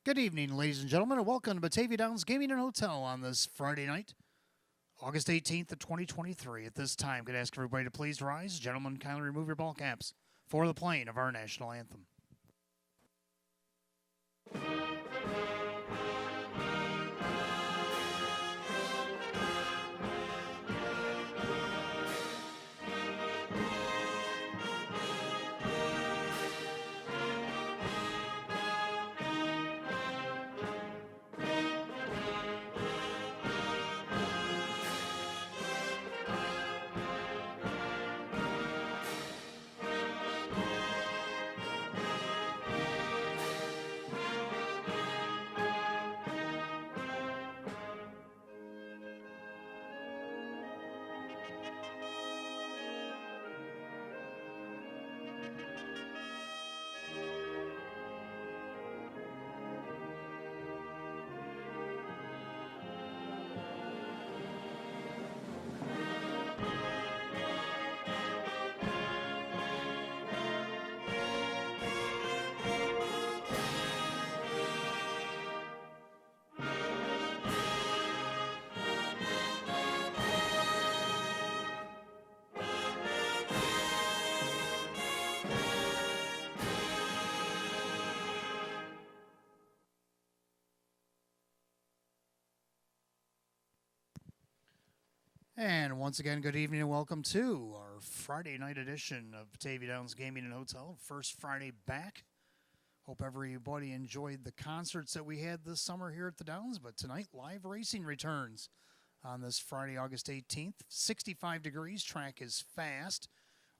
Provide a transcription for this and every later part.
Good evening, ladies and gentlemen, and welcome to Batavia Downs Gaming and Hotel on this Friday night, August 18th of 2023. At this time, could I ask everybody to please rise? Gentlemen, kindly remove your ball caps for the playing of our national anthem. And once again, good evening and welcome to our Friday night edition of Batavia Downs Gaming and Hotel. First Friday back. Hope everybody enjoyed the concerts that we had this summer here at the Downs, but tonight live racing returns on this Friday, August 18th. 65 degrees, track is fast,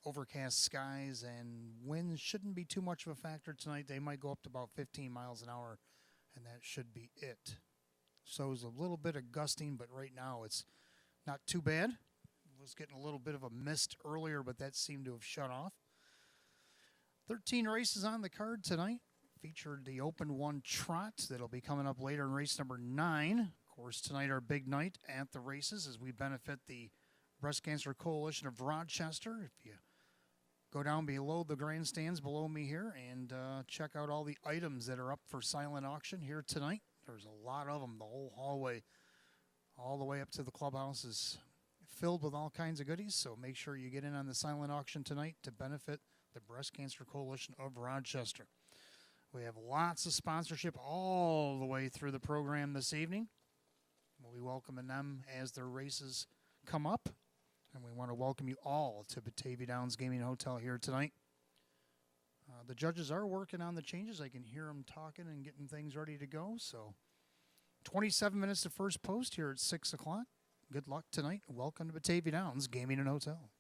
overcast skies, and winds shouldn't be too much of a factor tonight. They might go up to about 15 miles an hour, and that should be it. So it's a little bit of gusting, but right now it's not too bad. Was getting a little bit of a mist earlier, but that seemed to have shut off. 13 races on the card tonight. Featured the Open 1 Trot that'll be coming up later in race number 9. Of course, tonight our big night at the races as we benefit the Breast Cancer Coalition of Rochester. If you go down below the grandstands below me here and check out all the items that are up for silent auction here tonight. There's a lot of them. The whole hallway all the way up to the clubhouse is filled with all kinds of goodies, so make sure you get in on the silent auction tonight to benefit the Breast Cancer Coalition of Rochester. We have lots of sponsorship all the way through the program this evening. We'll be welcoming them as their races come up, and we want to welcome you all to Batavia Downs Gaming Hotel here tonight. The judges are working on the changes. I can hear them talking and getting things ready to go, so 27 minutes to first post here at 6 o'clock. Good luck tonight. Welcome to Batavia Downs Gaming and Hotel.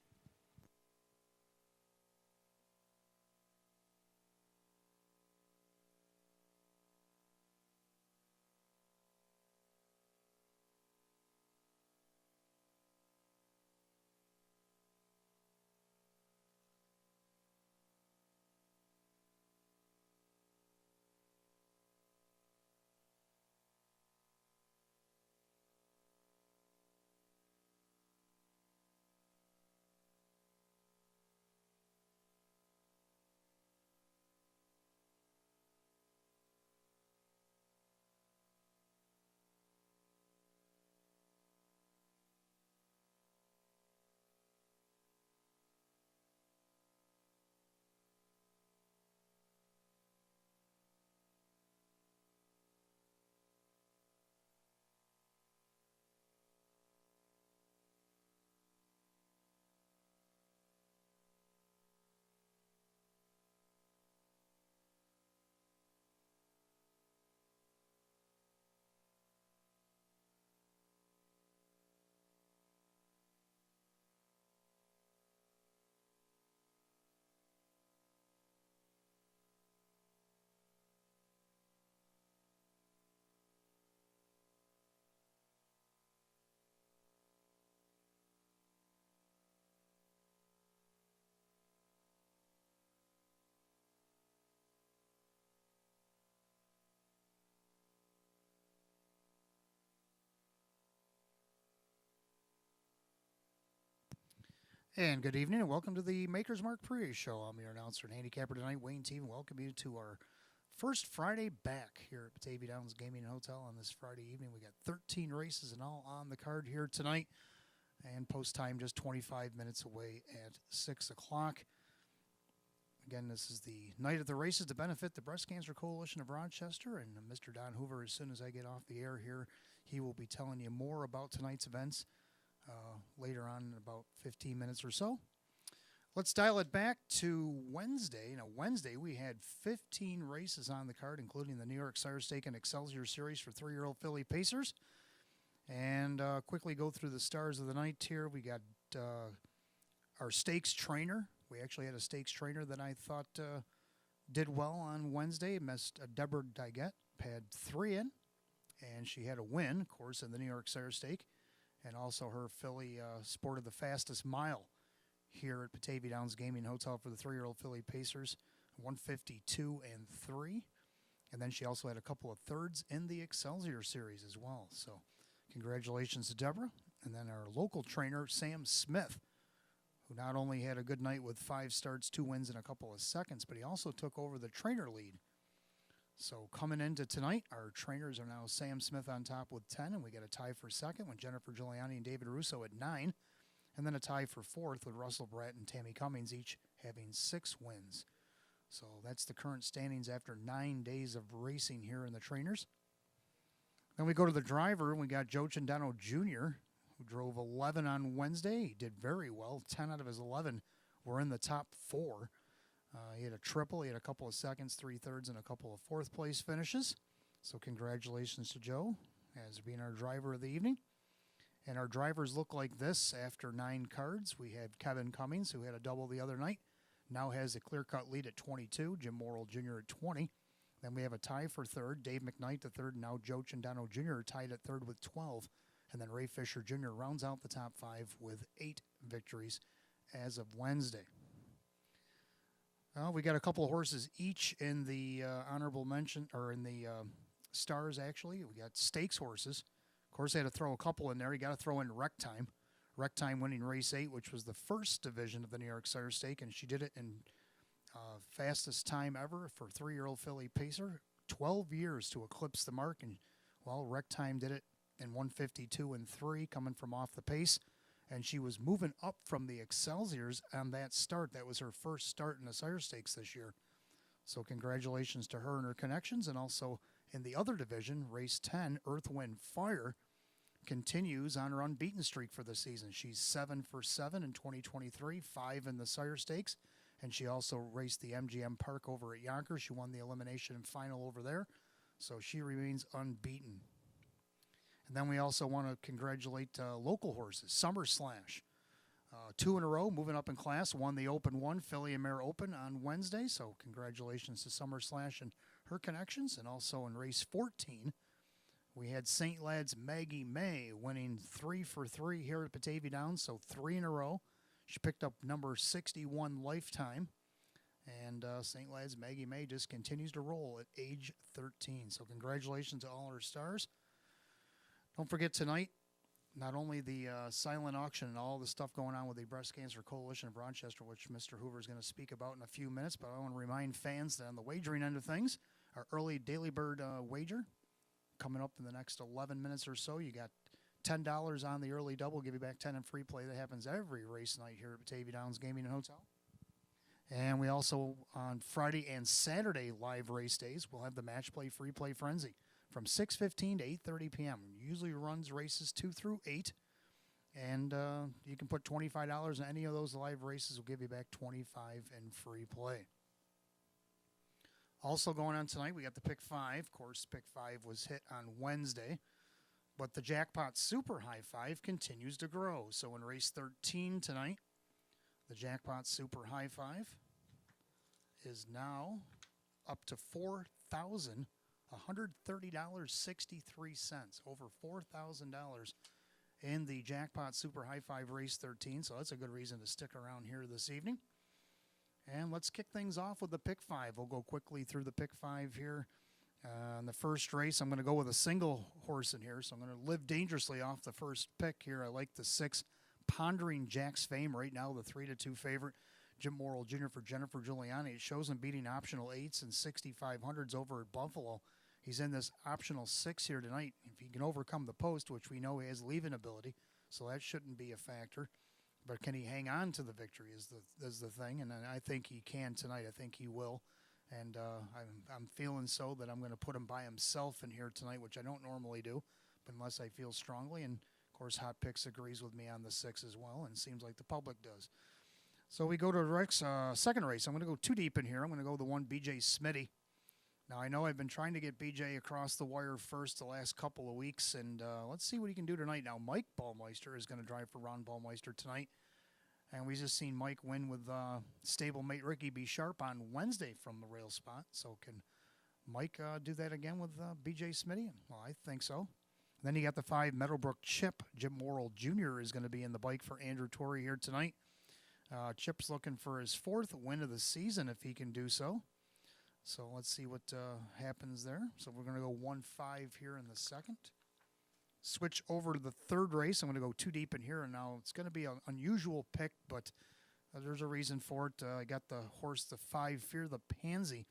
And good evening and welcome to the Maker's Mark Pre Show. I'm your announcer and handicapper tonight, Wayne Teven. Welcome you to our First Friday back here at Batavia Downs Gaming and Hotel on this Friday evening. We got 13 races and all on the card here tonight. And post time just 25 minutes away at 6 o'clock. Again, this is the night of the races to benefit the Breast Cancer Coalition of Rochester. And Mr. Don Hoover, as soon as I get off the air here, he will be telling you more about tonight's events later on in about 15 minutes or so. Let's dial it back to Wednesday. Now, Wednesday, we had 15 races on the card, including the New York Sire Stake and Excelsior Series for 3-year-old filly pacers. And quickly go through the stars of the night here. We got our stakes trainer. We actually had a stakes trainer that I thought did well on Wednesday. Deborah Daggett had 3 in, and she had a win, of course, in the New York Sire Stake. And also her filly sported the fastest mile here at Batavia Downs Gaming Hotel for the 3-year-old filly pacers, 152 and 3. And then she also had a couple of thirds in the Excelsior Series as well. So congratulations to Deborah. And then our local trainer, Sam Smith, who not only had a good night with 5 starts, 2 wins, and a couple of seconds, but he also took over the trainer lead. So coming into tonight, our trainers are now Sam Smith on top with 10, and we get a tie for second with Jennifer Giuliani and David Russo at 9. And then a tie for fourth with Russell Bratt and Tammy Cummings, each having 6 wins. So that's the current standings after 9 days of racing here in the trainers. Then we go to the driver, and we got Joe Cindano Jr., who drove 11 on Wednesday. He did very well. 10 out of his 11 were in the top 4. He had a triple. He had a couple of seconds, 3 thirds, and a couple of fourth-place finishes. So congratulations to Joe as being our driver of the evening. And our drivers look like this after 9 cards. We had Kevin Cummings, who had a double the other night, now has a clear-cut lead at 22, Jim Morrill Jr. at 20. Then we have a tie for third, Dave McKnight the third, and now Joe Cindano Jr. tied at third with 12. And then Ray Fisher Jr. rounds out the top 5 with 8 victories as of Wednesday. We got a couple of horses each in the honorable mention, or in the stars, actually. We got stakes horses. Of course, they had to throw a couple in there. You got to throw in Wreck Time. Wreck Time winning race 8, which was the first division of the New York Sire Stake, and she did it in fastest time ever for 3-year-old filly pacer. 12 years to eclipse the mark, and, well, Wreck Time did it in 152 and 3, coming from off the pace, and she was moving up from the Excelsiors on that start. That was her first start in the Sire Stakes this year. So congratulations to her and her connections, and also in the other division, race 10, Earth, Wind, Fire, continues on her unbeaten streak for the season. She's 7 for 7 in 2023, 5 in the Sire Stakes, and she also raced the MGM Park over at Yonkers. She won the elimination final over there, so she remains unbeaten. And then we also want to congratulate local horses. Summer Slash, 2 in a row, moving up in class, won the Open 1, Filly and Mare Open on Wednesday, so congratulations to Summer Slash and her connections. And also in race 14, we had St. Lad's Maggie May winning 3 for 3 here at Batavia Downs, so 3 in a row. She picked up number 61 Lifetime, and St. Lad's Maggie May just continues to roll at age 13. So congratulations to all our stars. Don't forget tonight, not only the silent auction and all the stuff going on with the Breast Cancer Coalition of Rochester, which Mr. Hoover is going to speak about in a few minutes, but I want to remind fans that on the wagering end of things, our early Daily Bird wager coming up in the next 11 minutes or so. You got $10 on the early double, give you back 10 in free play. That happens every race night here at Batavia Downs Gaming and Hotel. And we also, on Friday and Saturday live race days, we'll have the Match Play Free Play Frenzy from 6:15 to 8:30 p.m. Usually runs races 2 through 8. And you can put $25 in any of those live races. Will give you back $25 in free play. Also going on tonight, we got the Pick 5. Of course, Pick 5 was hit on Wednesday. But the Jackpot Super High 5 continues to grow. So in race 13 tonight, the Jackpot Super High 5 is now up to $4,130.63. Over $4,000 in the Jackpot Super High 5 race 13. So that's a good reason to stick around here this evening. And let's kick things off with the Pick 5. We'll go quickly through the Pick 5 here. In the first race, I'm going to go with a single horse in here, so I'm going to live dangerously off the first pick here. I like the 6, Pondering Jack's Fame, right now the 3-2 favorite. Jim Morrill Jr. for Jennifer Giuliani. It shows him beating optional 8s and 6,500s over at Buffalo. He's in this optional 6 here tonight. If he can overcome the post, which we know he has leaving ability, so that shouldn't be a factor. But can he hang on to the victory is the thing, and I think he can tonight. I think he will, and I'm feeling so that I'm going to put him by himself in here tonight, which I don't normally do, but unless I feel strongly. And of course, Hot Picks agrees with me on the 6 as well, and it seems like the public does. So we go to Rick's second race. I'm going to go too deep in here. I'm going to go the one BJ Smitty. Now, I know I've been trying to get BJ across the wire first the last couple of weeks, and let's see what he can do tonight. Now, Mike Ballmeister is going to drive for Ron Ballmeister tonight, and we just seen Mike win with stablemate Ricky B. Sharp on Wednesday from the rail spot. So can Mike do that again with BJ Smitty? Well, I think so. Then you got the 5 Meadowbrook Chip. Jim Morrill Jr. is going to be in the bike for Andrew Torrey here tonight. Chip's looking for his 4th win of the season if he can do so. So let's see what happens there. So we're going to go 1-5 here in the second. Switch over to the third race. I'm going to go too deep in here, and now it's going to be an unusual pick, but there's a reason for it. I got the horse, the 5, Fear the Pansy.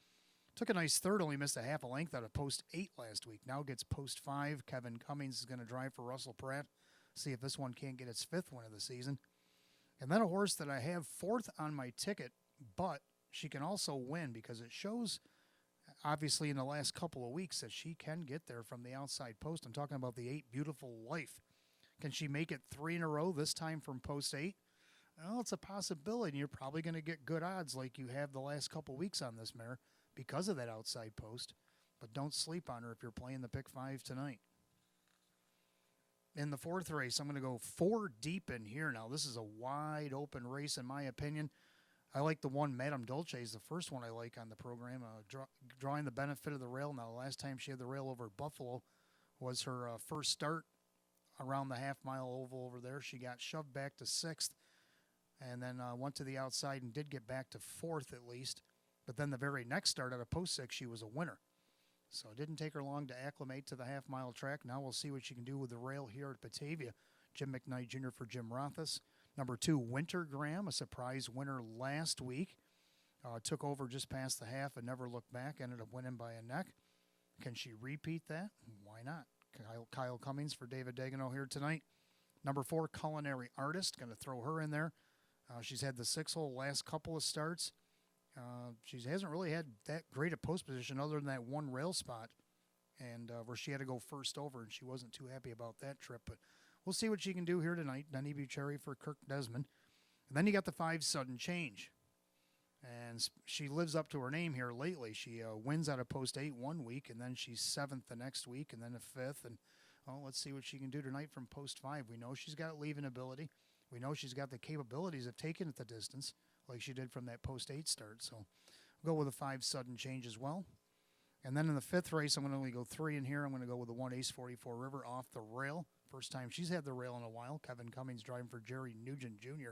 Took a nice third, only missed a half a length out of post 8 last week. Now gets post 5. Kevin Cummings is going to drive for Russell Pratt. See if this one can't get its 5th win of the season. And then a horse that I have 4th on my ticket, but she can also win because it shows, obviously, in the last couple of weeks that she can get there from the outside post. I'm talking about the 8 Beautiful Life. Can she make it 3 in a row, this time from post 8? Well, it's a possibility. You're probably going to get good odds like you have the last couple of weeks on this mare because of that outside post. But don't sleep on her if you're playing the pick 5 tonight. In the fourth race, I'm going to go 4 deep in here now. This is a wide open race in my opinion. I like the one Madame Dolce is the first one I like on the program, drawing the benefit of the rail. Now, the last time she had the rail over at Buffalo was her first start around the half-mile oval over there. She got shoved back to 6th and then went to the outside and did get back to 4th at least. But then the very next start out of post 6, she was a winner. So it didn't take her long to acclimate to the half-mile track. Now we'll see what she can do with the rail here at Batavia. Jim McKnight Jr. for Jim Rothas. Number 2, Winter Graham, a surprise winner last week. Took over just past the half and never looked back. Ended up winning by a neck. Can she repeat that? Why not? Kyle Cummings for David Degano here tonight. Number 4, Culinary Artist. Going to throw her in there. She's had the 6-hole last couple of starts. She hasn't really had that great a post position other than that one rail spot and where she had to go first over, and she wasn't too happy about that trip. But we'll see what she can do here tonight. Denny Bucherri for Kirk Desmond. And then you got the 5 Sudden Change. And she lives up to her name here lately. She wins out of post 8 one week, and then she's 7th the next week, and then a 5th. And let's see what she can do tonight from post 5. We know she's got leaving ability. We know she's got the capabilities of taking it the distance, like she did from that post 8 start. So we'll go with a 5 Sudden Change as well. And then in the 5th race, I'm going to only go 3 in here. I'm going to go with the 1 Ace 44 River off the rail. First time she's had the rail in a while. Kevin Cummings driving for Jerry Nugent Jr.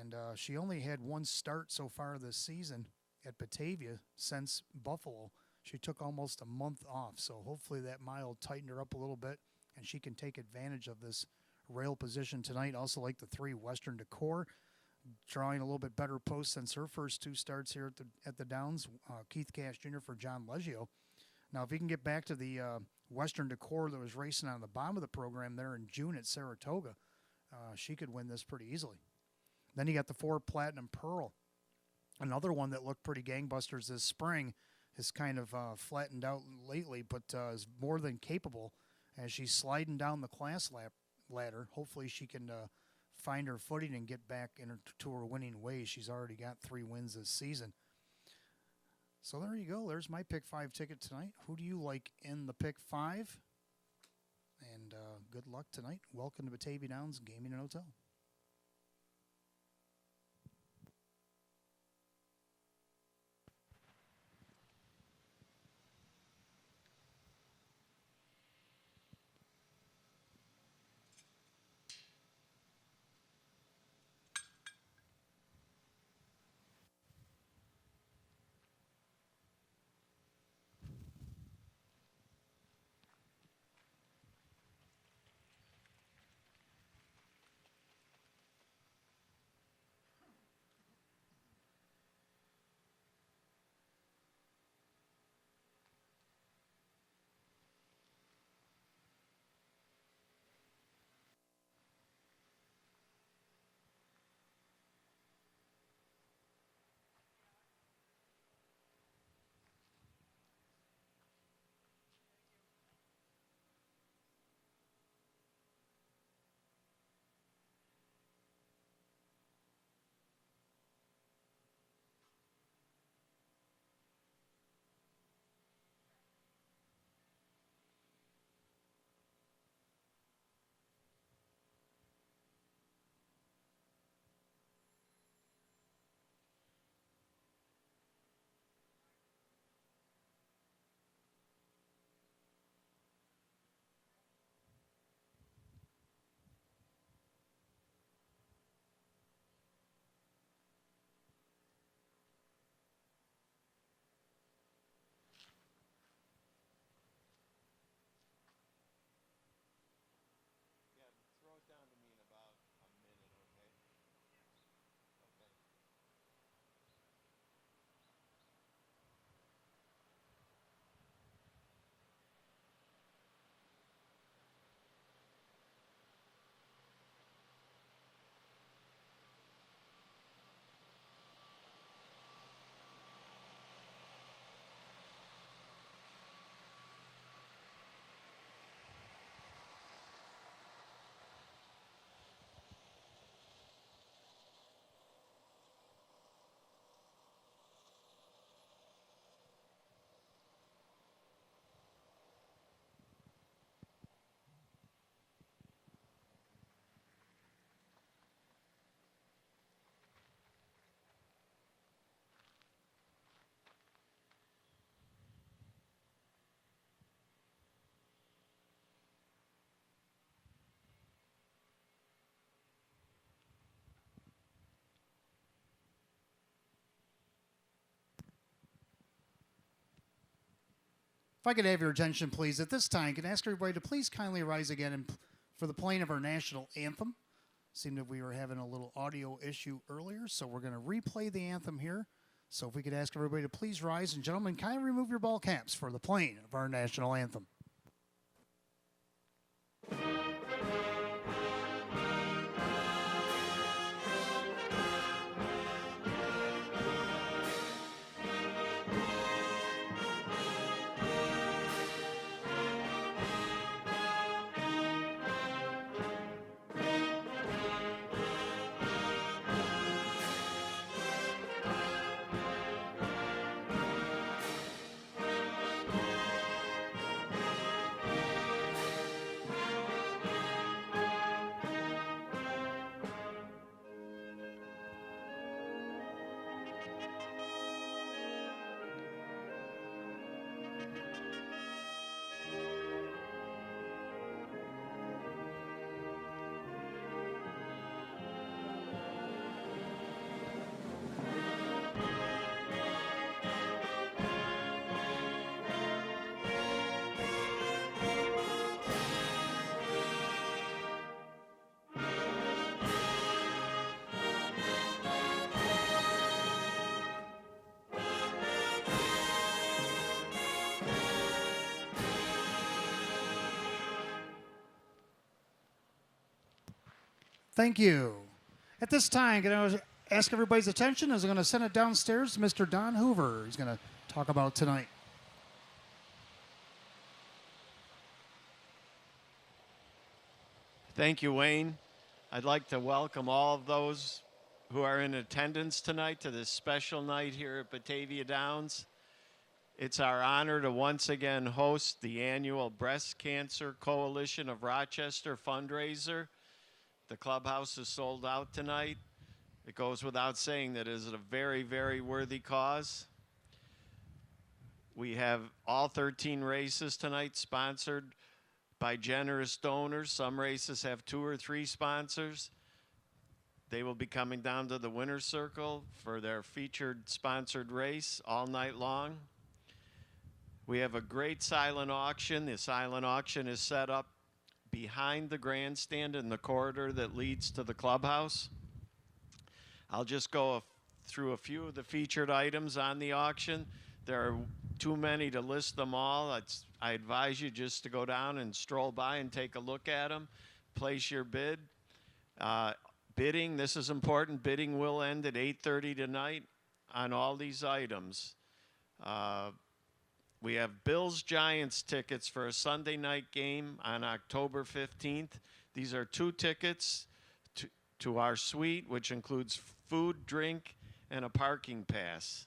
And she only had 1 start so far this season at Batavia since Buffalo. She took almost a month off. So hopefully that mile tightened her up a little bit and she can take advantage of this rail position tonight. Also like the 3 Western Decor, drawing a little bit better post since her first 2 starts here at the Downs. Keith Cash Jr. for John Leggio. Now, if he can get back to the Western Decor that was racing on the bottom of the program there in June at Saratoga, she could win this pretty easily. Then you got the 4 Platinum Pearl, another one that looked pretty gangbusters this spring. Has kind of flattened out lately, but is more than capable as she's sliding down the class ladder. Hopefully she can find her footing and get back to her winning ways. She's already got 3 wins this season. So there you go. There's my pick 5 ticket tonight. Who do you like in the pick 5? And good luck tonight. Welcome to Batavia Downs Gaming and Hotel. If I could have your attention, please, at this time, can I ask everybody to please kindly rise again for the playing of our national anthem. Seemed that we were having a little audio issue earlier, so we're going to replay the anthem here. So if we could ask everybody to please rise, and gentlemen, kindly remove your ball caps for the playing of our national anthem. Thank you. At this time, can I ask everybody's attention as I'm going to send it downstairs to Mr. Don Hoover. He's going to talk about tonight. Thank you, Wayne. I'd like to welcome all of those who are in attendance tonight to this special night here at Batavia Downs. It's our honor to once again host the annual Breast Cancer Coalition of Rochester fundraiser. The clubhouse is sold out tonight. It goes without saying that it is a very, very worthy cause. We have all 13 races tonight sponsored by generous donors. Some races have 2 or 3 sponsors. They will be coming down to the winner's circle for their featured sponsored race all night long. We have a great silent auction. The silent auction is set up behind the grandstand in the corridor that leads to the clubhouse. I'll just go through a few of the featured items on the auction. There are too many to list them all. I advise you just to go down and stroll by and take a look at them. Place your bid. Bidding, this is important. Bidding will end at 8:30 tonight on all these items. We have Bills-Giants tickets for a Sunday night game on October 15th. These are 2 tickets to our suite, which includes food, drink, and a parking pass.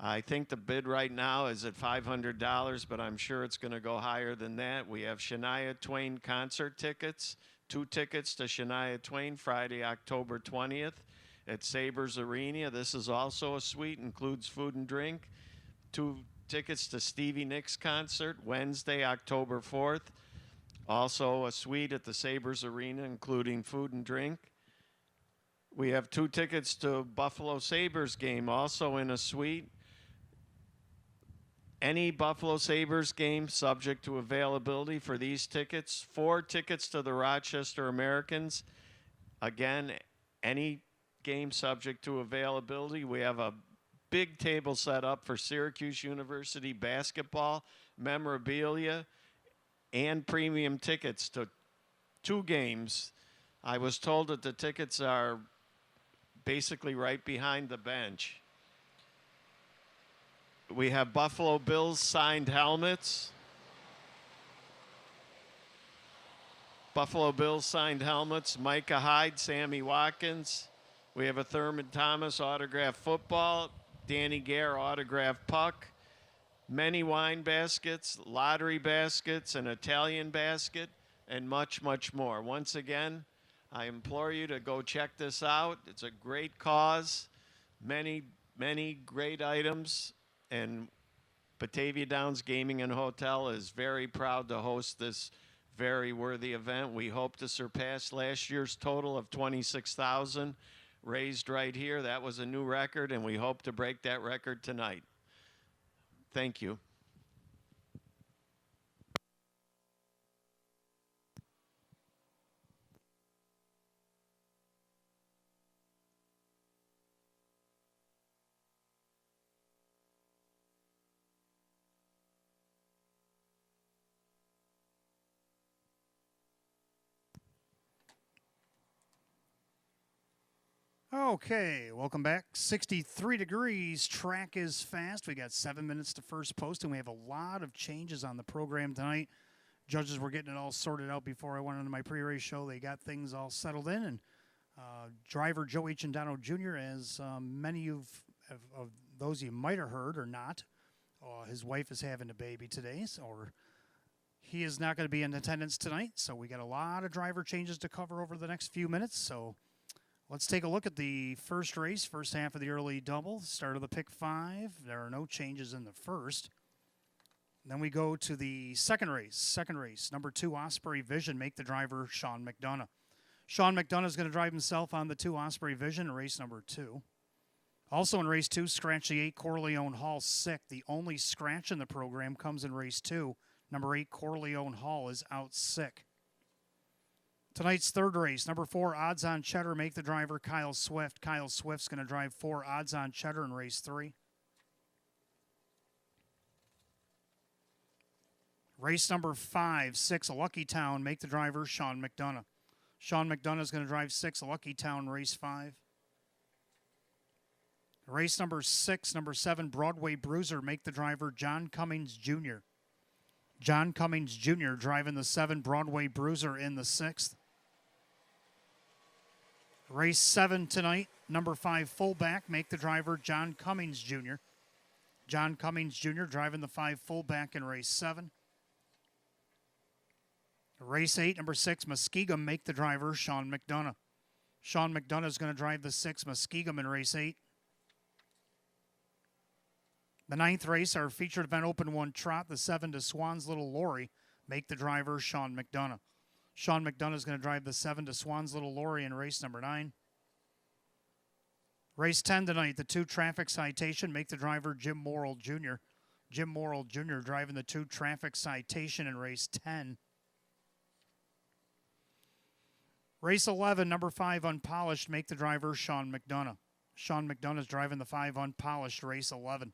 I think the bid right now is at $500, but I'm sure it's going to go higher than that. We have Shania Twain concert tickets, 2 tickets to Shania Twain Friday, October 20th at Sabres Arena. This is also a suite, includes food and drink. 2 tickets to Stevie Nicks concert Wednesday, October 4th. Also a suite at the Sabres Arena, including food and drink. We have 2 tickets to Buffalo Sabres game, also in a suite. Any Buffalo Sabres game subject to availability for these tickets. 4 tickets to the Rochester Americans. Again, any game subject to availability. We have a big table set up for Syracuse University basketball, memorabilia, and premium tickets to 2 games. I was told that the tickets are basically right behind the bench. We have Buffalo Bills signed helmets. Buffalo Bills signed helmets, Micah Hyde, Sammy Watkins. We have a Thurman Thomas autographed football, Danny Gare autographed puck, many wine baskets, lottery baskets, an Italian basket, and much, much more. Once again, I implore you to go check this out. It's a great cause, many, many great items, and Batavia Downs Gaming and Hotel is very proud to host this very worthy event. We hope to surpass last year's total of $26,000 raised right here. That was a new record, and we hope to break that record tonight. Thank you. Okay, welcome back. 63 degrees. Track is fast. We got 7 minutes to first post, and we have a lot of changes on the program tonight. Judges were getting it all sorted out before I went into my pre-race show. They got things all settled in, and driver Joe H. Indano Jr., as many of those you might have heard or not, his wife is having a baby today, or he is not going to be in attendance tonight. So we got a lot of driver changes to cover over the next few minutes. So let's take a look at the first race, first half of the early double, start of the pick 5. There are no changes in the first. Then we go to the second race. Number 2, Osprey Vision, make the driver Sean McDonough. Sean McDonough is going to drive himself on the 2 Osprey Vision in race number 2. Also in race 2, scratch the 8 Corleone Hall sick. The only scratch in the program comes in race 2. Number 8 Corleone Hall is out sick. Tonight's third race, number 4 Odds on Cheddar, make the driver Kyle Swift. Kyle Swift's going to drive 4 Odds on Cheddar in race 3. Race number 5, 6 Lucky Town, make the driver Sean McDonough. Sean McDonough is going to drive 6 Lucky Town, race 5. Race number 6, number 7 Broadway Bruiser, make the driver John Cummings Jr. John Cummings Jr. driving the 7 Broadway Bruiser in the 6th. Race 7 tonight, number 5 Fullback, make the driver John Cummings Jr. John Cummings Jr. driving the 5 Fullback in race 7. Race 8, number 6, Muskegum, make the driver Sean McDonough. Sean McDonough is going to drive the 6 Muskegum in race 8. The 9th race, our featured event open 1 Trot, the 7 to Swan's Little Lorry, make the driver Sean McDonough. Sean McDonough is going to drive the 7 to Swan's Little Lorry in race number 9. Race 10 tonight, the 2 Traffic Citation, make the driver Jim Morrill Jr. Jim Morrill Jr. driving the 2 Traffic Citation in race 10. Race 11, number 5, Unpolished, make the driver Sean McDonough. Sean McDonough is driving the 5 Unpolished, race 11.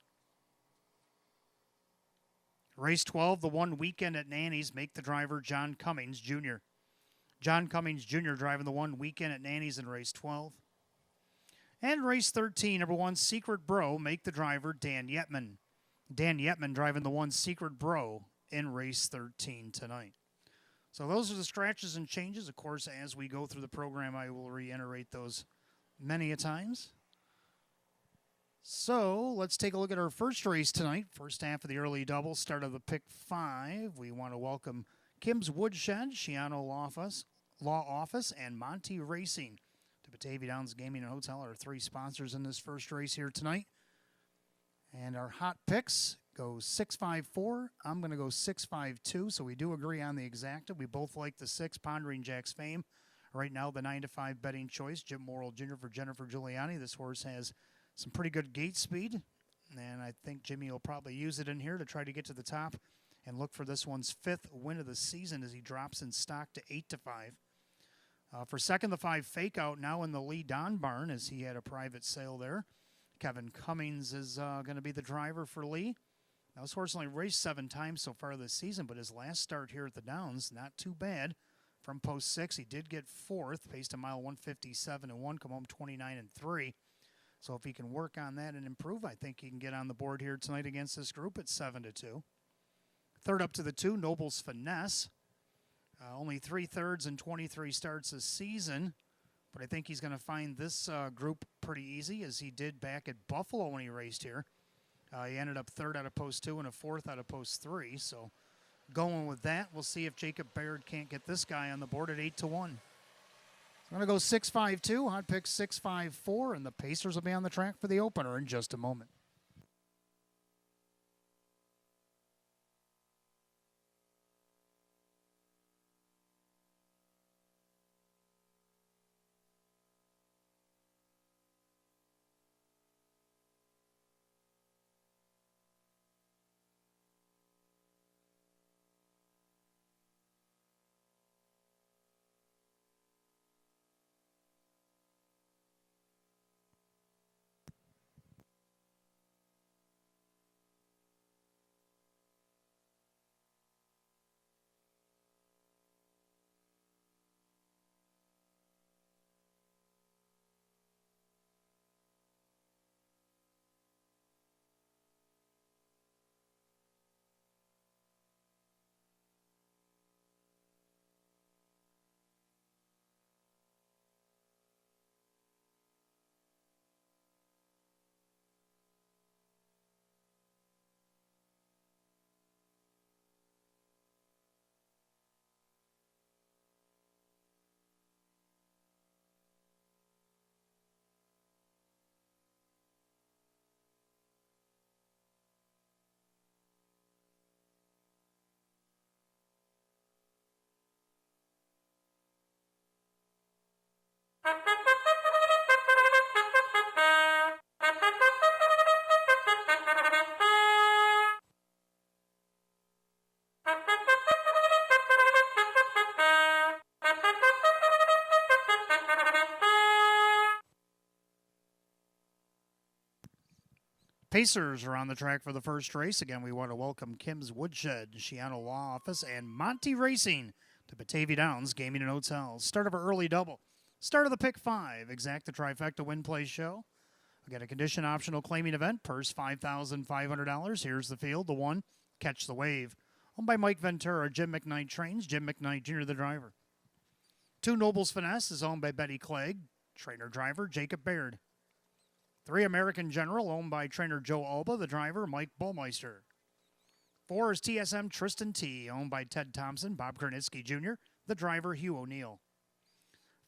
Race 12, the 1 Weekend at Nanny's, make the driver John Cummings Jr. John Cummings Jr. driving the 1 Weekend at Nanny's in race 12. And race 13, number 1 Secret Bro, make the driver Dan Yetman. Dan Yetman driving the 1 Secret Bro in race 13 tonight. So those are the scratches and changes. Of course, as we go through the program, I will reiterate those many a times. So let's take a look at our first race tonight. First half of the early double, start of the pick 5. We want to welcome Kim's Woodshed, Shiano Law Office, and Monty Racing to Batavia Downs Gaming and Hotel, our 3 sponsors in this first race here tonight. And our hot picks go 654. I'm going to go 652. So we do agree on the exacta. We both like the 6, Pondering Jack's Fame. Right now, the 9-5 betting choice, Jim Morrill Jr. for Jennifer Giuliani. This horse has some pretty good gate speed, and I think Jimmy will probably use it in here to try to get to the top and look for this one's 5th win of the season as he drops in stock to 8-5. For second, the 5 Fake Out, now in the Lee Don barn as he had a private sale there. Kevin Cummings is going to be the driver for Lee. Now, this horse only raced 7 times so far this season, but his last start here at the Downs, not too bad. From post 6, he did get 4th, paced a mile 157-1, come home 29-3. So if he can work on that and improve, I think he can get on the board here tonight against this group at 7-2. Third up to the 2, Noble's Finesse. Only 3 thirds and 23 starts this season, but I think he's going to find this group pretty easy, as he did back at Buffalo when he raced here. He ended up 3rd out of post 2 and a 4th out of post 3. So going with that, we'll see if Jacob Baird can't get this guy on the board at 8-1. I'm going to go 652, hot pick 654, and the Pacers will be on the track for the opener in just a moment. Pacers are on the track for the first race. Again, we want to welcome Kim's Woodshed, Shiano Law Office, and Monty Racing to Batavia Downs Gaming and Hotels. Start of our early double. Start of the pick 5. Exact the trifecta win play show. Again, a condition optional claiming event. Purse $5,500. Here's the field. The 1, Catch the Wave. Owned by Mike Ventura. Jim McKnight trains. Jim McKnight Jr. the driver. 2, Nobles Finesse is owned by Betty Clegg. Trainer driver Jacob Baird. 3, American General, owned by trainer Joe Alba, the driver, Mike Bullmeister. 4 is TSM Tristan T, owned by Ted Thompson, Bob Kernitsky Jr., the driver, Hugh O'Neill.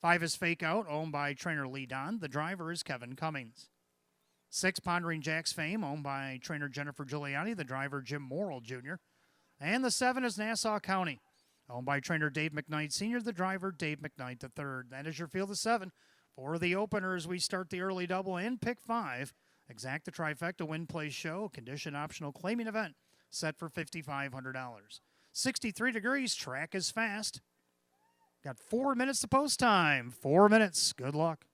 5 is Fake Out, owned by trainer Lee Don, the driver is Kevin Cummings. 6, Pondering Jack's Fame, owned by trainer Jennifer Giuliani, the driver, Jim Morrill Jr. And the 7 is Nassau County, owned by trainer Dave McKnight Sr., the driver, Dave McKnight III. That is your field of 7. For the openers, we start the early double in pick 5. Exact the trifecta win play show. Condition optional claiming event set for $5,500. 63 degrees. Track is fast. Got 4 minutes to post time. 4 minutes. Good luck.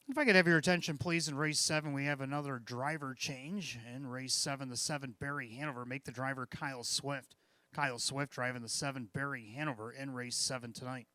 If I could have your attention, please, in race 7, we have another driver change. In race 7, the 7 Barry Hanover make the driver Kyle Swift. Kyle Swift driving the 7 Barry Hanover in race 7 tonight.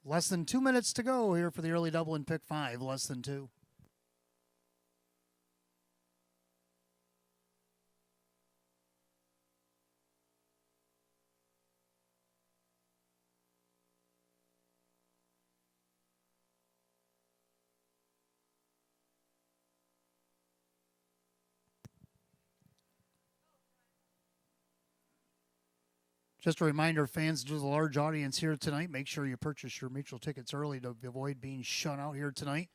Less than 2 minutes to go here for the early double in pick 5. Less than 2. Just a reminder, fans, there's a large audience here tonight. Make sure you purchase your mutual tickets early to avoid being shut out here tonight.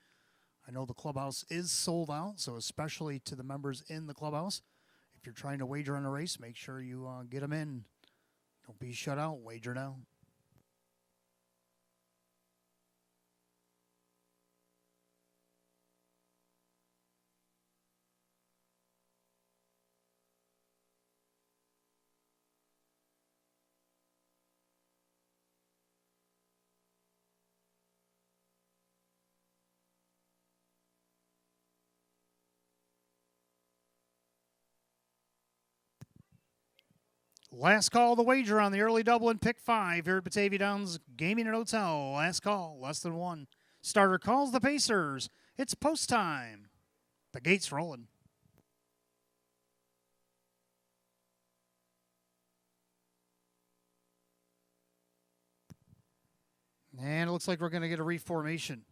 I know the clubhouse is sold out, so especially to the members in the clubhouse, if you're trying to wager on a race, make sure you get them in. Don't be shut out. Wager now. Last call of the wager on the early double in pick 5 here at Batavia Downs Gaming and Hotel. Last call, less than 1. Starter calls the Pacers. It's post time. The gate's rolling. And it looks like we're going to get a reformation.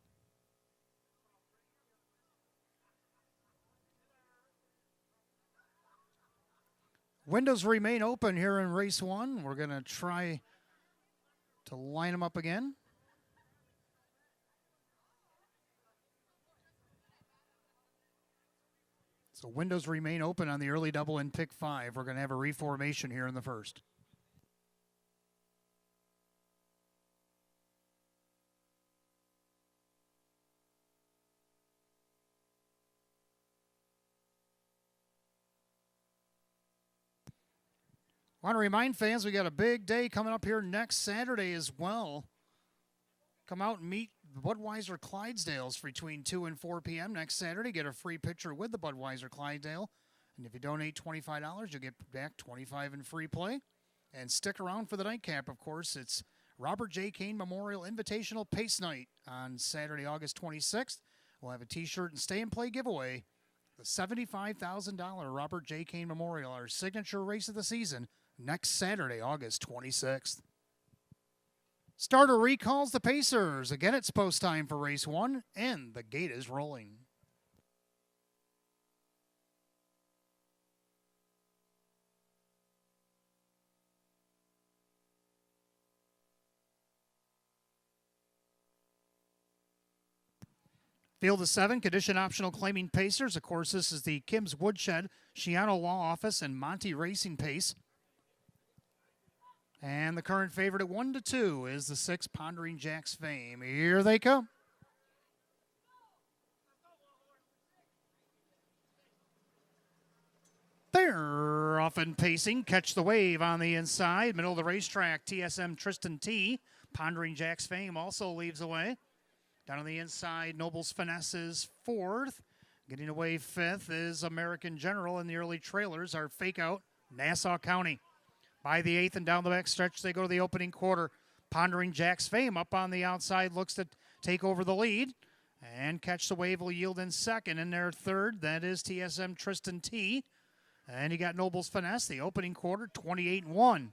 Windows remain open here in race 1. We're going to try to line them up again. So windows remain open on the early double in pick 5. We're going to have a reformation here in the first. I want to remind fans we got a big day coming up here next Saturday as well. Come out and meet the Budweiser Clydesdales between 2 and 4 p.m. next Saturday. Get a free picture with the Budweiser Clydesdale. And if you donate $25, you'll get back $25 in free play. And stick around for the nightcap, of course. It's Robert J. Kane Memorial Invitational Pace Night on Saturday, August 26th. We'll have a T-shirt and stay-and-play giveaway. The $75,000 Robert J. Kane Memorial, our signature race of the season, next Saturday, August 26th. Starter recalls the Pacers. Again, it's post time for race 1, and the gate is rolling. Field of 7, condition optional claiming Pacers. Of course, this is the Kim's Woodshed, Shiano Law Office, and Monty Racing Pace. And the current favorite at 1-2 is the 6 Pondering Jack's Fame. Here they come. They're off and pacing. Catch the Wave on the inside. Middle of the racetrack, TSM Tristan T. Pondering Jack's Fame also leaves away. Down on the inside, Noble's Finesse is 4th. Getting away 5th is American General, and the early trailers are Fake Out, Nassau County. By the 8th and down the back stretch, they go to the opening quarter. Pondering Jack's Fame up on the outside looks to take over the lead. And Catch the Wave will yield in second. In their third, that is TSM Tristan T. And you got Noble's Finesse, the opening quarter, 28-1.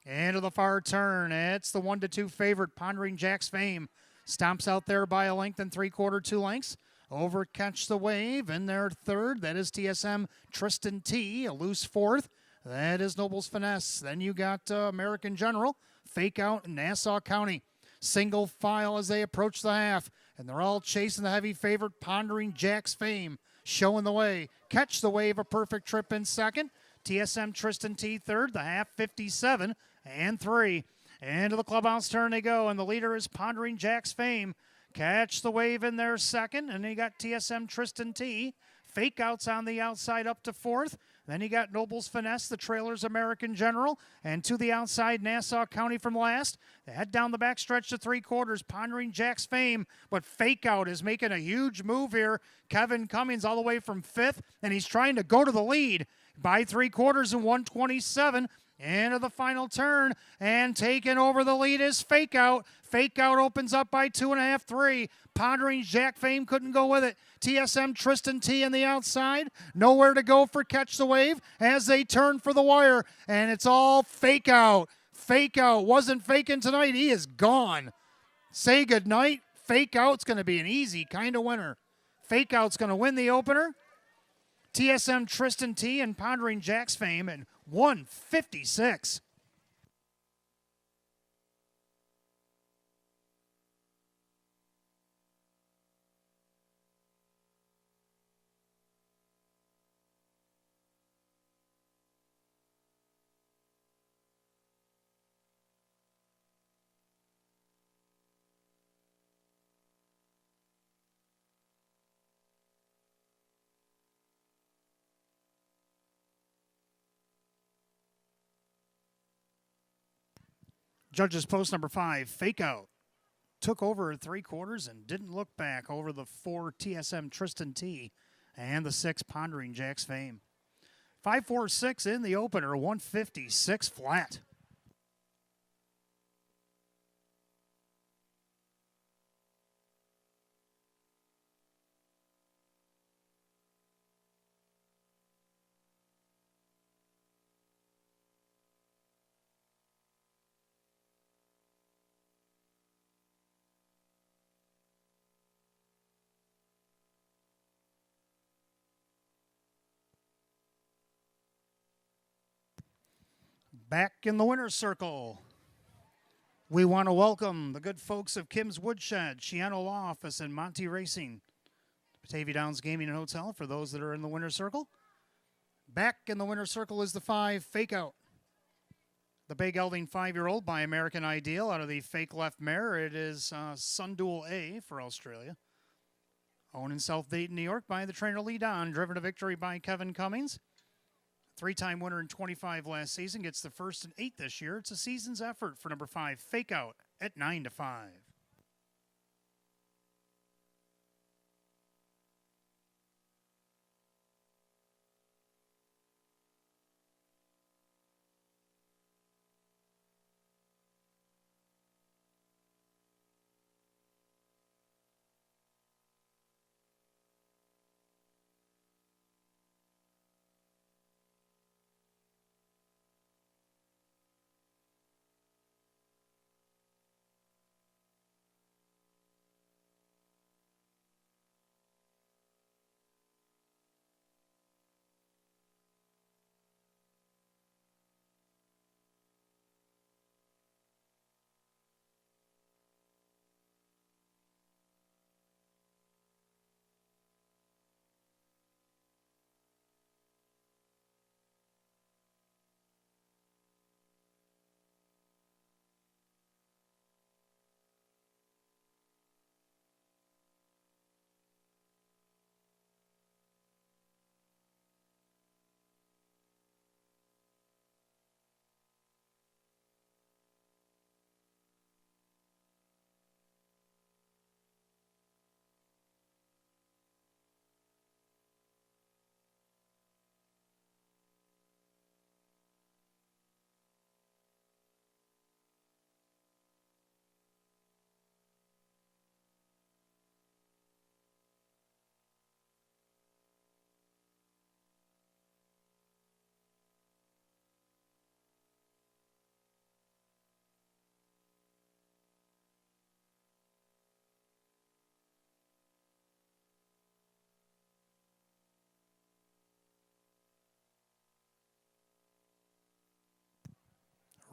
Into the far turn, it's the 1-2 favorite, Pondering Jack's Fame. Stomps out there by a length and 3/4, 2 lengths. Over Catch the Wave in their third. That is TSM Tristan T, a loose 4th. That is Noble's Finesse. Then you got American General, Fake Out, Nassau County. Single file as they approach the half. And they're all chasing the heavy favorite, Pondering Jack's Fame. Showing the way. Catch the Wave, a perfect trip in second. TSM Tristan T third. The half, 57 and 3. Into the clubhouse turn they go, and the leader is Pondering Jack's Fame. Catch the Wave in there second, and you got TSM Tristan T. Fake Outs on the outside up to 4th. Then you got Noble's Finesse, the trailer's American General, and to the outside, Nassau County from last. They head down the back stretch to 3/4, Pondering Jack's Fame, but Fake Out is making a huge move here. Kevin Cummings all the way from 5th, and he's trying to go to the lead by 3/4 and 127. Into the final turn, and taking over the lead is Fake Out. Fake Out opens up by 2.5, 3. Pondering Jack Fame couldn't go with it. TSM Tristan T on the outside. Nowhere to go for Catch the Wave as they turn for the wire. And it's all Fake Out. Fake Out wasn't faking tonight. He is gone. Say goodnight. Fake Out's going to be an easy kind of winner. Fake Out's going to win the opener. TSM Tristan T and Pondering Jack's Fame at 156. Judges post number 5, Fake Out. Took over at 3/4 and didn't look back over the 4 TSM Tristan T and the 6 Pondering Jack's Fame. 5-4-6 in the opener, 156 flat. Back in the winner's circle, we want to welcome the good folks of Kim's Woodshed, Shiano Law Office, and Monty Racing. Batavia Downs Gaming and Hotel for those that are in the winner's circle. Back in the winner's circle is the 5 Fake Out. The Bay Gelding 5-year-old by American Ideal out of the fake left mare. It is Sundual A for Australia. Owned in South Dayton, New York by the trainer Lee Don. Driven to victory by Kevin Cummings. 3-time winner in 25 last season. Gets the first and 8 this year. It's a season's effort for number 5 Fake Out at 9-5.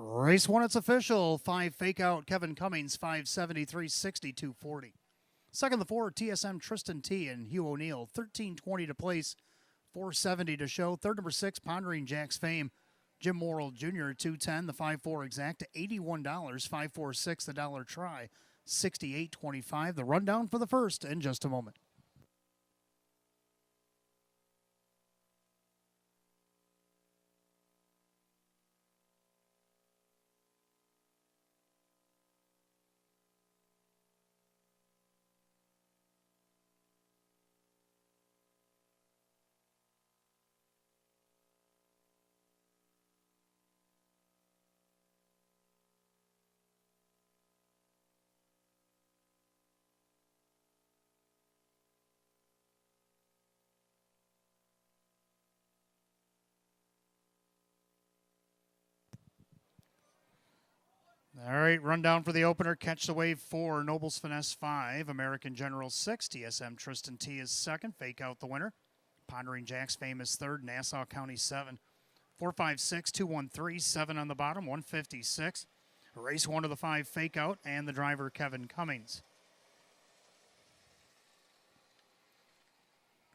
Race 1, it's official. 5 Fake Out, Kevin Cummings, 573.60, 240. Second, the 4, TSM Tristan T and Hugh O'Neill, 13.20 to place, 470 to show. Third, number 6, Pondering Jack's Fame, Jim Morrill Jr., 210. The 5-4 exact, $81. 546, the dollar try, 68.25. The rundown for the first in just a moment. All right, rundown for the opener. Catch the Wave 4, Noble's Finesse 5, American General 6, TSM Tristan T is second. Fake Out the winner. Pondering Jack's Fame is third, Nassau County 7. 456, 213, 7 on the bottom, 156. Race 1 of the 5 Fake Out and the driver Kevin Cummings.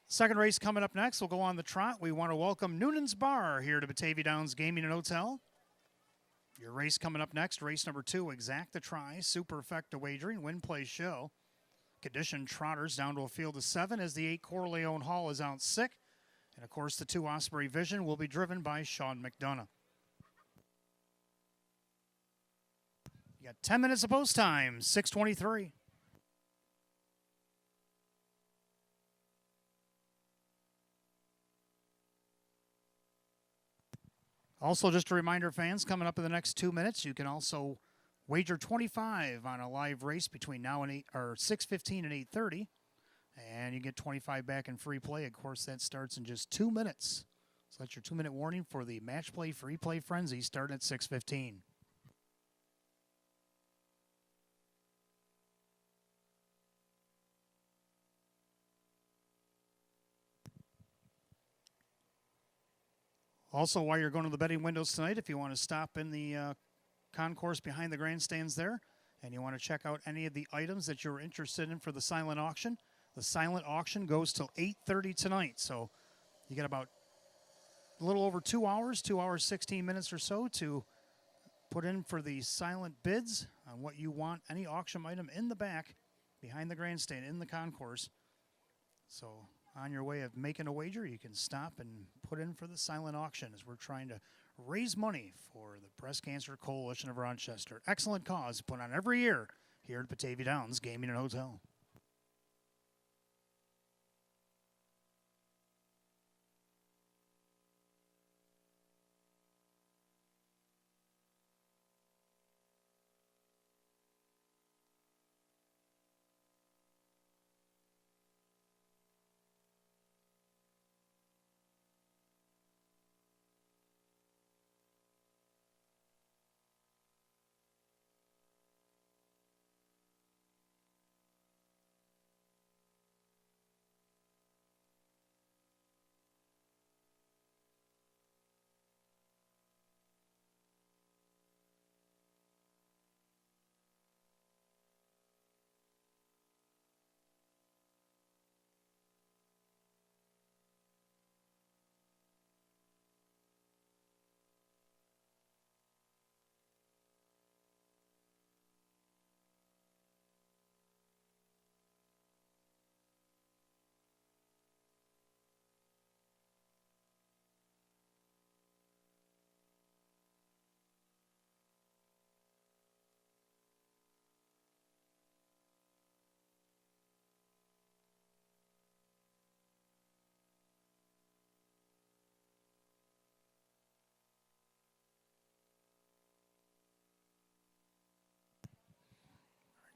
Second race coming up next. We'll go on the trot. We want to welcome Noonan's Bar here to Batavia Downs Gaming and Hotel. Your race coming up next, race number 2, Exact the Try, Superfecta Wagering, Win Play Show. Conditioned trotters down to a field of 7 as the 8 Corleone Hall is out sick. And of course, the 2 Osprey Vision will be driven by Sean McDonough. You got 10 minutes of post time, 6:23. Also, just a reminder, fans, coming up in the next 2 minutes, you can also wager 25 on a live race between now and 6:15 and 8:30, and you get 25 back in free play. Of course, that starts in just 2 minutes. So that's your 2-minute warning for the match play free play frenzy starting at 6:15. Also, while you're going to the betting windows tonight, if you want to stop in the concourse behind the grandstands there and you want to check out any of the items that you're interested in for the silent auction, the silent auction goes till 8:30 tonight. So you got about a little over 2 hours, 2 hours, 16 minutes or so to put in for the silent bids on what you want, any auction item in the back behind the grandstand in the concourse. So on your way of making a wager, you can stop and put in for the silent auction as we're trying to raise money for the Breast Cancer Coalition of Rochester. Excellent cause put on every year here at Batavia Downs Gaming and Hotel.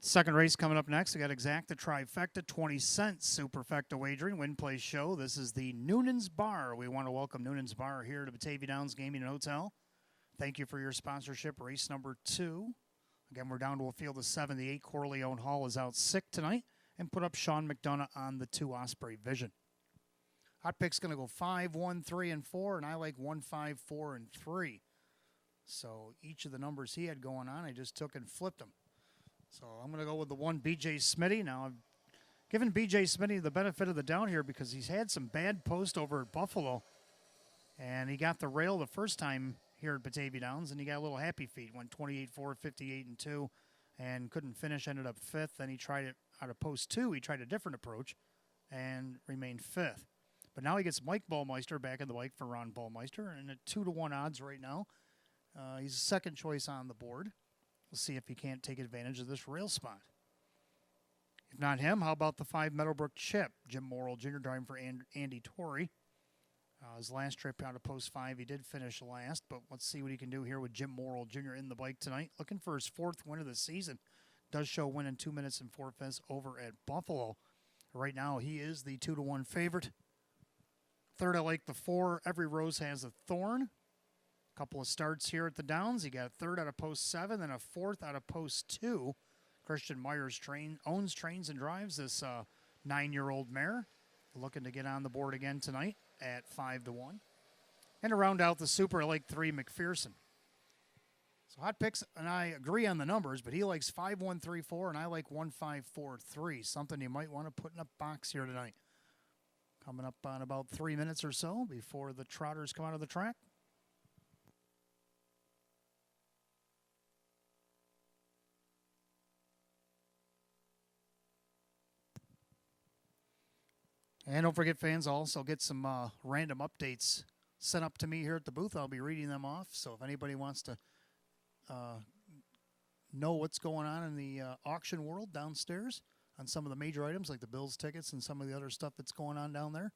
Second race coming up next. We got Exacta Trifecta, 20 cents Superfecta wagering, win play show. This is the Noonan's Bar. We want to welcome Noonan's Bar here to Batavia Downs Gaming and Hotel. Thank you for your sponsorship. Race number 2. Again, we're down to a field of 7. The 8 Corleone Hall is out sick tonight and put up Sean McDonough on the 2 Osprey Vision. Hot pick's going to go 5, 1, 3, and 4, and I like 1, 5, 4, and 3. So each of the numbers he had going on, I just took and flipped them. So I'm going to go with the 1, B.J. Smitty. Now, I've given B.J. Smitty the benefit of the doubt here because he's had some bad post over at Buffalo. And he got the rail the first time here at Batavia Downs, and he got a little happy feet. Went 28-4, 58-2, and couldn't finish. Ended up 5th. Then he tried it out of post 2. He tried a different approach and remained 5th. But now he gets Mike Ballmeister back in the bike for Ron Ballmeister, and at 2-1 odds right now. He's second choice on the board. We'll see if he can't take advantage of this rail spot. If not him, how about the 5 Meadowbrook Chip? Jim Morrill Jr. driving for Andy Torrey. His last trip out of post 5, he did finish last, but let's see what he can do here with Jim Morrill Jr. in the bike tonight. Looking for his 4th win of the season. Does show win in 2 minutes and 4/5 over at Buffalo. Right now, he is the 2-1 favorite. Third, I like the 4. Every rose has a thorn. Couple of starts here at the Downs. He got a 3rd out of post 7, then a 4th out of post 2. Christian Myers owns, trains, and drives this 9-year-old mare. Looking to get on the board again tonight at 5-1. And to round out the super, I like 3 McPherson. So Hot Picks and I agree on the numbers, but he likes 5, 1, 3, 4, and I like 1, 5, 4, 3. Something you might want to put in a box here tonight. Coming up on about 3 minutes or so before the trotters come out of the track. And don't forget, fans, I'll also get some random updates sent up to me here at the booth. I'll be reading them off. So if anybody wants to know what's going on in the auction world downstairs on some of the major items like the Bills tickets and some of the other stuff that's going on down there,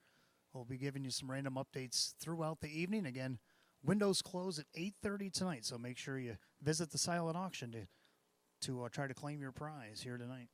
we'll be giving you some random updates throughout the evening. Again, windows close at 8:30 tonight, so make sure you visit the silent auction to try to claim your prize here tonight.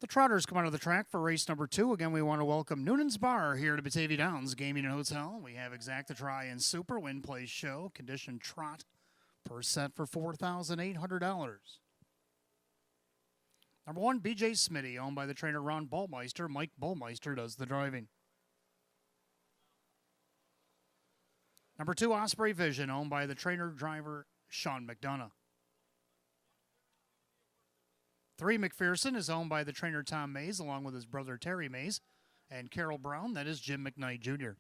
The Trotters come onto the track for race number 2. Again, we want to welcome Noonan's Bar here to Batavia Downs Gaming and Hotel. We have Exacta Try and Super Win Play Show, condition trot, per set for $4,800. Number 1, BJ Smitty, owned by the trainer Ron Ballmeister. Mike Ballmeister does the driving. Number 2, Osprey Vision, owned by the trainer-driver Sean McDonough. 3, McPherson is owned by the trainer Tom Mays, along with his brother Terry Mays, and Carol Brown, that is Jim McKnight Jr.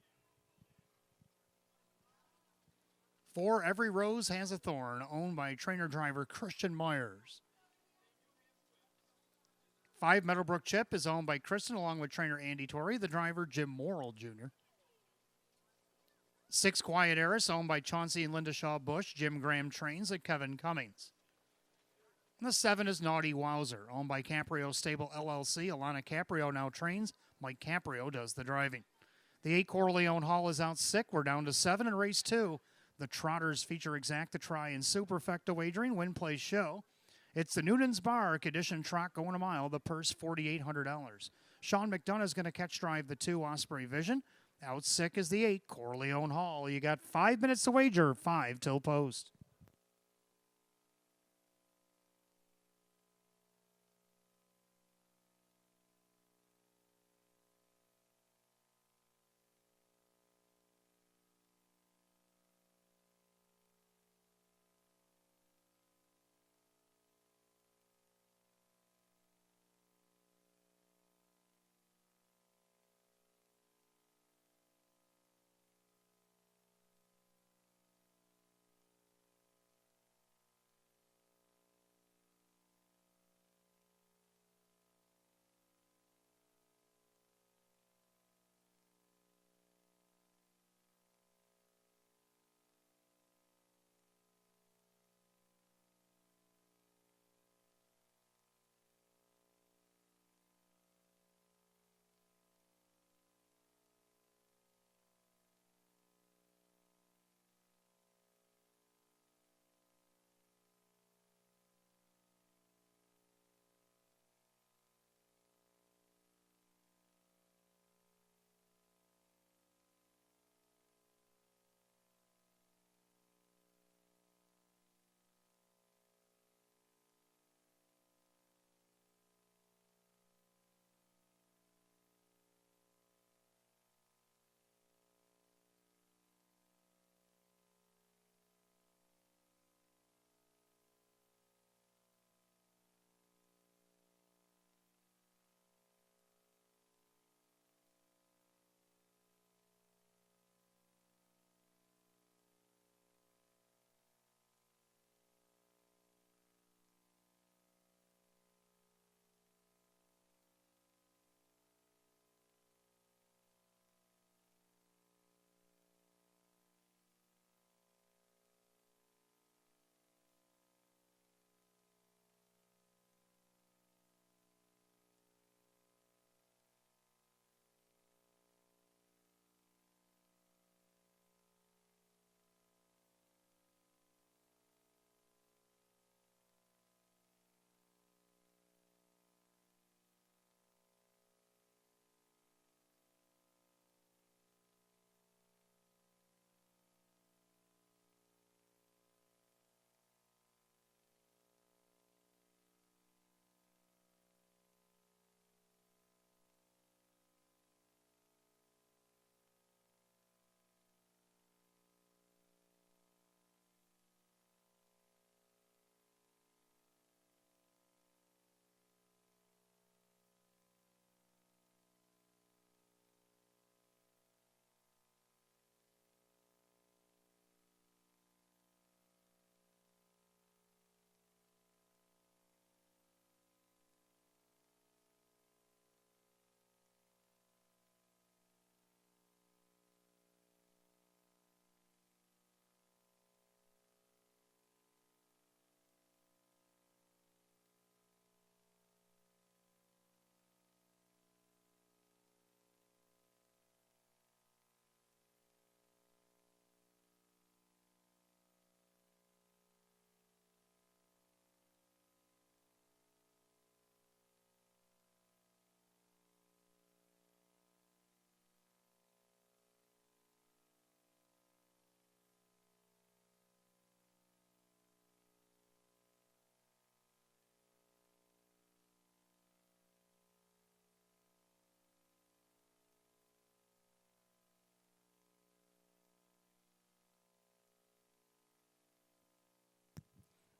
4, Every Rose Has a Thorn, owned by trainer-driver Christian Myers. 5, Meadowbrook Chip is owned by Kristen, along with trainer Andy Torrey, the driver Jim Morrill Jr. 6, Quiet Eris, owned by Chauncey and Linda Shaw Bush, Jim Graham Trains, and Kevin Cummings. And the 7 is Naughty Wowzer, owned by Caprio Stable LLC. Alana Caprio now trains. Mike Caprio does the driving. The 8, Corleone Hall is out sick. We're down to 7 in race 2. The Trotters feature Exacta Try and Superfecta wagering, win play show. It's the Noonan's Bar, condition trot going a mile, the purse $4,800. Sean McDonough is going to catch drive the 2, Osprey Vision. Out sick is the 8, Corleone Hall. You got 5 minutes to wager, 5 till post.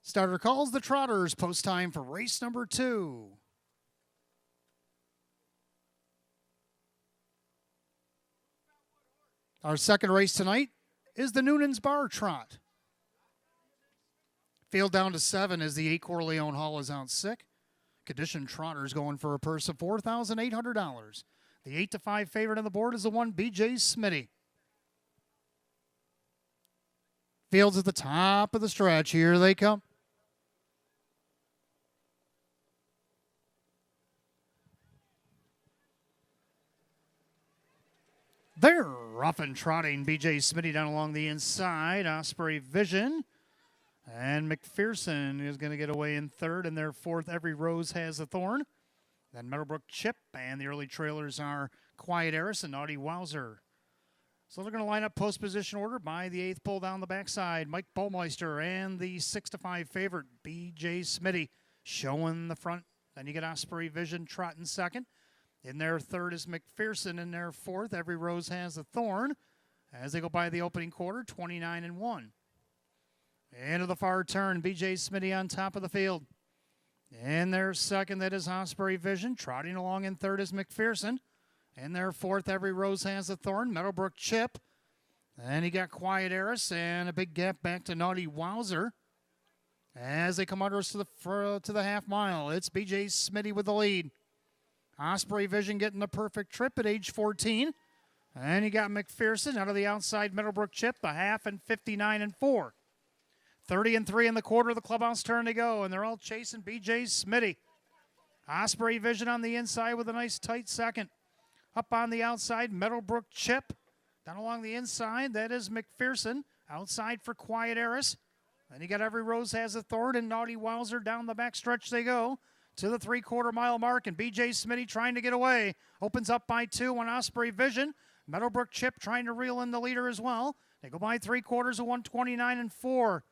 Starter calls the Trotters. Post time for race number 2. Our second race tonight is the Noonan's Bar Trot. Field down to 7 as the 8 Corleone Hall is out sick. Condition Trotters going for a purse of $4,800. The 8-5 favorite on the board is the 1 BJ Smitty. Fields at the top of the stretch. Here they come. They're rough and trotting. BJ Smitty down along the inside. Osprey Vision. And McPherson is going to get away in third. And their fourth, Every Rose Has a Thorn. Then Meadowbrook Chip. And the early trailers are Quiet Eris and Naughty Wowzer. So they're going to line up post position order by the 8th pull down the backside. Mike Bullmeister and the 6-5 favorite, BJ Smitty, showing the front. Then you get Osprey Vision trotting second. In their third is McPherson. In their fourth, Every Rose Has a Thorn. As they go by the opening quarter, 29-1. Into the far turn, BJ Smitty on top of the field. In their second, that is Osprey Vision. Trotting along in third is McPherson. In their fourth, Every Rose Has a Thorn. Meadowbrook Chip. And he got Quiet Eris and a big gap back to Naughty Wowzer. As they come under us to the half mile, it's BJ Smitty with the lead. Osprey Vision getting the perfect trip at age 14. And he got McPherson out of the outside Meadowbrook Chip, the half, and 59-4. 30-3 in the quarter of the clubhouse turn to go, and they're all chasing BJ Smitty. Osprey Vision on the inside with a nice tight second. Up on the outside, Meadowbrook Chip. Down along the inside, that is McPherson. Outside for Quiet Eris. Then you got Every Rose Has a Thorn and Naughty Wowzer. Down the back stretch they go to the 3/4 mile mark, and BJ Smitty trying to get away. Opens up by 2 on Osprey Vision. Meadowbrook Chip trying to reel in the leader as well. They go by 3/4 of 129-4.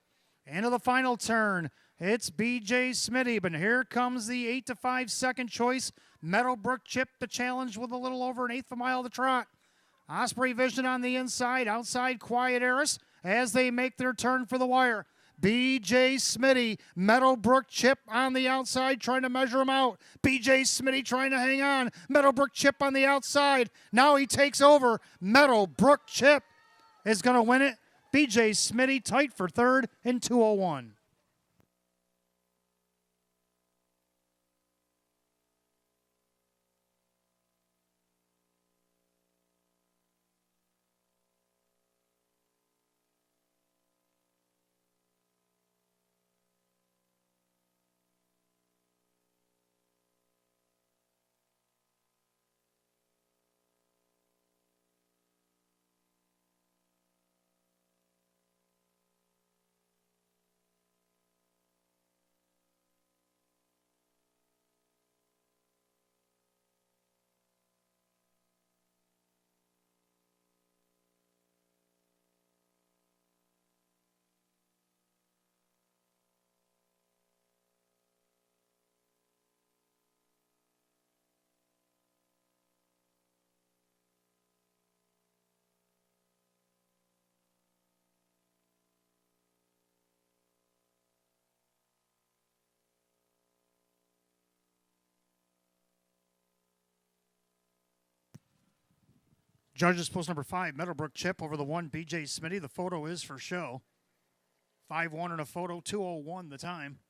Into the final turn. It's BJ Smitty, but here comes the 8-5 second choice. Meadowbrook Chip to challenge with a little over an 1/8 of a mile to trot. Osprey Vision on the inside, outside Quiet Eris as they make their turn for the wire. BJ Smitty, Meadowbrook Chip on the outside trying to measure him out. BJ Smitty trying to hang on. Meadowbrook Chip on the outside. Now he takes over. Meadowbrook Chip is going to win it. BJ Smitty tight for third in 2:01. Judges post number 5, Meadowbrook Chip over the 1, BJ Smitty. The photo is for show. 5-1 in a photo, 2:01 the time.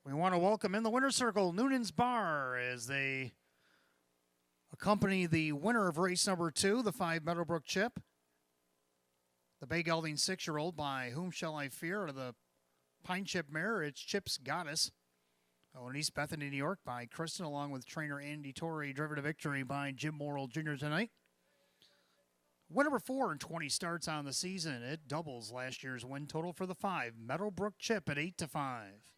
We want to welcome in the winner's circle, Noonan's Bar, as they accompany the winner of race number 2, the 5 Meadowbrook Chip. The bay gelding 6-year-old by Whom Shall I Fear, or the Pine Chip mare, it's Chip's Goddess. In East Bethany, New York by Kristen, along with trainer Andy Torrey, driven to victory by Jim Morrill Jr. tonight. Win number 4 and 20 starts on the season. It doubles last year's win total for the 5. Meadowbrook Chip at 8-5.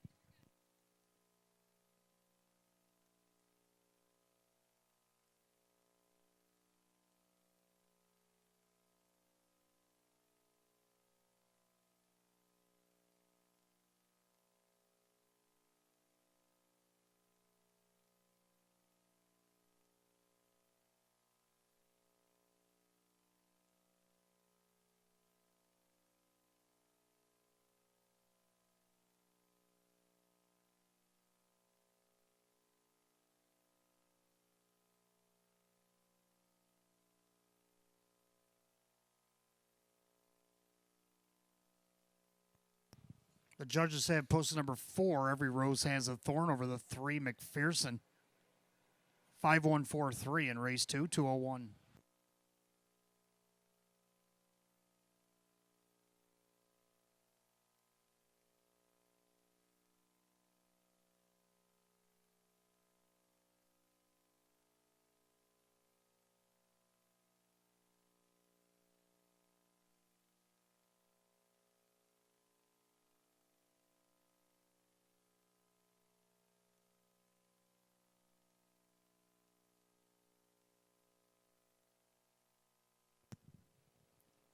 The judges have posted number 4, Every Rose Has a Thorn, over the 3, McPherson. 5143 in race 2, 201.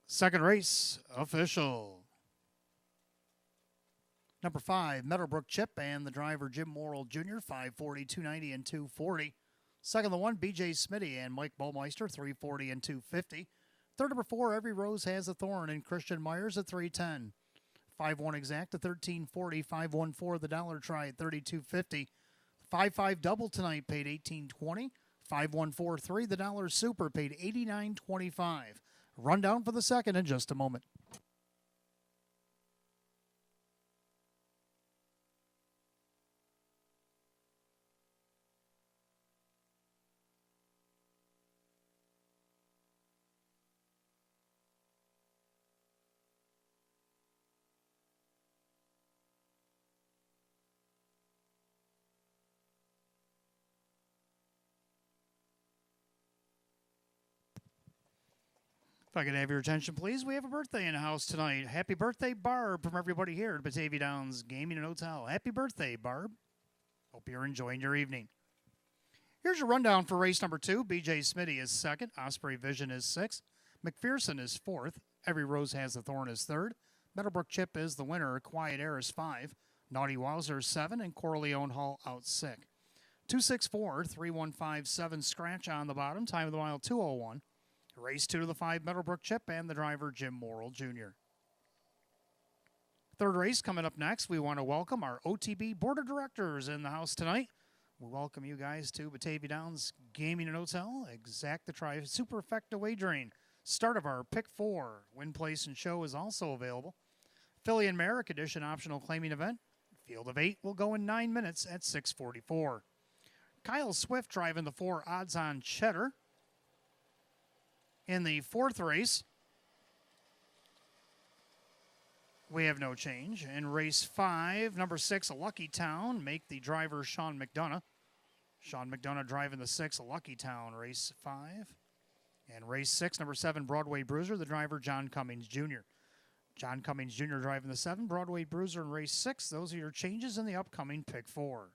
Second race, official. Number 5, Meadowbrook Chip and the driver Jim Morrill Jr., 540, 290, and 240. Second, the 1, BJ Smitty and Mike Baumeister, 340 and 250. Third, number 4, Every Rose Has a Thorn, and Christian Myers at 310. 5-1 exact at 1340. 5-1-4 the dollar try at 3250. 5-5 double tonight paid 1820. 5-1-4-3 the dollar super paid 89.25. Rundown for the second in just a moment. If I could have your attention, please. We have a birthday in the house tonight. Happy birthday, Barb, from everybody here at Batavia Downs Gaming and Hotel. Happy birthday, Barb. Hope you're enjoying your evening. Here's your rundown for race number 2. BJ Smitty is second. Osprey Vision is 6th. McPherson is 4th. Every Rose Has a Thorn is 3rd. Meadowbrook Chip is the winner. Quiet Air is 5. Naughty Wowzer is 7. And Corleone Hall out sick. 264-3157 scratch on the bottom. Time of the mile 2:01. Race 2 to the 5, Meadowbrook Chip and the driver Jim Morrill Jr. Third race coming up next. We want to welcome our OTB Board of Directors in the house tonight. We welcome you guys to Batavia Downs Gaming and Hotel. Exact the Try Superfecta Wagering. Start of our Pick 4. Win, Place, and Show is also available. Philly and Merrick Edition optional claiming event. Field of 8 will go in 9 minutes at 6:44. Kyle Swift driving the 4 odds-on Cheddar. In the fourth race, we have no change. In race 5, number 6, Lucky Town, make the driver Sean McDonough. Sean McDonough driving the 6, Lucky Town, race 5. And race 6, number 7, Broadway Bruiser, the driver John Cummings Jr. John Cummings Jr. driving the 7, Broadway Bruiser in race 6. Those are your changes in the upcoming Pick 4.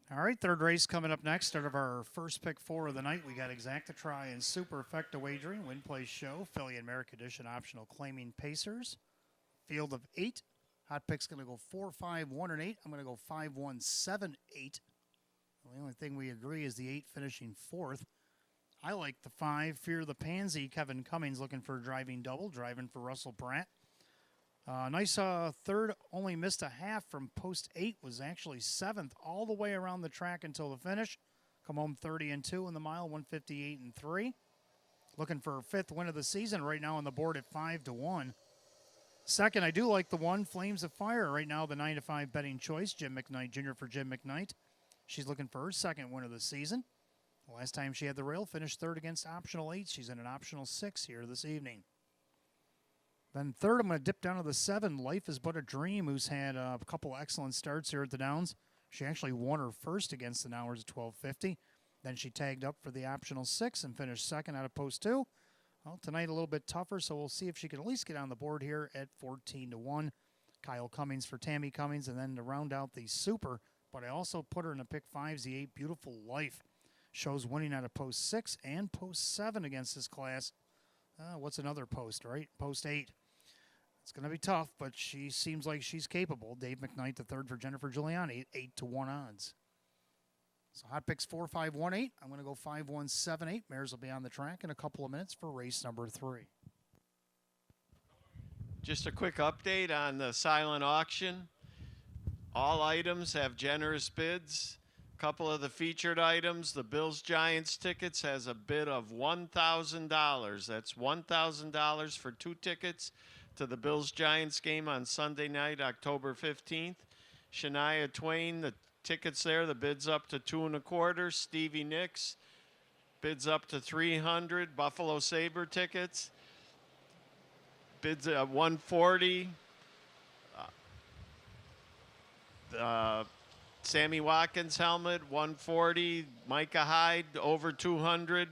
All right, third race coming up next. Start of our first pick 4 of the night. We got Exacta Try and Super Effecta Wagering, Win Play Show, Philly and Merrick Edition Optional Claiming Pacers. Field of 8. Hot pick's going to go 4, 5, 1, and 8. I'm going to go 5, 1, 7, 8. The only thing we agree is the 8 finishing 4th. I like the 5, Fear the Pansy. Kevin Cummings looking for a driving double, driving for Russell Pratt. Nice third, only missed a half from post 8, was actually 7th all the way around the track until the finish. Come home 30-2 in the mile, 158-3. Looking for a 5th win of the season right now on the board at 5-1. Second, I do like the 1, Flames of Fire. Right now, the 9-5 betting choice, Jim McKnight Jr. for Jim McKnight. She's looking for her 2nd win of the season. The last time she had the rail, finished 3rd against optional 8. She's in an optional 6 here this evening. Then third, I'm going to dip down to the 7, Life is But a Dream, who's had a couple excellent starts here at the Downs. She actually won her first against the Nowers at 12:50. Then she tagged up for the optional 6 and finished 2nd out of post 2. Well, tonight a little bit tougher, so we'll see if she can at least get on the board here at 14-1. Kyle Cummings for Tammy Cummings, and then to round out the super, but I also put her in the pick 5s, the 8, Beautiful Life. Shows winning out of post 6 and post 7 against this class. What's another post, right? Post 8. It's going to be tough, but she seems like she's capable. Dave McKnight, the 3rd for Jennifer Giuliani, 8-1 odds. So hot picks 4, 5, 1, 8. I'm going to go 5, 1, 7, 8. Mares will be on the track in a couple of minutes for race number 3. Just a quick update on the silent auction. All items have generous bids. A couple of the featured items, the Bills Giants tickets has a bid of $1,000. That's $1,000 for 2 tickets to the Bills Giants game on Sunday night, October 15th. Shania Twain, the tickets there, the bid's up to 2 1/4. Stevie Nicks, bids up to 300. Buffalo Sabre tickets, bids at 140. Sammy Watkins helmet, 140. Micah Hyde, over 200.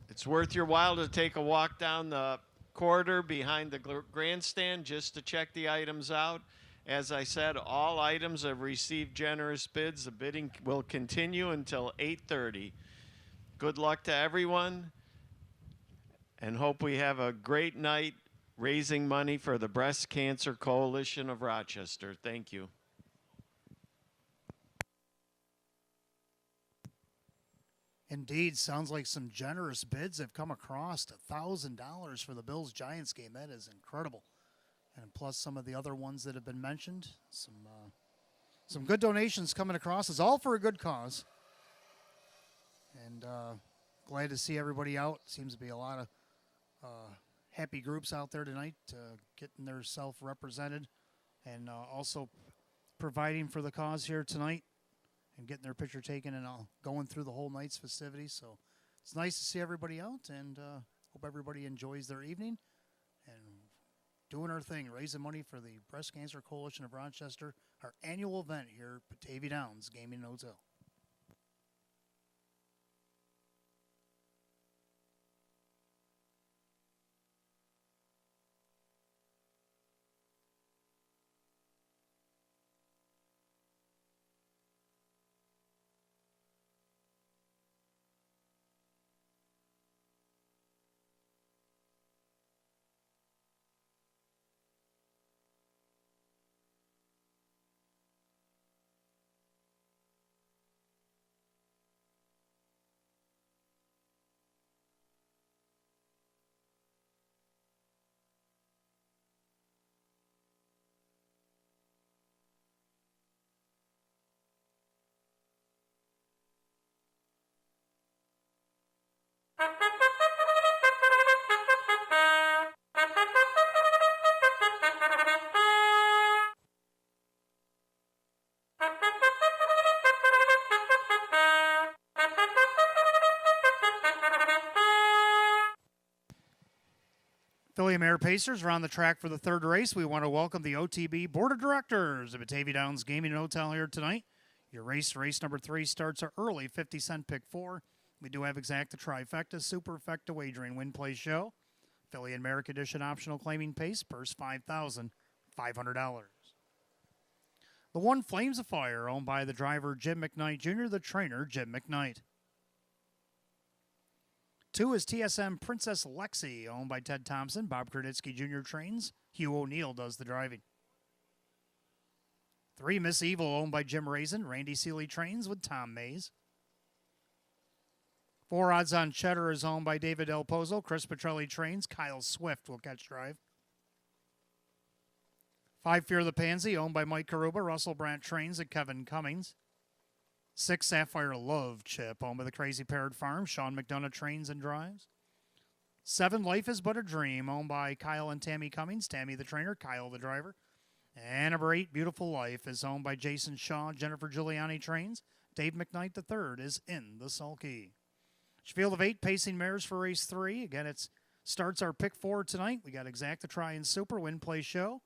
It's worth your while to take a walk down the corridor behind the grandstand just to check the items out. As I said, all items have received generous bids. The bidding will continue until 8:30. Good luck to everyone, and hope we have a great night raising money for the Breast Cancer Coalition of Rochester. Thank you. Indeed, sounds like some generous bids have come across. $1,000 for the Bills Giants game. That is incredible. And plus some of the other ones that have been mentioned. Some good donations coming across. It's all for a good cause. And glad to see everybody out. Seems to be a lot of happy groups out there tonight, getting their self represented, and also providing for the cause here tonight, and getting their picture taken, and going through the whole night's festivities. So it's nice to see everybody out, and hope everybody enjoys their evening and doing our thing, raising money for the Breast Cancer Coalition of Rochester, our annual event here at Batavia Downs Gaming and Hotel. Philly Mare Pacers are on the track for the third race. We want to welcome the OTB Board of Directors of Batavia Downs Gaming and Hotel here tonight. Your race number 3 starts early, 50-cent pick 4. We do have Exacta Trifecta, Super Effecta Wagering, Win Play Show. Philly and Merrick Edition Optional Claiming Pace, purse $5,500. The 1, Flames of Fire, owned by the driver Jim McKnight Jr., the trainer Jim McKnight. 2 is TSM Princess Lexi, owned by Ted Thompson. Bob Kreditsky Jr. trains. Hugh O'Neill does the driving. 3, Miss Evil, owned by Jim Raisin. Randy Seeley trains with Tom Mays. 4, Odds on Cheddar is owned by David Del Pozo. Chris Petrelli trains. Kyle Swift will catch drive. 5, Fear the Pansy, owned by Mike Karuba. Russell Brandt trains and Kevin Cummings. 6, Sapphire Love Chip, owned by the Crazy Parrot Farm. Sean McDonough trains and drives. 7, Life is But a Dream, owned by Kyle and Tammy Cummings. Tammy the trainer, Kyle the driver. And number 8, Beautiful Life, is owned by Jason Shaw. Jennifer Giuliani trains. Dave McKnight III is in the sulky. Field of 8 pacing mares for race 3. Again, it starts our pick 4 tonight. We got Exacta Try and Super Win Play Show.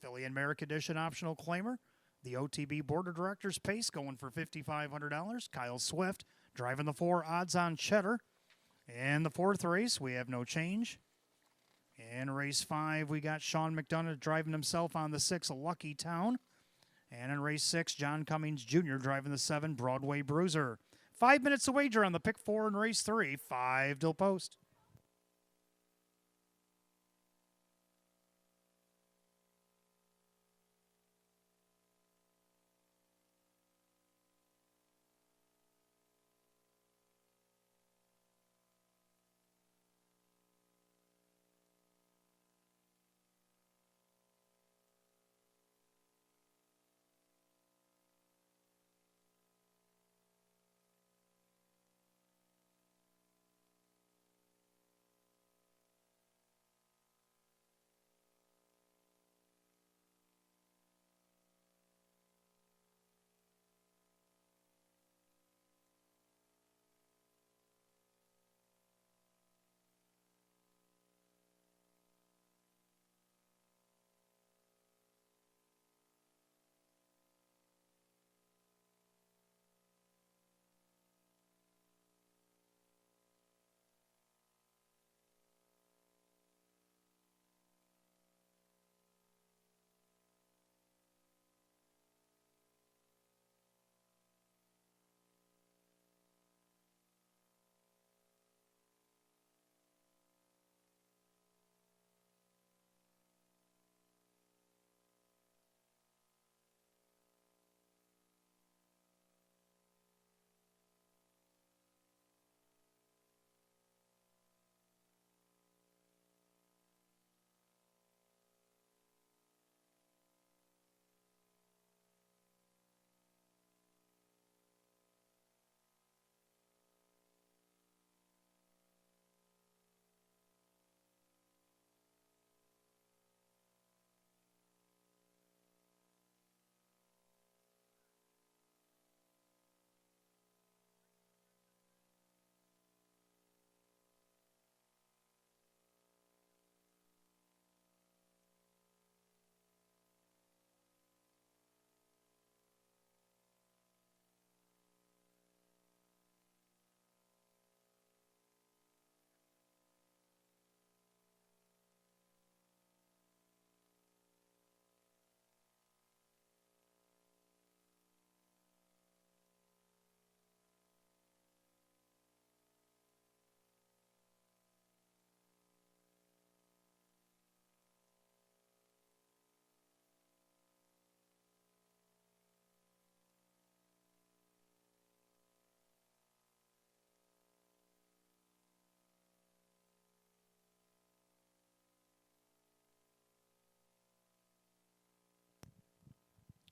Filly and Merrick Edition optional claimer. The OTB Board of Directors pace going for $5,500. Kyle Swift driving the 4, Odds on Cheddar. And the 4th race, we have no change. In race 5, we got Sean McDonough driving himself on the 6, Lucky Town. And in race 6, John Cummings Jr. driving the 7, Broadway Bruiser. 5 minutes to wager on the pick 4 in race 3, 5 till post.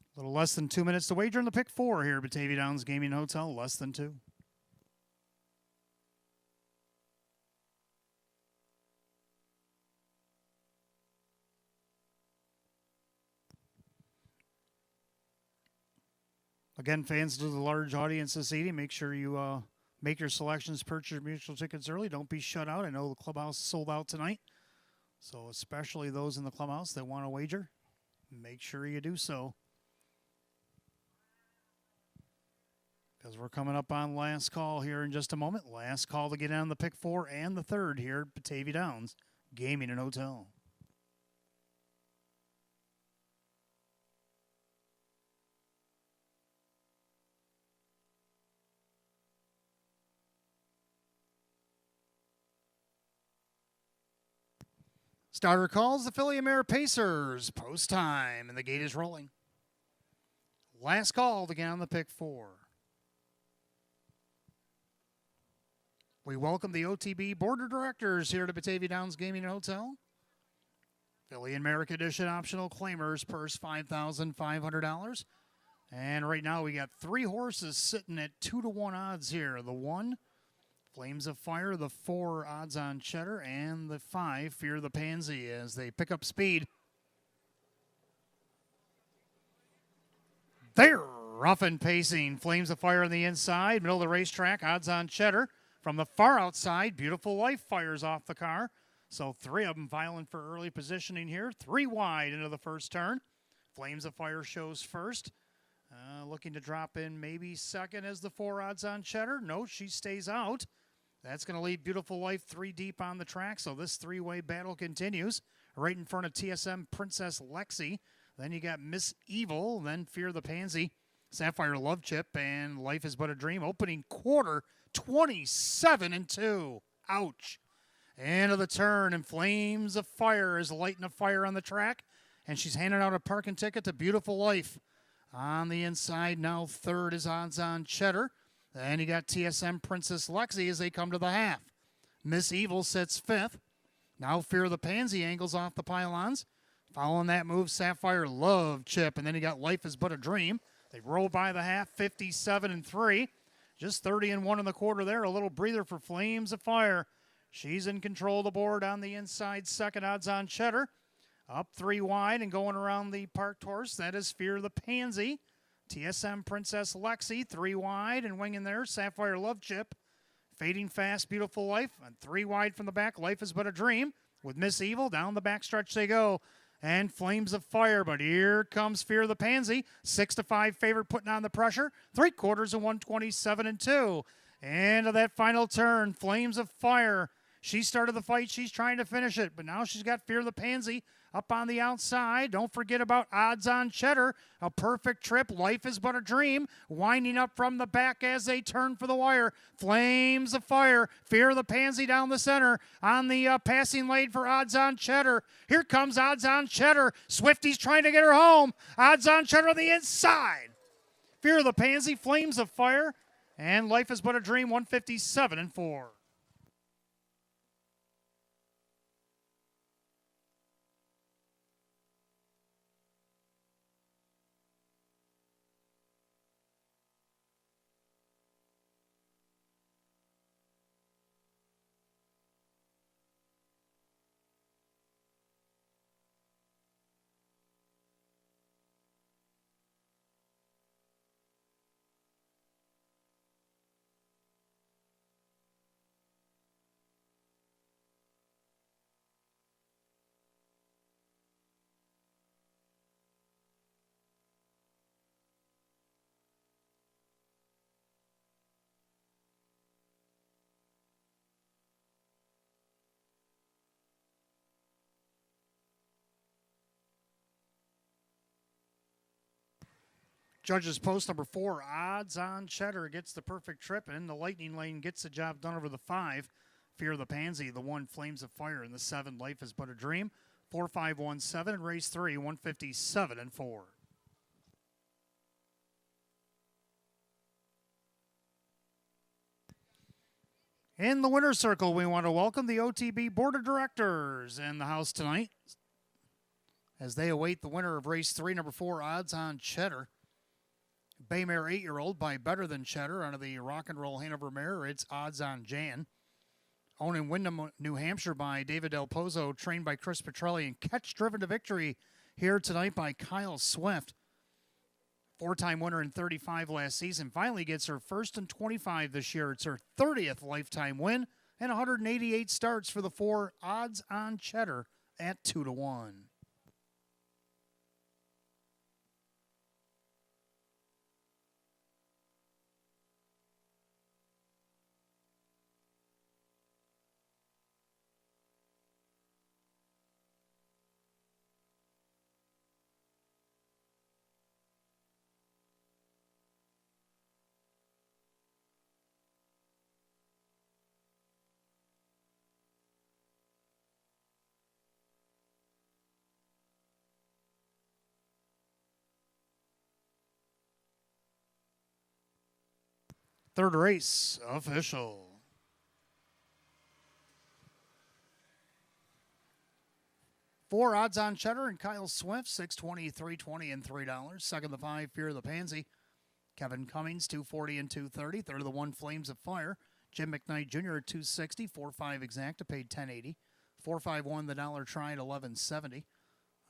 A little less than 2 minutes to wager on the pick 4 here at Batavia Downs Gaming Hotel. Less than 2. Again, fans to the large audience this evening, make sure you make your selections, purchase your mutual tickets early. Don't be shut out. I know the clubhouse sold out tonight. So especially those in the clubhouse that want to wager, make sure you do so. Because we're coming up on last call here in just a moment. Last call to get on the pick 4 and the 3rd here at Batavia Downs Gaming and Hotel. Starter calls the Philly Mare Pacers. Post time, and the gate is rolling. Last call to get on the pick 4. We welcome the OTB Board of Directors here to Batavia Downs Gaming and Hotel. Philly and Merrick Edition optional claimers, purse $5,500. And right now we got 3 horses sitting at 2-1 odds here. The 1, Flames of Fire, the 4, odds on Cheddar, and the 5, Fear the Pansy, as they pick up speed. They're rough and pacing. Flames of Fire on the inside, middle of the racetrack, odds on Cheddar. From the far outside, Beautiful Life fires off the car. So 3 of them filing for early positioning here. 3 wide into the first turn. Flames of Fire shows first. Looking to drop in maybe second as the 4, odds on Cheddar. No, she stays out. That's going to leave Beautiful Life 3 deep on the track. So this 3-way battle continues. Right in front of TSM Princess Lexi. Then you got Miss Evil. Then Fear the Pansy. Sapphire Love Chip. And Life is But a Dream. Opening quarter, 27-2. Ouch. End of the turn, and Flames of Fire is lighting a fire on the track. And she's handing out a parking ticket to Beautiful Life. On the inside, now third is odds on Cheddar. And you got TSM Princess Lexi as they come to the half. Miss Evil sits 5th. Now Fear the Pansy angles off the pylons. Following that move, Sapphire Love Chip. And then you got Life is But a Dream. They roll by the half, 57-3. Just 30-1 in the quarter there. A little breather for Flames of Fire. She's in control of the board on the inside. Second, odds on Cheddar. Up 3 wide and going around the parked horse. That is Fear the Pansy. TSM Princess Lexi, 3 wide and winging there. Sapphire Love Chip. Fading fast, Beautiful Life. And 3 wide from the back. Life is But a Dream. With Miss Evil, down the backstretch they go. And Flames of Fire, but here comes Fear the Pansy. 6-5 favorite putting on the pressure. 3/4 of 127-2. And of that final turn, Flames of Fire. She started the fight. She's trying to finish it, but now she's got Fear the Pansy up on the outside. Don't forget about odds on Cheddar. A perfect trip. Life is But a Dream. Winding up from the back as they turn for the wire. Flames of Fire. Fear the Pansy down the center on the passing lane for odds on Cheddar. Here comes odds on Cheddar. Swifty's trying to get her home. Odds on Cheddar on the inside. Fear the Pansy. Flames of Fire. And Life is But a Dream. 157-4. Judges post number 4, odds on Cheddar gets the perfect trip, and the Lightning Lane gets the job done over the 5. Fear the Pansy, the 1, Flames of Fire, and the 7, Life is But a Dream. 4-5-1-7 in race 3, 157-4. In the winner's circle, we want to welcome the OTB Board of Directors in the house tonight as they await the winner of race 3, number 4, odds on Cheddar. Baymare 8-year-old by Better Than Cheddar out of the Rock and Roll Hanover Mare. It's odds on Jan. Owned in Windham, New Hampshire by David Del Pozo, trained by Chris Petrelli, and catch driven to victory here tonight by Kyle Swift. 4-time winner in 35 last season. Finally gets her first in 25 this year. It's her 30th lifetime win and 188 starts for the 4, odds on Cheddar at 2-1. Third race official. Four odds on Cheddar and Kyle Swift, $6.20, $3.20, and $3. Second the 5, Fear of the Pansy. Kevin Cummings, $2.40 and $2.30. Third of the 1, Flames of Fire. Jim McKnight Jr. at $2.60. 4-5 Exacta paid $10.80. 4-5-1 the dollar try at $11.70.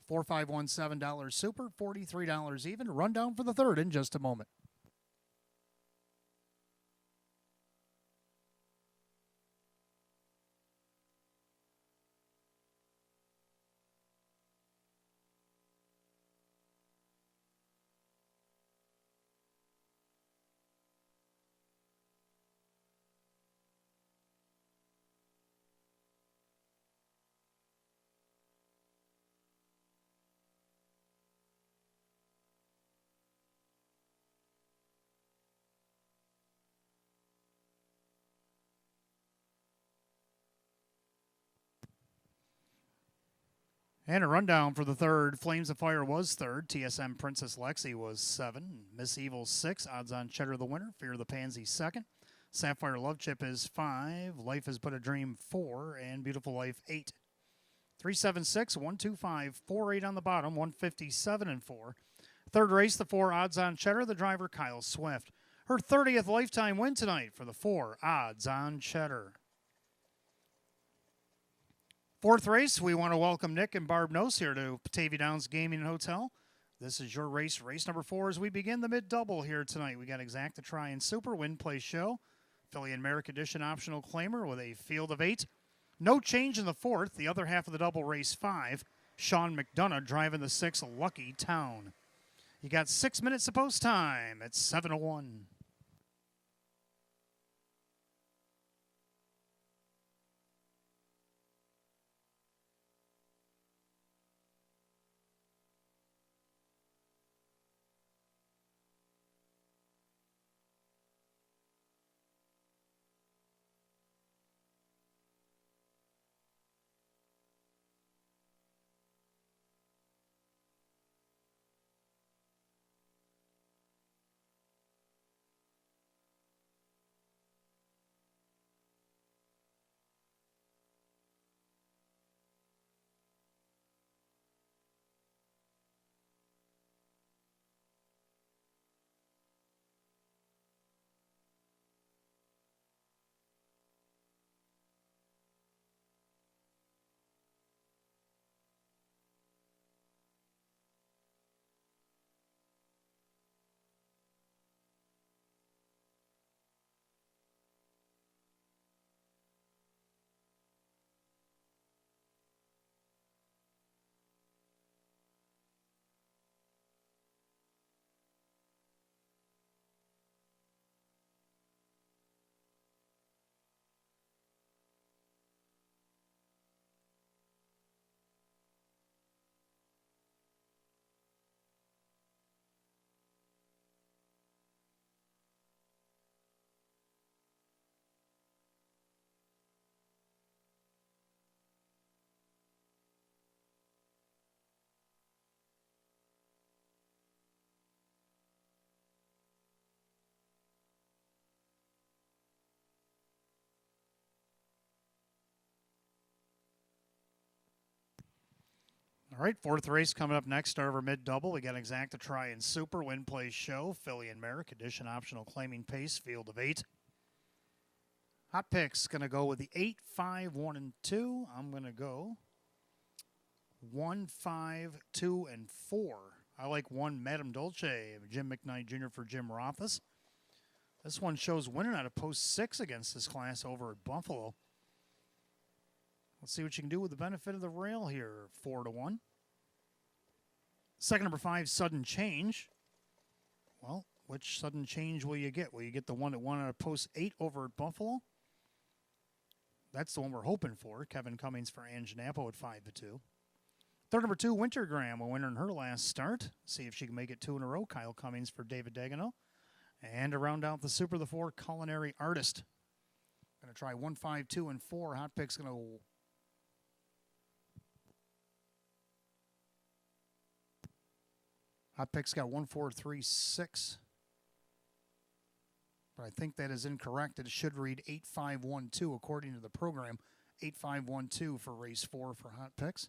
4-5-1 $7 Super, $43 even. Rundown for the third in just a moment. And a rundown for the third. Flames of Fire was third. TSM Princess Lexi was 7. Miss Evil 6. Odds on Cheddar the winner. Fear of the Pansy second. Sapphire Love Chip is 5. Life is But a Dream 4. And Beautiful Life 8. 376, 125, 48 on the bottom, 157 and 4. Third race, the 4 odds on Cheddar. The driver, Kyle Swift. Her 30th lifetime win tonight for the 4 odds on Cheddar. Fourth race, we want to welcome Nick and Barb Nose here to Batavia Downs Gaming and Hotel. This is your race number 4 as we begin the mid-double here tonight. We got Exacta Try and Super, Win Play Show, Philly and Merrick Edition optional claimer with a field of 8. No change in the fourth. The other half of the double, race 5. Sean McDonough driving the 6, Lucky Town. You got 6 minutes of post time at 7:01. All right, fourth race coming up next. Start over mid-double. We got Exacta Try and Super, Win Play Show, Philly and Merrick Edition optional claiming pace, field of 8. Hot picks going to go with the 8, 5, 1, and 2. I'm going to go 1, 5, 2, and 4. I like 1, Madame Dolce, Jim McKnight Jr. for Jim Rothas. This one shows winning out of post 6 against this class over at Buffalo. Let's see what you can do with the benefit of the rail here. 4-1. Second number 5, Sudden Change. Well, which sudden change will you get? Will you get the one that won out of post 8 over at Buffalo? That's the one we're hoping for. Kevin Cummings for Ange Napo at 5-2. Third number 2, Wintergram, a winner in her last start. See if she can make it 2 in a row. Kyle Cummings for David Dagano. And to round out the Super, the 4, Culinary Artist. Going to try 1, 5, 2, and 4. Hot pick's going to... Hot pick's got 1, 4, 3, 6. but I think that is incorrect. It should read 8512 according to the program. 8512 for race 4 for Hot Picks.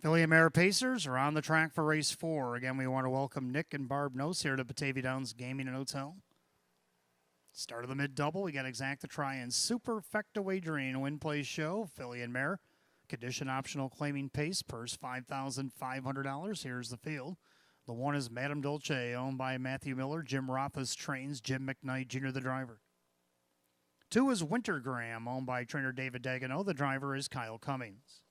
Philly and Mare Pacers are on the track for race 4. Again, we want to welcome Nick and Barb Nose here to Batavia Downs Gaming and Hotel. Start of the mid-double, we got Exacta Try and Superfecta Wagering Win Play Show. Philly and Mare. Condition optional claiming pace. Purse $5,500. Here's the field. The 1 is Madame Dolce, owned by Matthew Miller. Jim Rothfuss trains Jim McKnight Jr., the driver. 2 is Wintergram, owned by trainer David Dagenot. The driver is Kyle Cummings.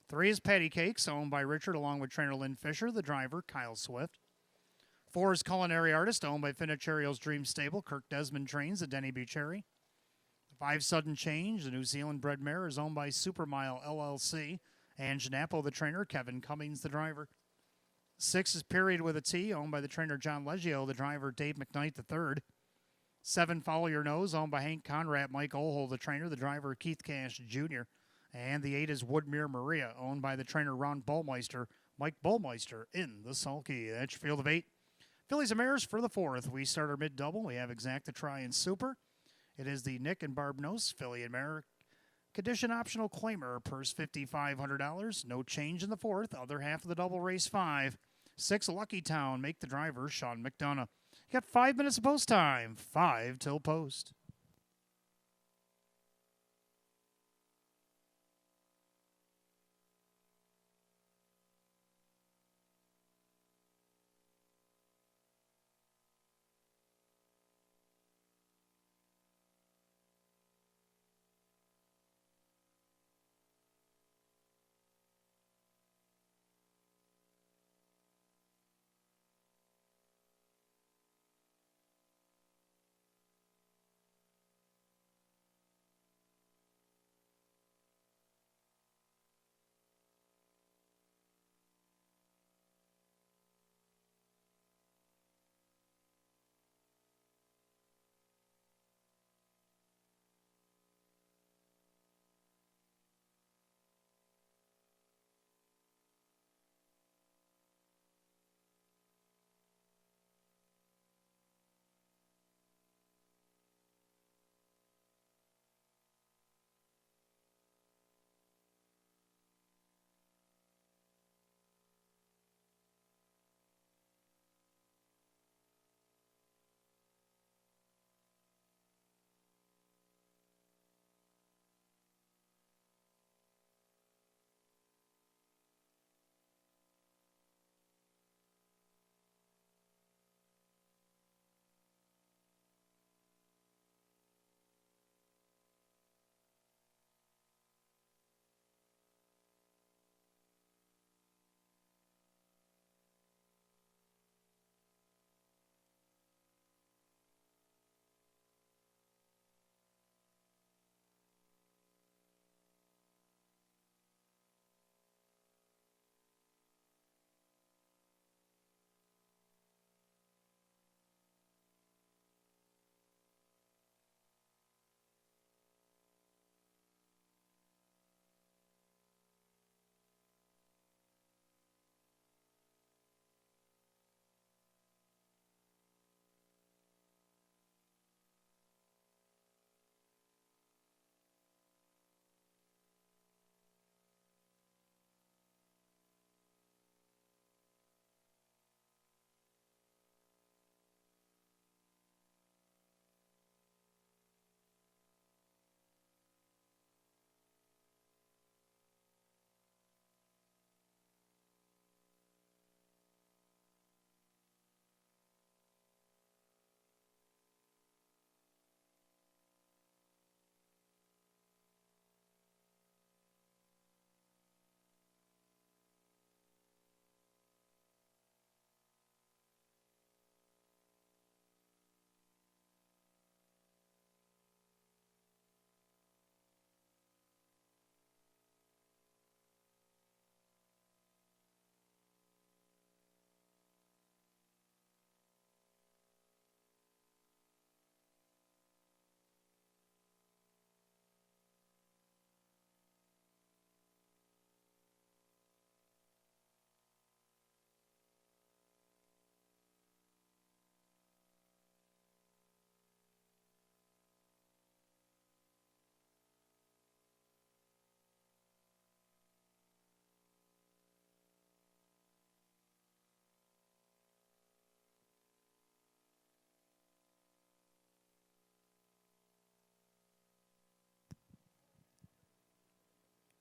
3 is Patty Cakes, owned by Richard, along with trainer Lynn Fisher. The driver, Kyle Swift. 4 is Culinary Artist, owned by Finicherio's Dream Stable. Kirk Desmond trains the Denny Bucherry. 5 Sudden Change, the New Zealand bred mare, is owned by Supermile LLC. And Janapo, the trainer, Kevin Cummings, the driver. 6 is Period with a T, owned by the trainer John Leggio. The driver, Dave McKnight, the third. 7 Follow Your Nose, owned by Hank Conrad, Mike Olhol, the trainer. The driver, Keith Cash Jr. And the 8 is Woodmere Maria, owned by the trainer Ron Bullmeister, Mike Bullmeister in the sulky. That's your field of 8. Phillies and Mares for the 4th. We start our mid-double. We have Exacta Try and Super. It is the Nick and Barb Nose Philly and Mare condition optional claimer. Purse $5,500. No change in the 4th. Other half of the double race 5. 6 Lucky Town. Make the driver Sean McDonough. You got 5 minutes of post time. 5 till post.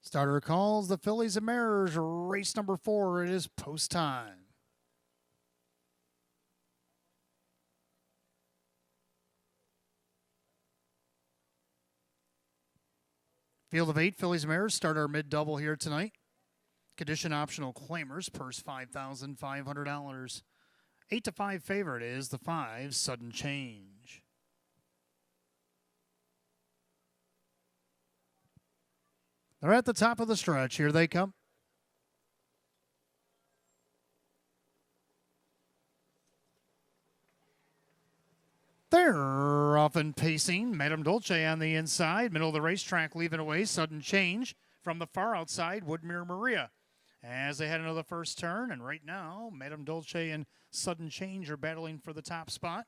Starter calls the Fillies and Mares, race number 4. It is post time. Field of 8, Fillies and Mares start our mid-double here tonight. Condition optional claimers, purse $5,500. 8-5 favorite is the 5, Sudden Change. They're at the top of the stretch. Here they come. They're off and pacing. Madame Dolce on the inside. Middle of the racetrack leaving away. Sudden Change from the far outside. Woodmere Maria as they head into the first turn. And right now, Madame Dolce and Sudden Change are battling for the top spot.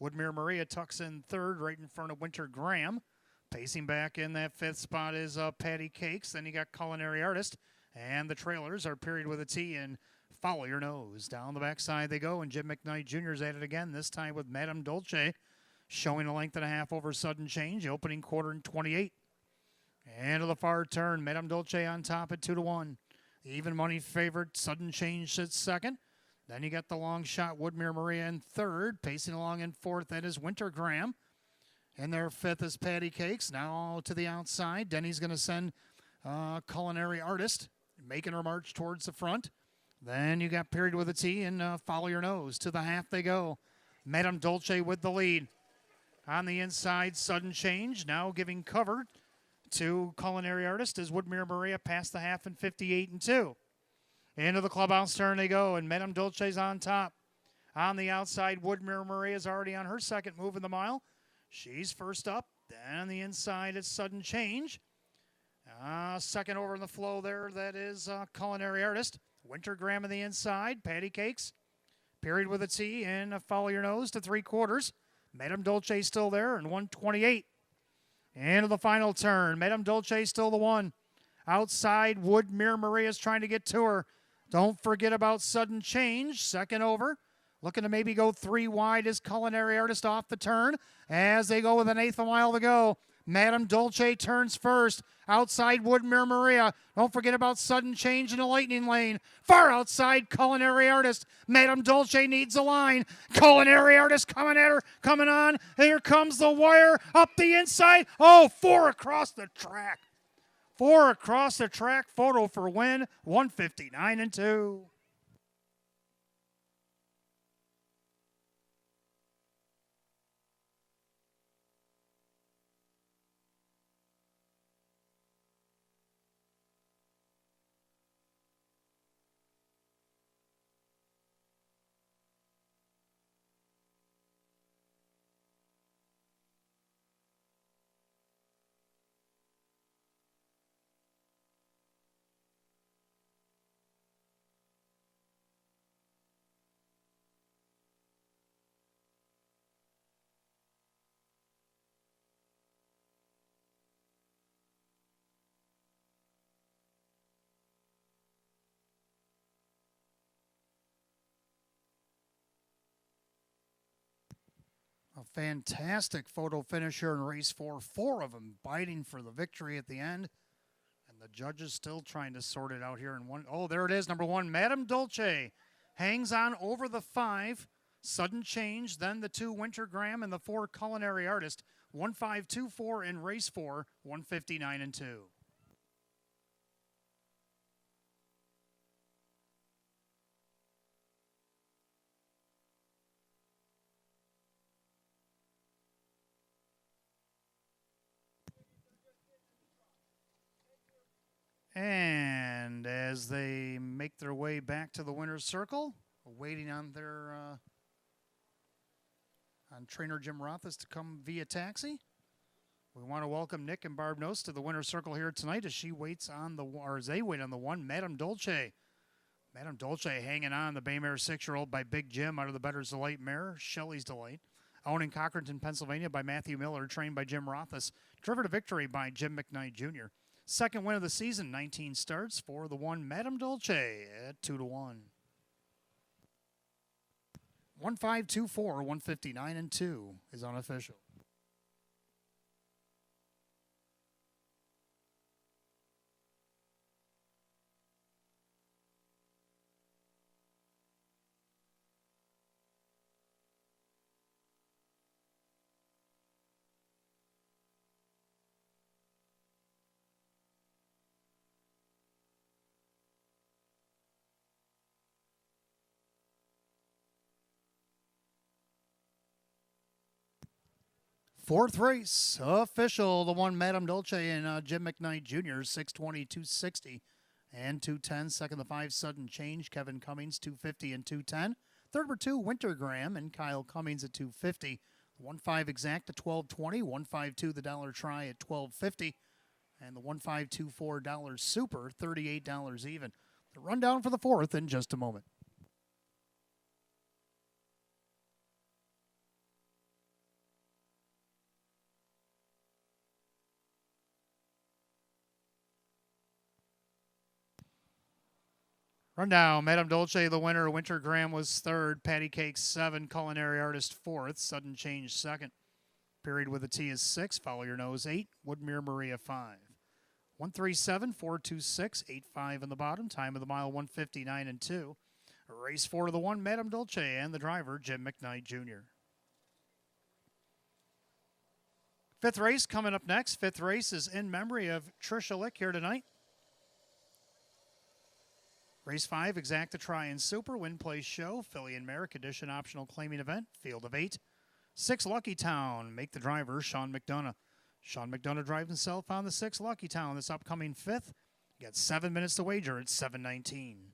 Woodmere Maria tucks in third right in front of Winter Graham. Pacing back in that fifth spot is Patty Cakes. Then you got Culinary Artist. And the trailers are period with a T and Follow Your Nose. Down the backside they go, and Jim McKnight Jr. is at it again, this time with Madame Dolce showing a length and a half over Sudden Change, opening quarter in 28. And to the far turn, Madame Dolce on top at 2-1. The even money favorite, Sudden Change sits second. Then you got the long shot, Woodmere Maria in third. Pacing along in fourth, that is Winter Graham. In their fifth is Patty Cakes. Now to the outside, Denny's going to send Culinary Artist, making her march towards the front. Then you got period with a T and Follow Your Nose. To the half they go. Madame Dolce with the lead. On the inside, Sudden Change now giving cover to Culinary Artist as Woodmere Maria past the half in 58-2. Into the clubhouse turn they go, and Madame Dolce's on top. On the outside, Woodmere Maria is already on her second move in the mile. She's first up. Then on the inside, it's Sudden Change. Second over in the flow there, that is Culinary Artist. Winter Graham on the inside, Patty Cakes. Period with a T, and Follow Your Nose to 3/4. Madame Dolce still there, and 128. Into the final turn, Madame Dolce still the one. Outside, Woodmere Maria's trying to get to her. Don't forget about Sudden Change, second over. Looking to maybe go 3 wide is Culinary Artist off the turn. As they go with an eighth of a mile to go, Madame Dolce turns first. Outside, Woodmere Maria. Don't forget about Sudden Change in the lightning lane. Far outside, Culinary Artist. Madame Dolce needs a line. Culinary Artist coming at her, coming on. Here comes the wire up the inside. Oh, 4 across the track. 4 across the track. Photo for win. 159-2. A fantastic photo finish here in race 4. 4 of them biting for the victory at the end. And the judges still trying to sort it out here in one. Oh, there it is, number 1, Madame Dolce. Hangs on over the 5. Sudden Change, then the 2, Winter Graham, and the 4, Culinary Artist. 1-5-2-4 in race 4, 159-2. And as they make their way back to the winner's circle, waiting on their on trainer Jim Rothas to come via taxi, we want to welcome Nick and Barb Nose to the winner's circle here tonight as she waits on the, or as they wait on the 1, Madame Dolce. Madame Dolce hanging on the Baymare 6-year-old by Big Jim out of the Better's Delight mare, Shelley's Delight. Owned in Cochranton, Pennsylvania by Matthew Miller, trained by Jim Rothas. Driven to victory by Jim McKnight Jr. Second win of the season, 19 starts for the 1, Madame Dolce at 2-1. 1-5-2-4, 159-2 is unofficial. Fourth race, official, the one Madame Dolce and Jim McKnight Jr., 620, 260, and 210. Second, the 5 Sudden Change, Kevin Cummings, 250 and 210. Third were 2 Wintergram and Kyle Cummings at 250. 1-5 Exact at 1220, 152 the Dollar Try at 1250, and the 1524 Dollar Super, $38 even. The rundown for the fourth in just a moment. Rundown, Madame Dolce, the winner. Wintergram was third. Patty Cake 7. Culinary Artist fourth. Sudden Change second. Period with a T is 6. Follow Your Nose 8. Woodmere Maria 5. 137, 426, 85 in the bottom. Time of the mile 159 and 2. Race 4 to the 1, Madame Dolce, and the driver, Jim McKnight Jr. Fifth race coming up next. Fifth race is in memory of Trisha Lick here tonight. Race 5, Exacta Try and Super, Win Place Show, Philly and Merrick Edition Optional Claiming Event, Field of 8. 6, Lucky Town, make the driver, Sean McDonough. Sean McDonough drives himself on the 6, Lucky Town, this upcoming 5th. You got 7 minutes to wager at 7:19.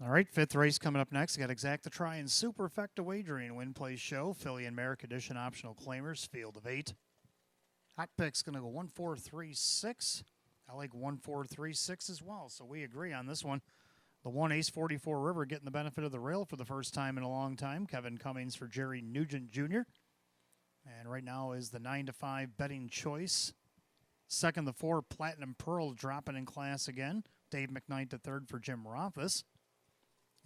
All right, 5th race coming up next. Got Exacta Try and Super Effecta Wagering, Win Place Show, Philly and Merrick Edition Optional Claimers, Field of 8. Hot pick's going to go 1, 4, 3, 6. I like 1, 4, 3, 6 as well, so we agree on this one. The 1 Ace 44 River getting the benefit of the rail for the first time in a long time. Kevin Cummings for Jerry Nugent Jr. And right now is the 9 to 5 betting choice. Second, the 4, Platinum Pearl, dropping in class again. Dave McKnight to third for Jim Rothus.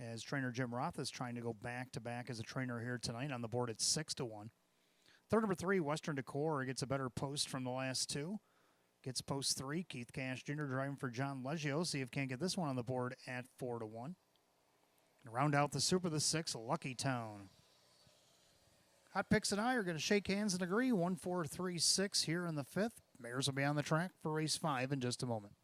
As trainer Jim Rothus trying to go back-to-back as a trainer here tonight on the board at 6-1. Third, number 3, Western Decor, gets a better post from the last 2. Gets post 3. Keith Cash Jr. driving for John Leggio. See if can't get this one on the board at 4-1. And round out the Super, the 6, Lucky Town. Hot Picks and I are going to shake hands and agree. 1, 4, 3, 6 here in the 5th. Mares will be on the track for race 5 in just a moment.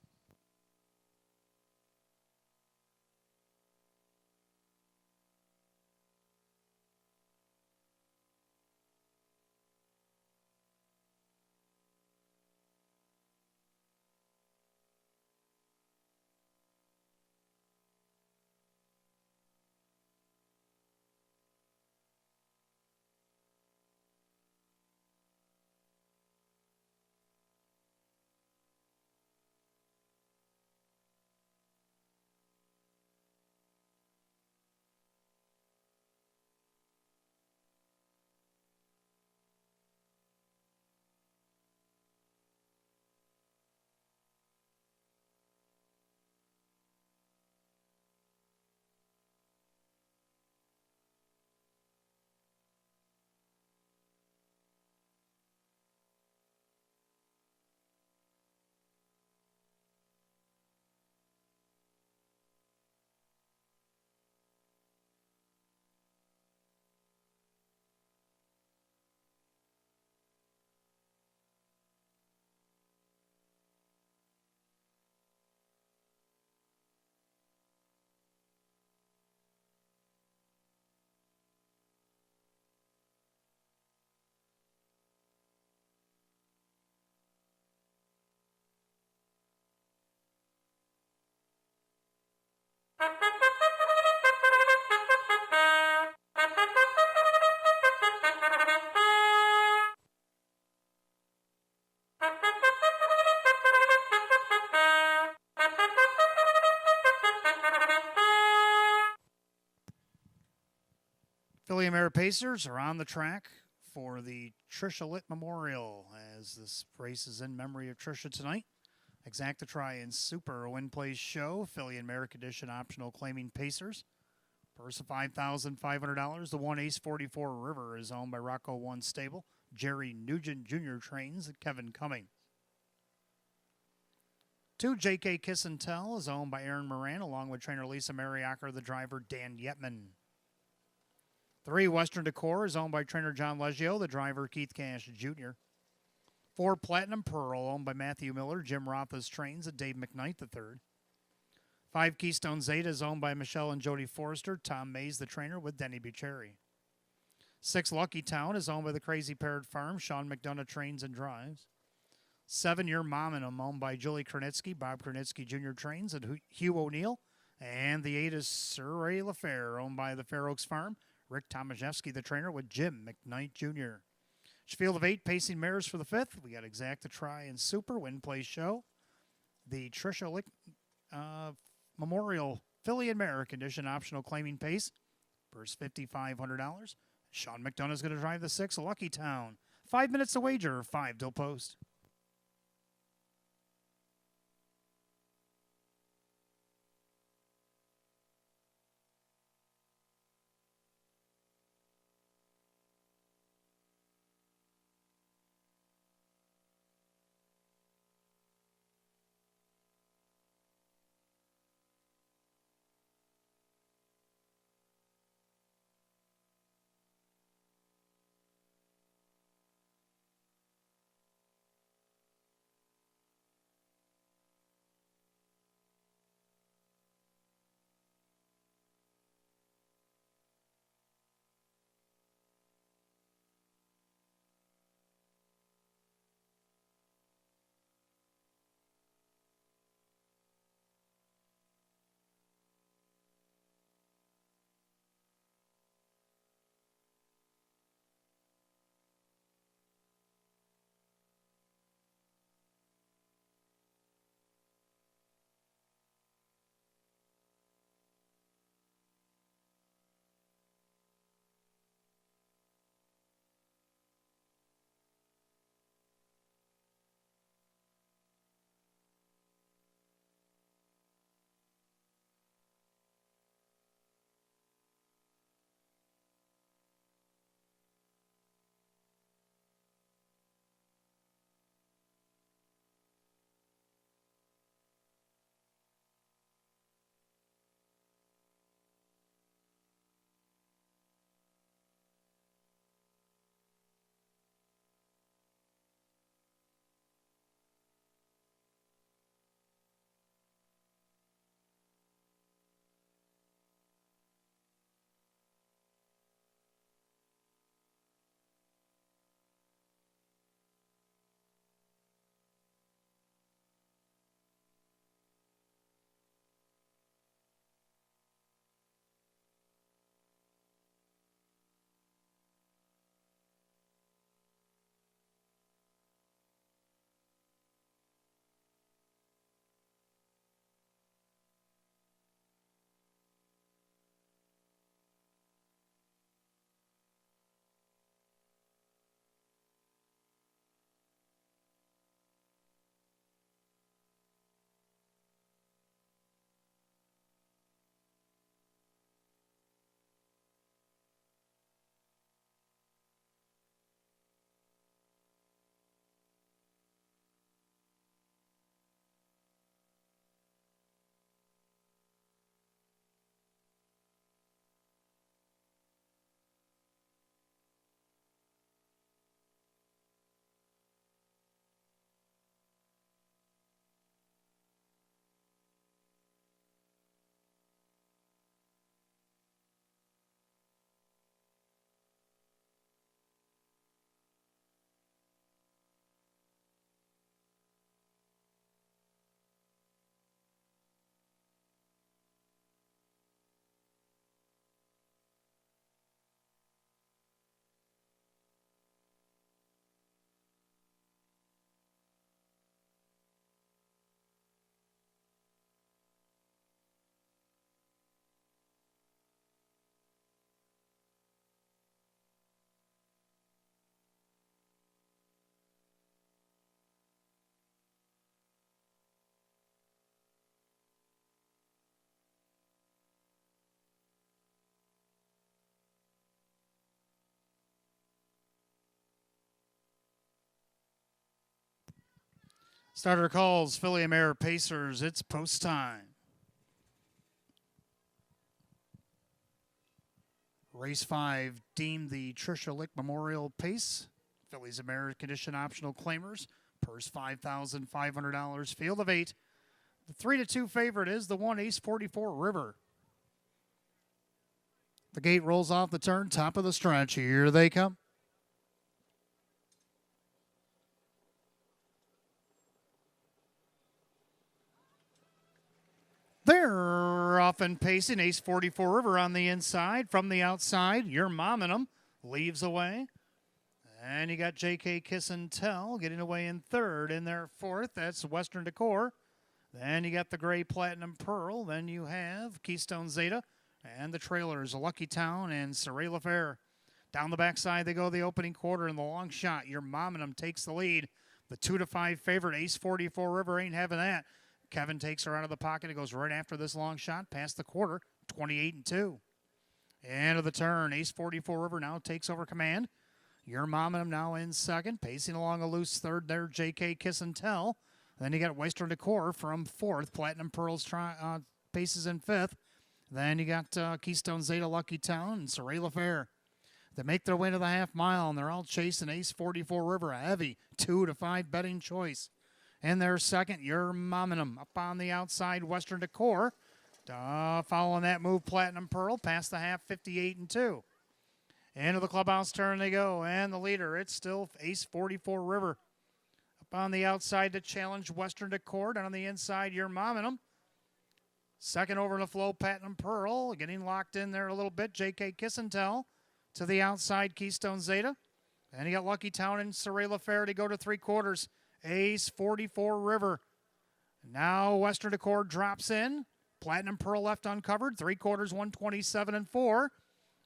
Philly Mare Pacers are on the track for the Tricia Litt Memorial as this race is in memory of Tricia tonight. Exacta Try and Super Win Place Show, Philly and Mare Condition optional claiming Pacers. Purse of $5,500. The 1 Ace 44 River is owned by Rocco One Stable. Jerry Nugent Jr. trains Kevin Cumming. 2 JK Kiss and Tell is owned by Aaron Moran along with trainer Lisa Mariacker, the driver Dan Yetman. 3 Western Decor is owned by trainer John Leggio, the driver Keith Cash Jr. 4 Platinum Pearl owned by Matthew Miller, Jim Rothas trains, and Dave McKnight III. 5 Keystone Zeta is owned by Michelle and Jody Forrester, Tom Mays the trainer with Denny Bucherri. 6 Lucky Town is owned by the Crazy Parrot Farm, Sean McDonough trains and drives. 7 Your Mom and owned by Julie Kernitsky, Bob Kernitsky Jr. trains, and Hugh O'Neill. And the 8 is Sir Ray LaFair owned by the Fair Oaks Farm, Rick Tomaszewski, the trainer, with Jim McKnight Jr. Field of 8 pacing mares for the 5th. We got Exacta Try and Super Win Place Show. The Tricia Lick Memorial Philly and Mare Condition optional claiming pace. Purse $5,500. Sean McDonough is going to drive the 6 Lucky Town. 5 minutes to wager, 5 till post. Starter calls, Philly Mare Pacers. It's post time. Race 5 deemed the Tricia Lick Memorial Pace. Phillies and Mare condition optional claimers. Purse $5,500. Field of 8. The 3-2 favorite is the 1 Ace 44 River. The gate rolls off the turn, top of the stretch. Here they come. They're off and pacing. Ace 44 River on the inside. From the outside, Your Mom and 'em leaves away. And you got JK Kiss and Tell getting away in third. In there fourth, that's Western Decor. Then you got the Gray Platinum Pearl. Then you have Keystone Zeta and the trailers, Lucky Town and Saray Fair. Down the backside they go the opening quarter in the long shot. Your Mom and 'em takes the lead. The 2-5 favorite, Ace 44 River, ain't having that. Kevin takes her out of the pocket. It goes right after this long shot, past the quarter, 28-2. End of the turn, Ace 44 River now takes over command. Your Mom and 'em now in second, pacing along a loose third there, JK Kiss and Tell. Then you got Western Decor from fourth, Platinum Pearls paces in fifth. Then you got Keystone Zeta, Lucky Town, and Saray Fair. They make their way to the half mile, and they're all chasing Ace 44 River, a heavy 2-5 betting choice. In their second, Your Mom and 'em up on the outside, Western Decor. Following that move, Platinum Pearl past the half, 58-2. Into the clubhouse turn they go, and the leader, it's still Ace 44 River. Up on the outside to challenge Western Decor. Down on the inside, Your Mom and 'em. Second over the flow, Platinum Pearl. Getting locked in there a little bit, JK Kiss and Tell. To the outside, Keystone Zeta. And you got Lucky Town and Saray Fair to go to three quarters. Ace 44 River. Now Western Decor drops in. Platinum Pearl left uncovered. Three quarters, 127-4.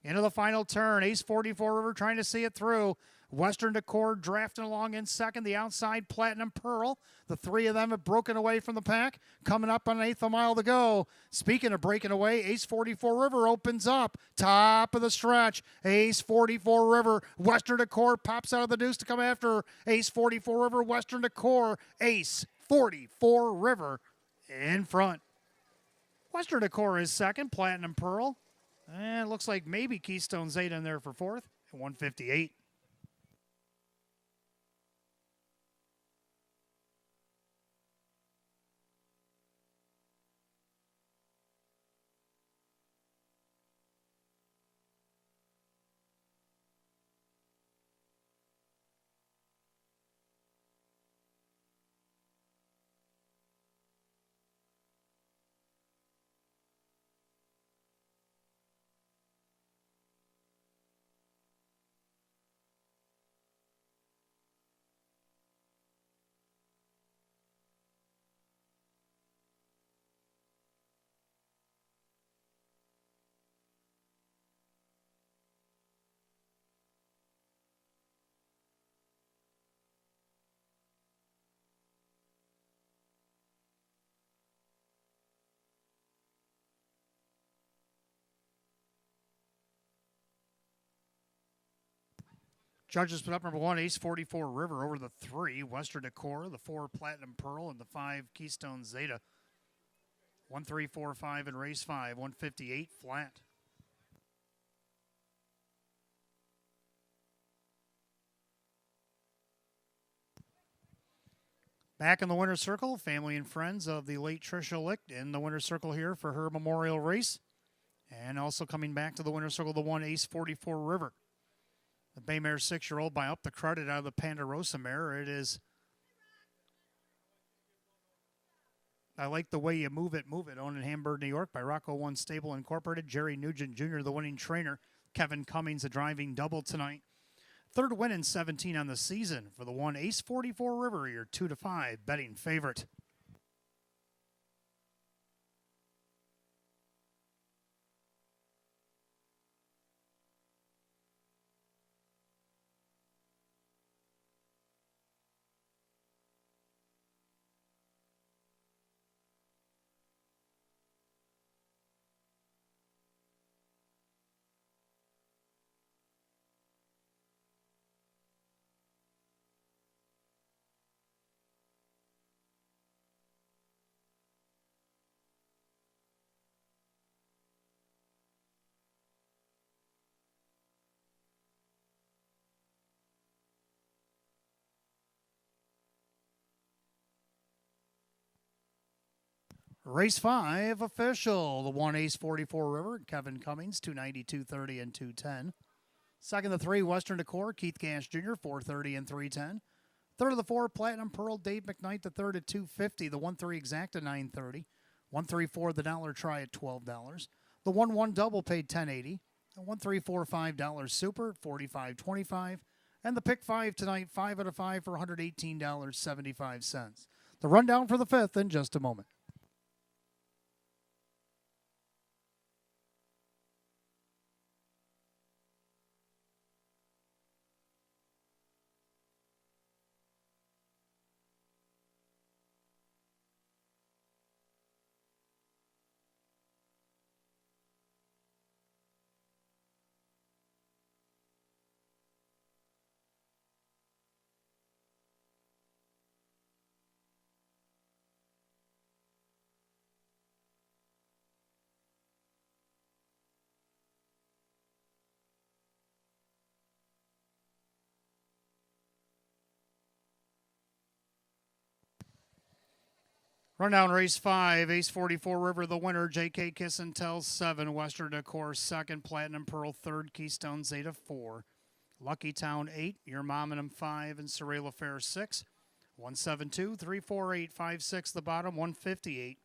Into the final turn. Ace 44 River trying to see it through. Western Decor drafting along in second. The outside, Platinum Pearl. The three of them have broken away from the pack. Coming up on an eighth of a mile to go. Speaking of breaking away, Ace 44 River opens up. Top of the stretch. Ace 44 River. Western Decor pops out of the deuce to come after Ace 44 River. Western Decor. Ace 44 River in front. Western Decor is second. Platinum Pearl. And it looks like maybe Keystone Zeta in there for fourth at 158. Judges put up number one, Ace 44 River over the three, Western Decor, the four, Platinum Pearl, and the five, Keystone Zeta. 1-3-4-5 in race 5, 158 flat. Back in the winner's circle, family and friends of the late Tricia Lick in the winner's circle here for her memorial race. And also coming back to the winner's circle, the one, Ace 44 River. The Bay Mare 6-year-old by up the credit out of the Ponderosa mare. It is, I like the way you move it, owned in Hamburg, New York by Rocco One Stable Incorporated. Jerry Nugent Jr., the winning trainer. Kevin Cummings, a driving double tonight. Third win in 17 on the season for the one, Ace 44 River, your 2-5 betting favorite. Race 5 official. The 1 Ace 44 River, Kevin Cummings, 290, 230, and 210. Second, the 3 Western Decor, Keith Gash Jr., 430 and 310. Third of the 4 Platinum Pearl, Dave McKnight, the third at 250. The 1-3 Exacta, 930. 1-3-4 the dollar try at $12. The 1-1 double paid $10.80. The 1-3-4 $5 super, $45.25. And the pick 5 tonight, 5 out of 5 for $118.75. The rundown for the 5th in just a moment. Rundown race 5, Ace 44 River, the winner, J.K. Kissin tells 7, Western Decor 2nd, Platinum Pearl 3rd, Keystone Zeta 4, Lucky Town 8, Your Mom and 'em 5, and Sorella Fair 6, 172, 348, 56 the bottom, 158.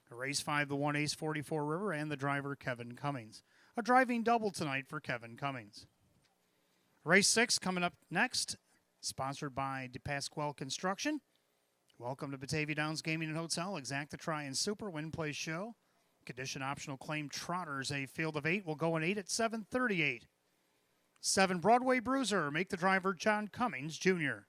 Race 5, the 1 Ace 44 River, and the driver, Kevin Cummings. A driving double tonight for Kevin Cummings. Race 6 coming up next, sponsored by DePasquale Construction. Welcome to Batavia Downs Gaming and Hotel. Exacta Try and Super Win Play Show. Condition optional claim Trotters. A field of 8 will go in 8 at 7:38. 7 Broadway Bruiser. Make the driver John Cummings Jr.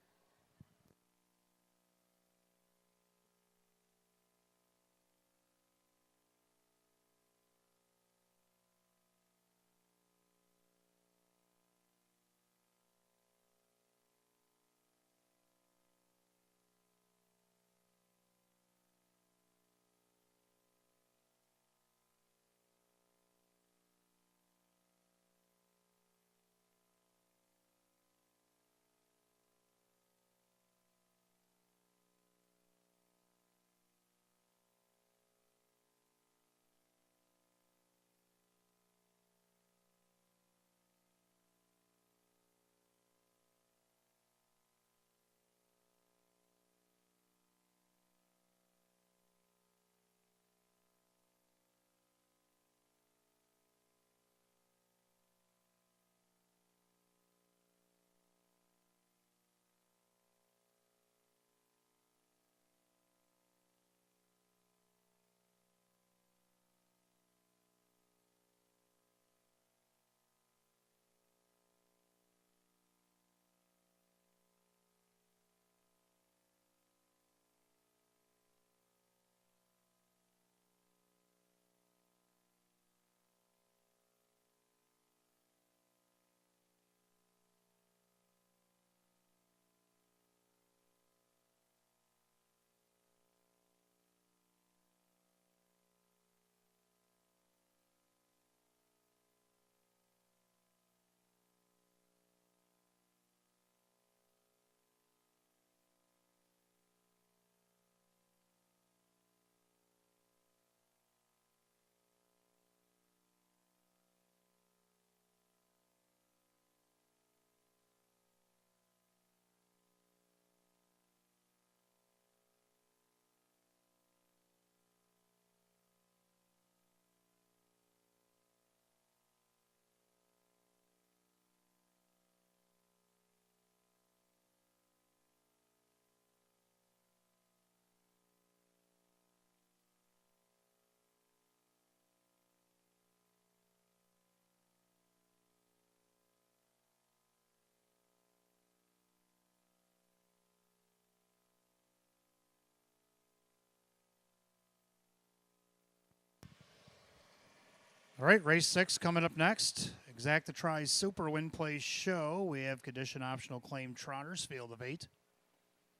All right, race 6 coming up next. Exacta Try Super Win Play Show. We have condition optional claim Trotters, field of 8.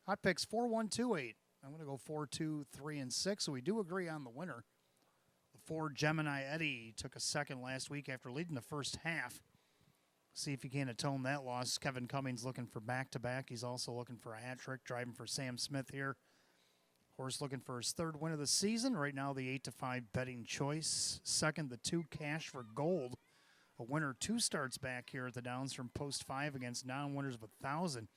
Hot picks 4, 1, 2, 8. I'm going to go 4, 2, 3, and 6. So we do agree on the winner. The 4 Gemini Eddie took a second last week after leading the first half. See if he can atone that loss. Kevin Cummings looking for back-to-back. He's also looking for a hat trick, driving for Sam Smith here. Horse looking for his third win of the season. Right now, the 8-5 betting choice. Second, the 2 Cash for Gold. A winner 2 starts back here at the Downs from post 5 against non-winners of 1,000.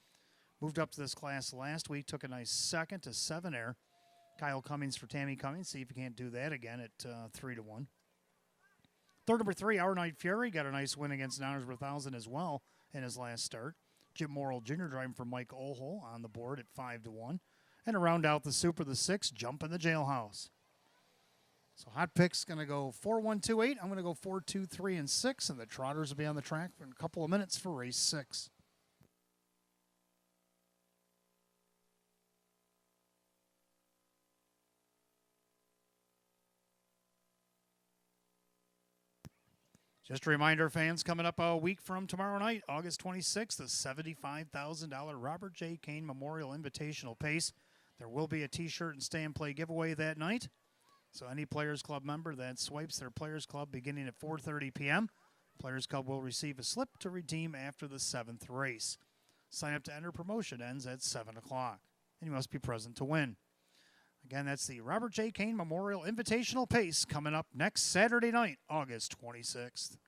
Moved up to this class last week. Took a nice second to 7 air. Kyle Cummings for Tammy Cummings. See if he can't do that again at 3-1. Third, number 3, Our Night Fury. Got a nice win against non-winners of 1,000 as well in his last start. Jim Morrill Jr. driving for Mike Olhol on the board at 5-1. And to round out the Super, the 6, Jump in the Jailhouse. So Hot Pick's going to go 4-1-2-8. I'm going to go 4-2-3 and 6, and the Trotters will be on the track for a couple of minutes for race 6. Just a reminder, fans, coming up a week from tomorrow night, August 26th, the $75,000 Robert J. Kane Memorial Invitational Pace. There will be a T-shirt and stay-and-play giveaway that night. So any Players Club member that swipes their Players Club beginning at 4:30 p.m., Players Club will receive a slip to redeem after the 7th race. Sign up to enter. Promotion ends at 7 o'clock, and you must be present to win. Again, that's the Robert J. Kane Memorial Invitational Pace coming up next Saturday night, August 26th.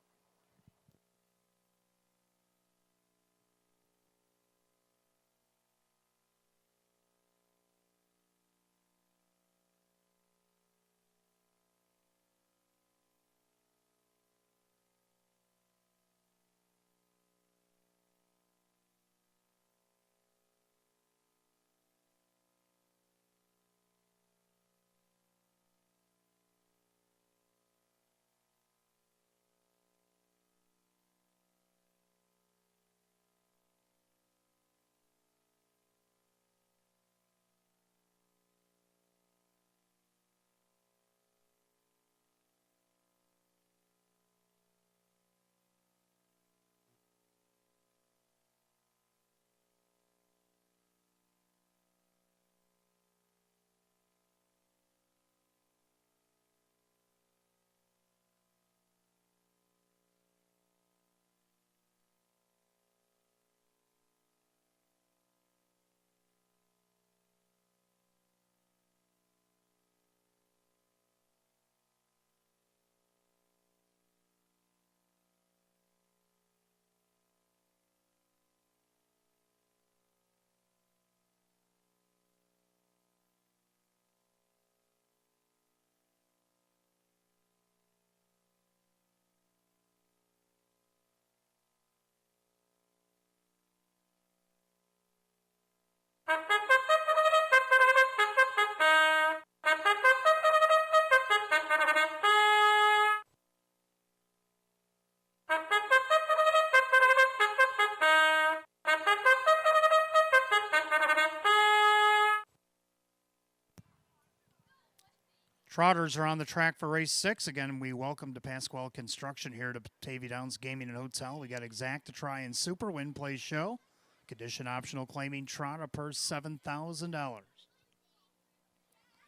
Trotters are on the track for race 6. Again, we welcome to Pasquale Construction here to Batavia Downs Gaming and Hotel. We got Exact to try and Super Win Play Show. Condition optional claiming trot, a purse $7,000.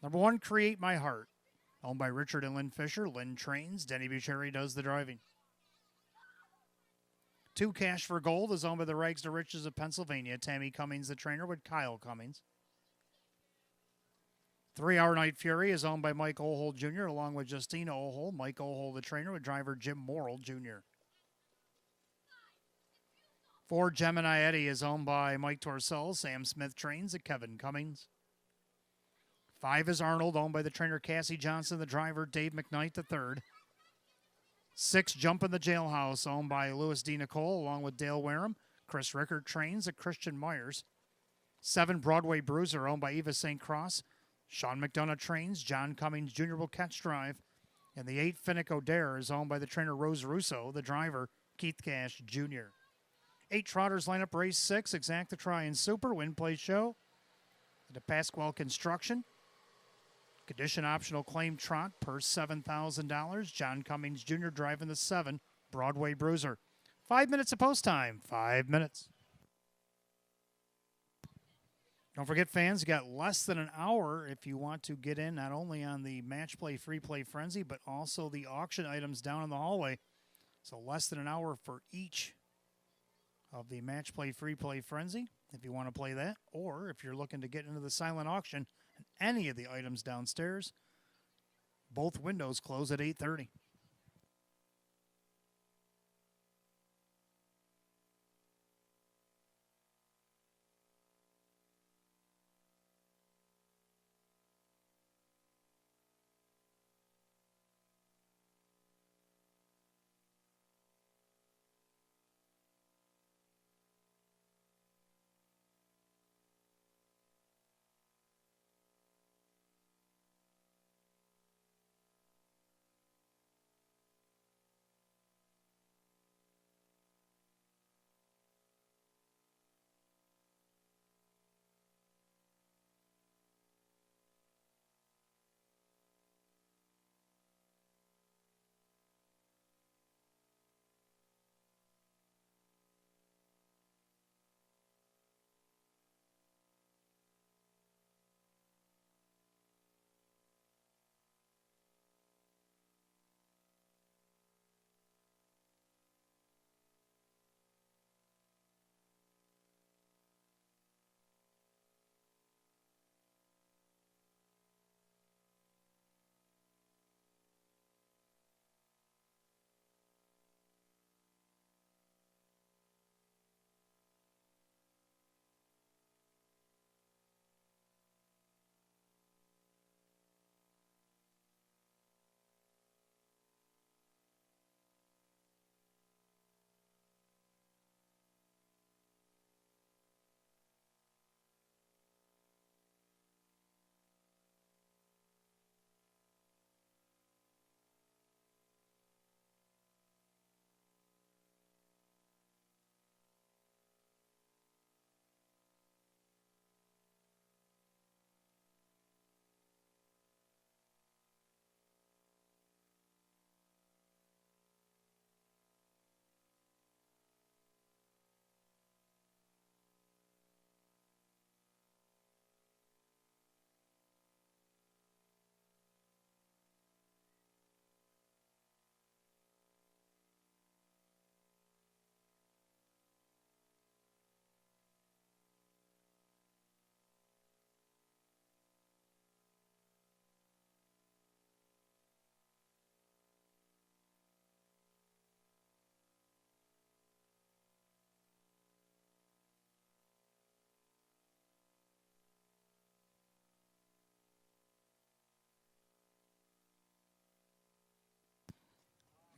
Number 1, Create My Heart. Owned by Richard and Lynn Fisher. Lynn trains. Denny Bucheri does the driving. 2, Cash for Gold is owned by the Rags to Riches of Pennsylvania. Tammy Cummings, the trainer, with Kyle Cummings. 3, Our Night Fury is owned by Mike Olhol Jr. along with Justina Olhol. Mike Olhol, the trainer, with driver Jim Morrill Jr. 4, Gemini Eddie is owned by Mike Torcell. Sam Smith trains at Kevin Cummings. 5 is Arnold, owned by the trainer Cassie Johnson, the driver Dave McKnight III. 6, Jump in the Jailhouse, owned by Louis D. Nicole along with Dale Wareham. Chris Rickard trains at Christian Myers. 7, Broadway Bruiser, owned by Eva St. Cross. Sean McDonough trains. John Cummings Jr. will catch drive. And the 8, Finnick O'Dare, is owned by the trainer Rose Russo, the driver Keith Cash Jr. 8 Trotters line up race 6. Exact to try and Super Win Play Show. The Pasquale Construction. Condition optional claim trot, purse $7,000. John Cummings Jr. driving the 7, Broadway Bruiser. 5 minutes of post time. 5 minutes. Don't forget, fans, you got less than an hour if you want to get in not only on the Match Play Free Play Frenzy, but also the auction items down in the hallway. So less than an hour for each of the Match Play Free Play Frenzy if you want to play that. Or if you're looking to get into the silent auction any of the items downstairs. Both windows close at 8:30.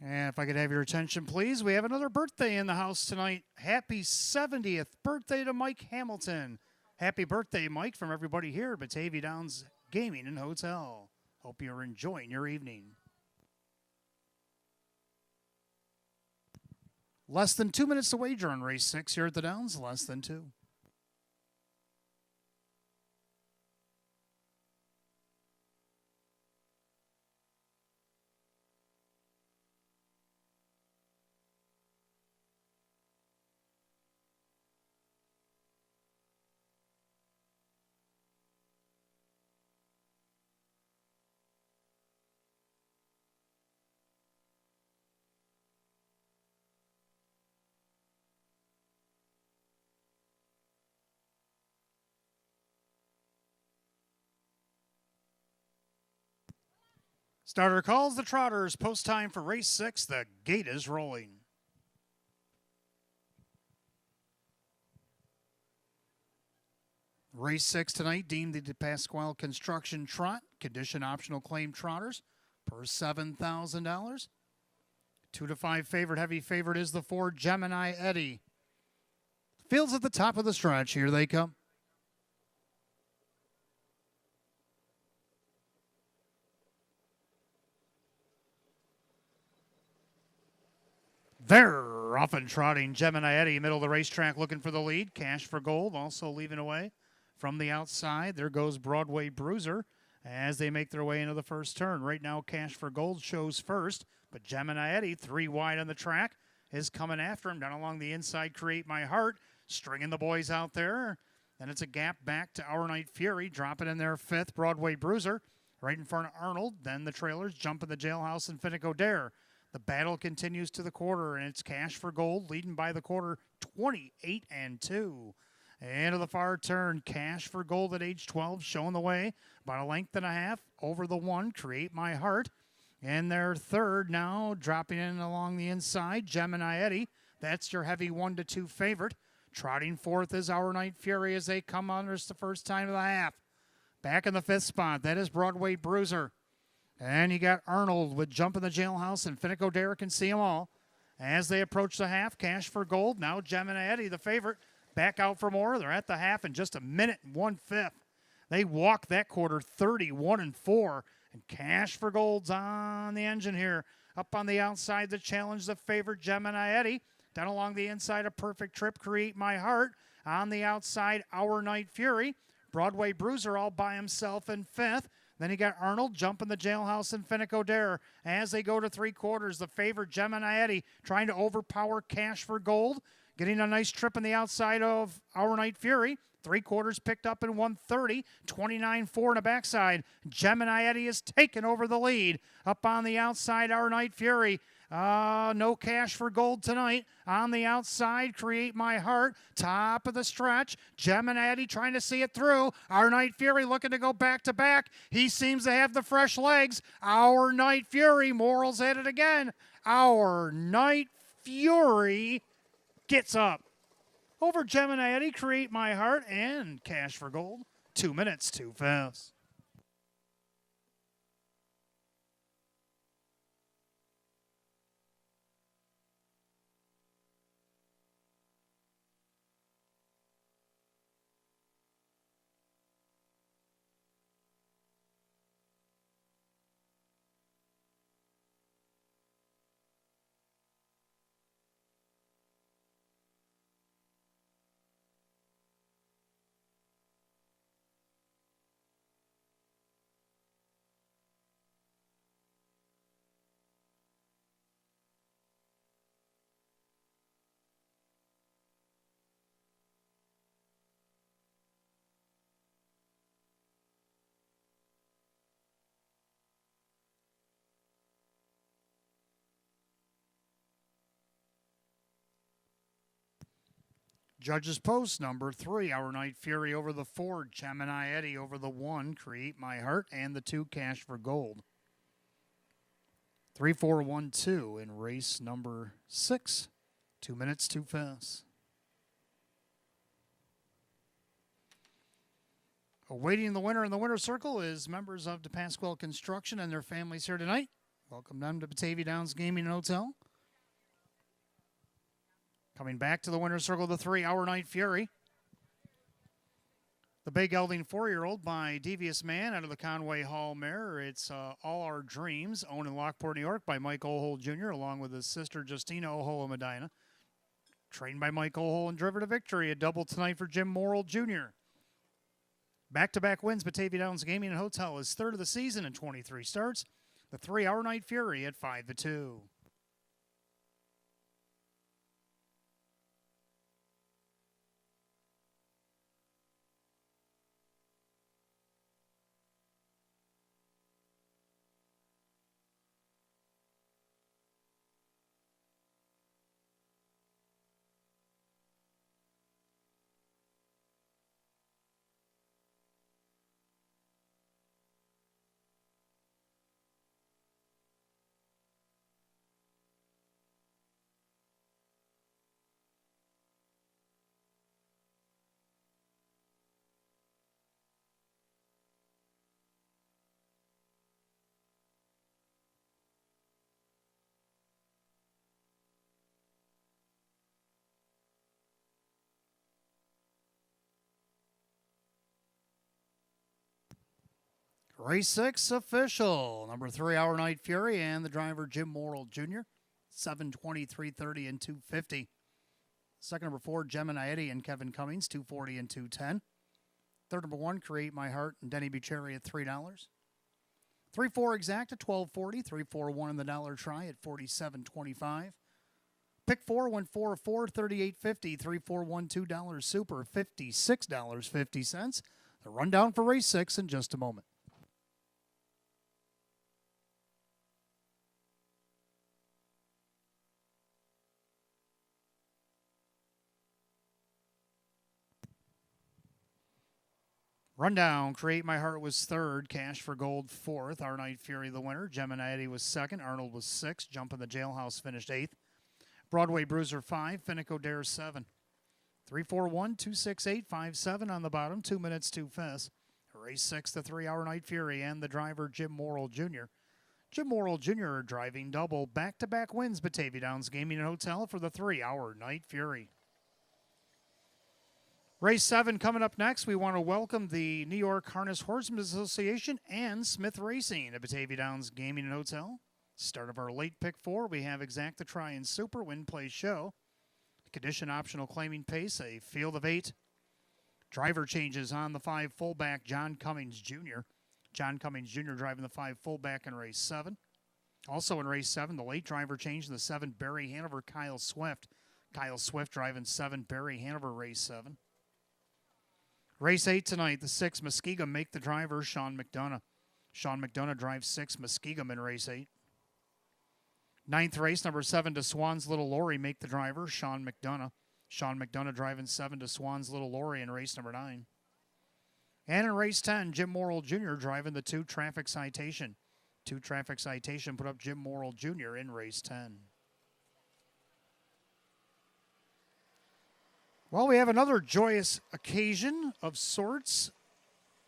And if I could have your attention, please, we have another birthday in the house tonight. Happy 70th birthday to Mike Hamilton. Happy birthday, Mike, from everybody here at Batavia Downs Gaming and Hotel. Hope you're enjoying your evening. Less than 2 minutes to wager on race 6 here at the Downs. Less than 2. Starter calls the Trotters. Post time for race 6. The gate is rolling. Race 6 tonight, deemed the DePasquale Construction Trot. Condition optional claim trotters per $7,000. 2 to 5 favorite. Heavy favorite is the 4 Gemini Eddie. Fields at the top of the stretch. Here they come. They're off and trotting. Gemini Eddie, middle of the racetrack, looking for the lead. Cash for Gold, also leaving away from the outside. There goes Broadway Bruiser as they make their way into the first turn. Right now, Cash for Gold shows first, but Gemini Eddie, 3 wide on the track, is coming after him down along the inside. Create My Heart, stringing the boys out there. Then it's a gap back to Our Night Fury, dropping in there 5th. Broadway Bruiser, right in front of Arnold. Then the trailers, Jump in the Jailhouse and Finico Dare. The battle continues to the quarter, and it's Cash for Gold, leading by the quarter 28-2. Into the far turn, Cash for Gold at age 12, showing the way. About a length and a half over the one, Create My Heart. And their third now, dropping in along the inside, Gemini Eddie. That's your heavy 1-2 favorite. Trotting fourth is Our Night Fury as they come on the first time of the half. Back in the fifth spot, that is Broadway Bruiser. And you got Arnold with Jump in the Jailhouse and Finico Derrick and See 'em All. As they approach the half, Cash for Gold. Now Gemini Eddie, the favorite, back out for more. They're at the half in just a minute and 1/5. They walk that quarter 31-4. And Cash for Gold's on the engine here. Up on the outside, the challenge, the favorite Gemini Eddie. Down along the inside, a Perfect Trip, Create My Heart. On the outside, Our Night Fury. Broadway Bruiser all by himself in fifth. Then you got Arnold, Jump in the Jailhouse, and Finico Dare. As they go to three quarters, the favorite Gemini Eddie trying to overpower Cash for Gold. Getting a nice trip on the outside of Our Night Fury. Three quarters picked up in 1:30, 29-4 in the backside. Gemini Eddie is taking over the lead. Up on the outside, Our Night Fury. No Cash for Gold tonight. On the outside, Create My Heart. Top of the stretch. Gemini Eddie trying to see it through. Our Night Fury looking to go back to back. He seems to have the fresh legs. Our Night Fury. Morals at it again. Our Night Fury gets up. Over Gemini Eddie, Create My Heart, and Cash for Gold. 2 minutes, too fast. Judges Post, number 3, Our Night Fury over the 4, Gemini Eddie over the 1, Create My Heart, and the 2, Cash for Gold. 3-4-1-2 in race number 6. 2 minutes, too fast. Awaiting the winner in the winner's circle is members of DePasquale Construction and their families here tonight. Welcome them to Batavia Downs Gaming and Hotel. Coming back to the winner's circle, the 3, Our Night Fury. The big gelding 4-year-old by Devious Man out of the Conway Hall mare. It's All Our Dreams, owned in Lockport, New York by Mike Ohold Jr., along with his sister Justina Ohold of Medina. Trained by Mike Ohold and driven to victory. A double tonight for Jim Morrill Jr. Back-to-back wins, Batavia Downs Gaming and Hotel is third of the season in 23 starts. The 3, Our Night Fury at 5-2. Race 6 official. Number 3, Our Night Fury, and the driver Jim Morrill Jr. 7:20, 3:30, and 2:50. Second, number 4, Gemini Eddie and Kevin Cummings, 2:40 and 2:10. Third, number 1, Create My Heart and Denny Bucherri at $3. 3-4 exact at $12.40. 3-4-1 in the dollar try at $47.25. Pick 4 went 4-4, $38.50. 3-4-1 $2 super, $56.50. The rundown for race 6 in just a moment. Rundown, Create My Heart was third, Cash for Gold fourth, Our Night Fury the winner, Gemini was second, Arnold was sixth, Jump in the Jailhouse finished eighth, Broadway Bruiser 5, Finico Dare 7. 341-268-57 on the bottom, 2 minutes, 2 fifths. Race 6, the 3-hour Night Fury, and the driver Jim Morrill Jr. Jim Morrill Jr. driving double, back-to-back wins Batavia Downs Gaming and Hotel for the 3-hour Night Fury. Race 7 coming up next. We want to welcome the New York Harness Horsemen Association and Smith Racing at Batavia Downs Gaming and Hotel. Start of our late pick 4, we have Exact the Try and Super Win Play Show. Condition optional claiming pace, a field of 8. Driver changes on the 5 fullback, John Cummings Jr. John Cummings Jr. driving the 5 fullback in race 7. Also in race 7, the late driver change in the 7 Barry Hanover Kyle Swift. Kyle Swift driving 7 Barry Hanover race 7. Race 8 tonight, the 6 Muskegum make the driver Sean McDonough. Sean McDonough drives 6 Muskegum in race 8. 9th race, number 7 to Swan's Little Lorry make the driver Sean McDonough. Sean McDonough driving 7 to Swan's Little Lorry in race number 9. And in race 10, Jim Morrill Jr. driving the 2 Traffic Citation. 2 Traffic Citation put up Jim Morrill Jr. in race 10. Well, we have another joyous occasion of sorts.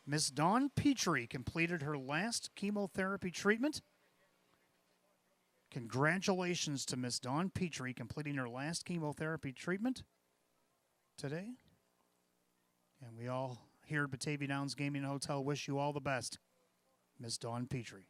Miss Dawn Petrie completed her last chemotherapy treatment. Congratulations to Miss Dawn Petrie completing her last chemotherapy treatment today. And we all here at Batavia Downs Gaming and Hotel wish you all the best, Miss Dawn Petrie.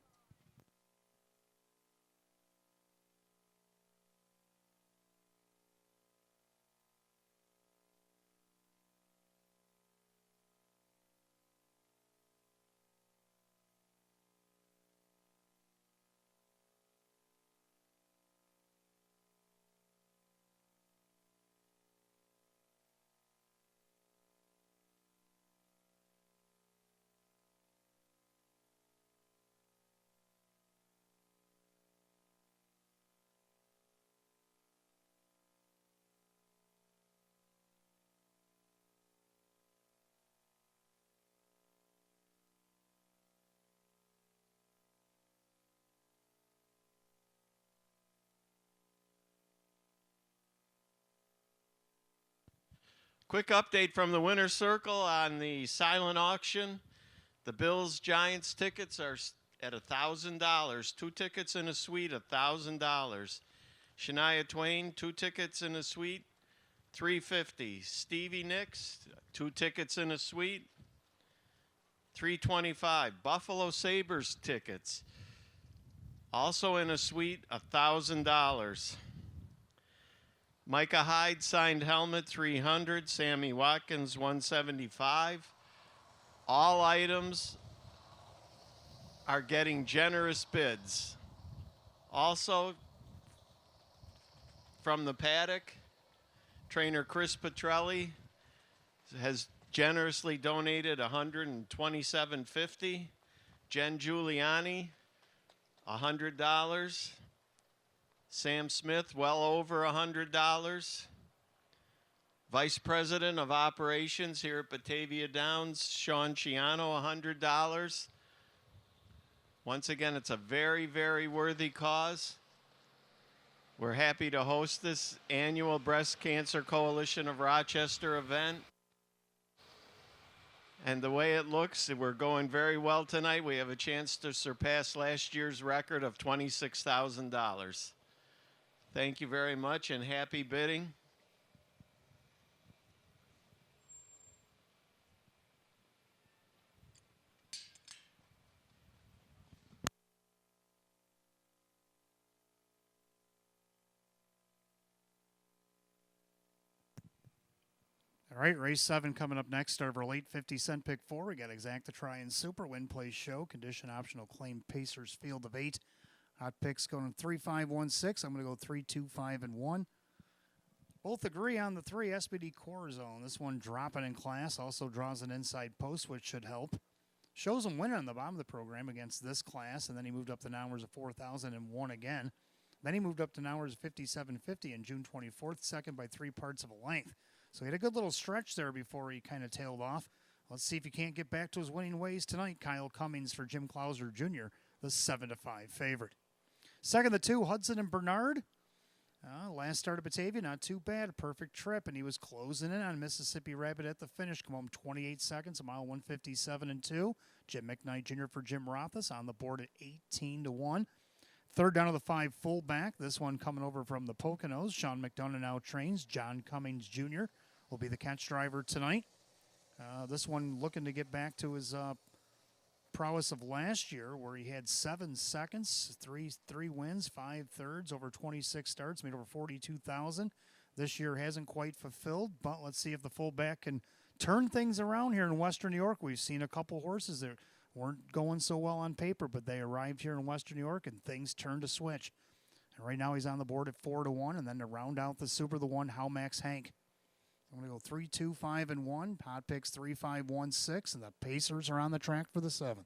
Quick update from the winner's circle on the silent auction. The Bills Giants tickets are at $1,000. 2 tickets in a suite, $1,000. Shania Twain, 2 tickets in a suite, $350. Stevie Nicks, 2 tickets in a suite, $325. Buffalo Sabres tickets, also in a suite, $1,000. Micah Hyde signed helmet, $300. Sammy Watkins, $175. All items are getting generous bids. Also, from the paddock, trainer Chris Petrelli has generously donated $127.50. Jen Giuliani, $100. Sam Smith, well over $100. Vice President of Operations here at Batavia Downs, Sean Ciano, $100. Once again, it's a very, very worthy cause. We're happy to host this annual Breast Cancer Coalition of Rochester event. And the way it looks, we're going very well tonight. We have a chance to surpass last year's record of $26,000. Thank you very much and happy bidding. All right, race 7 coming up next. Start of our late 50-cent pick 4. We got Exact to Try and Super Win Play Show. Condition optional claim Pacers field of 8. Hot picks going 3, 5, 1, 6. I'm going to go 3, 2, 5, and 1. Both agree on the 3 SBD core zone. This one dropping in class. Also draws an inside post, which should help. Shows him winning on the bottom of the program against this class, and then he moved up to numbers of 4,001 again. Then he moved up to numbers of 5750 on June 24th, second by 3 parts of a length. So he had a good little stretch there before he kind of tailed off. Let's see if he can't get back to his winning ways tonight. Kyle Cummings for Jim Clauser Jr., the 7-5 favorite. Second, the 2, Hudson and Bernard. Last start at Batavia, not too bad. Perfect trip, and he was closing in on Mississippi Rabbit at the finish. Come home 28 seconds, a mile 157 and 2. Jim McKnight Jr. for Jim Rothus on the board at 18-1. Third down to the 5 fullback. This one coming over from the Poconos. Sean McDonough now trains. John Cummings Jr. will be the catch driver tonight. This one looking to get back to his prowess of last year, where he had 7 seconds, three wins, 5 thirds, over 26 starts, made over 42,000. This year hasn't quite fulfilled, but let's see if the fullback can turn things around here in Western New York. We've seen a couple horses that weren't going so well on paper, but they arrived here in Western New York and things turned a switch. And right now he's on the board at 4-1, and then to round out the Super, the 1, How Max Hank. I'm going to go 3, 2, 5, and 1. Pot picks 3, 5, 1, 6, and the Pacers are on the track for the 7th.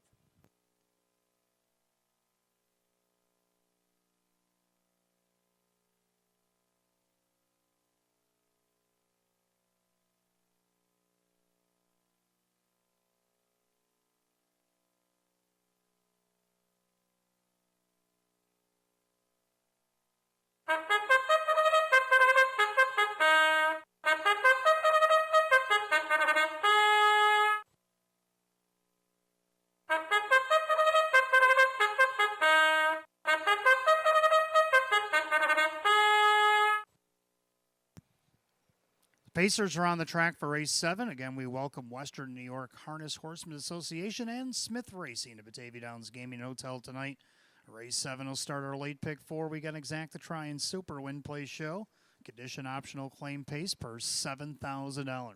Pacers are on the track for race 7. Again, we welcome Western New York Harness Horsemen Association and Smith Racing to Batavia Downs Gaming Hotel tonight. Race 7 will start our late pick 4. We got Exacta Try and Super Win Play Show. Condition optional claim pace per $7,000.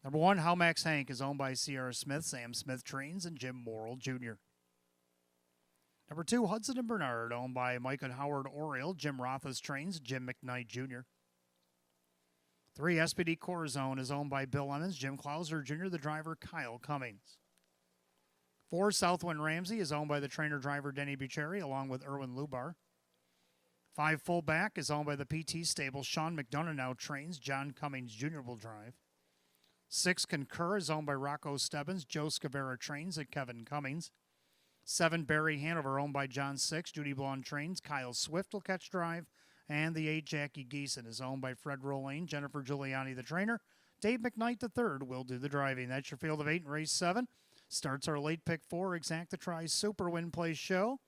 Number 1, How Max Hank is owned by Sierra Smith, Sam Smith Trains, and Jim Morrill Jr. Number 2, Hudson and Bernard, owned by Mike and Howard Oriole, Jim Rothus Trains, Jim McKnight Jr. 3, SPD Corazon is owned by Bill Emmons, Jim Clauser Jr., the driver, Kyle Cummings. 4, Southwind Ramsey is owned by the trainer-driver, Denny Bucheri, along with Erwin Lubar. 5, Fullback is owned by the PT stable, Sean McDonough now trains, John Cummings Jr. will drive. 6, Concur is owned by Rocco Stebbins, Joe Scavera trains, and Kevin Cummings. 7, Barry Hanover, owned by John Six, Judy Blonde trains, Kyle Swift will catch drive. And the 8, Jackie Geeson, is owned by Fred Rolane, Jennifer Giuliani, the trainer. Dave McKnight III will do the driving. That's your field of 8 in race 7. Starts our late pick 4, Exacta Try Super Win Play Show.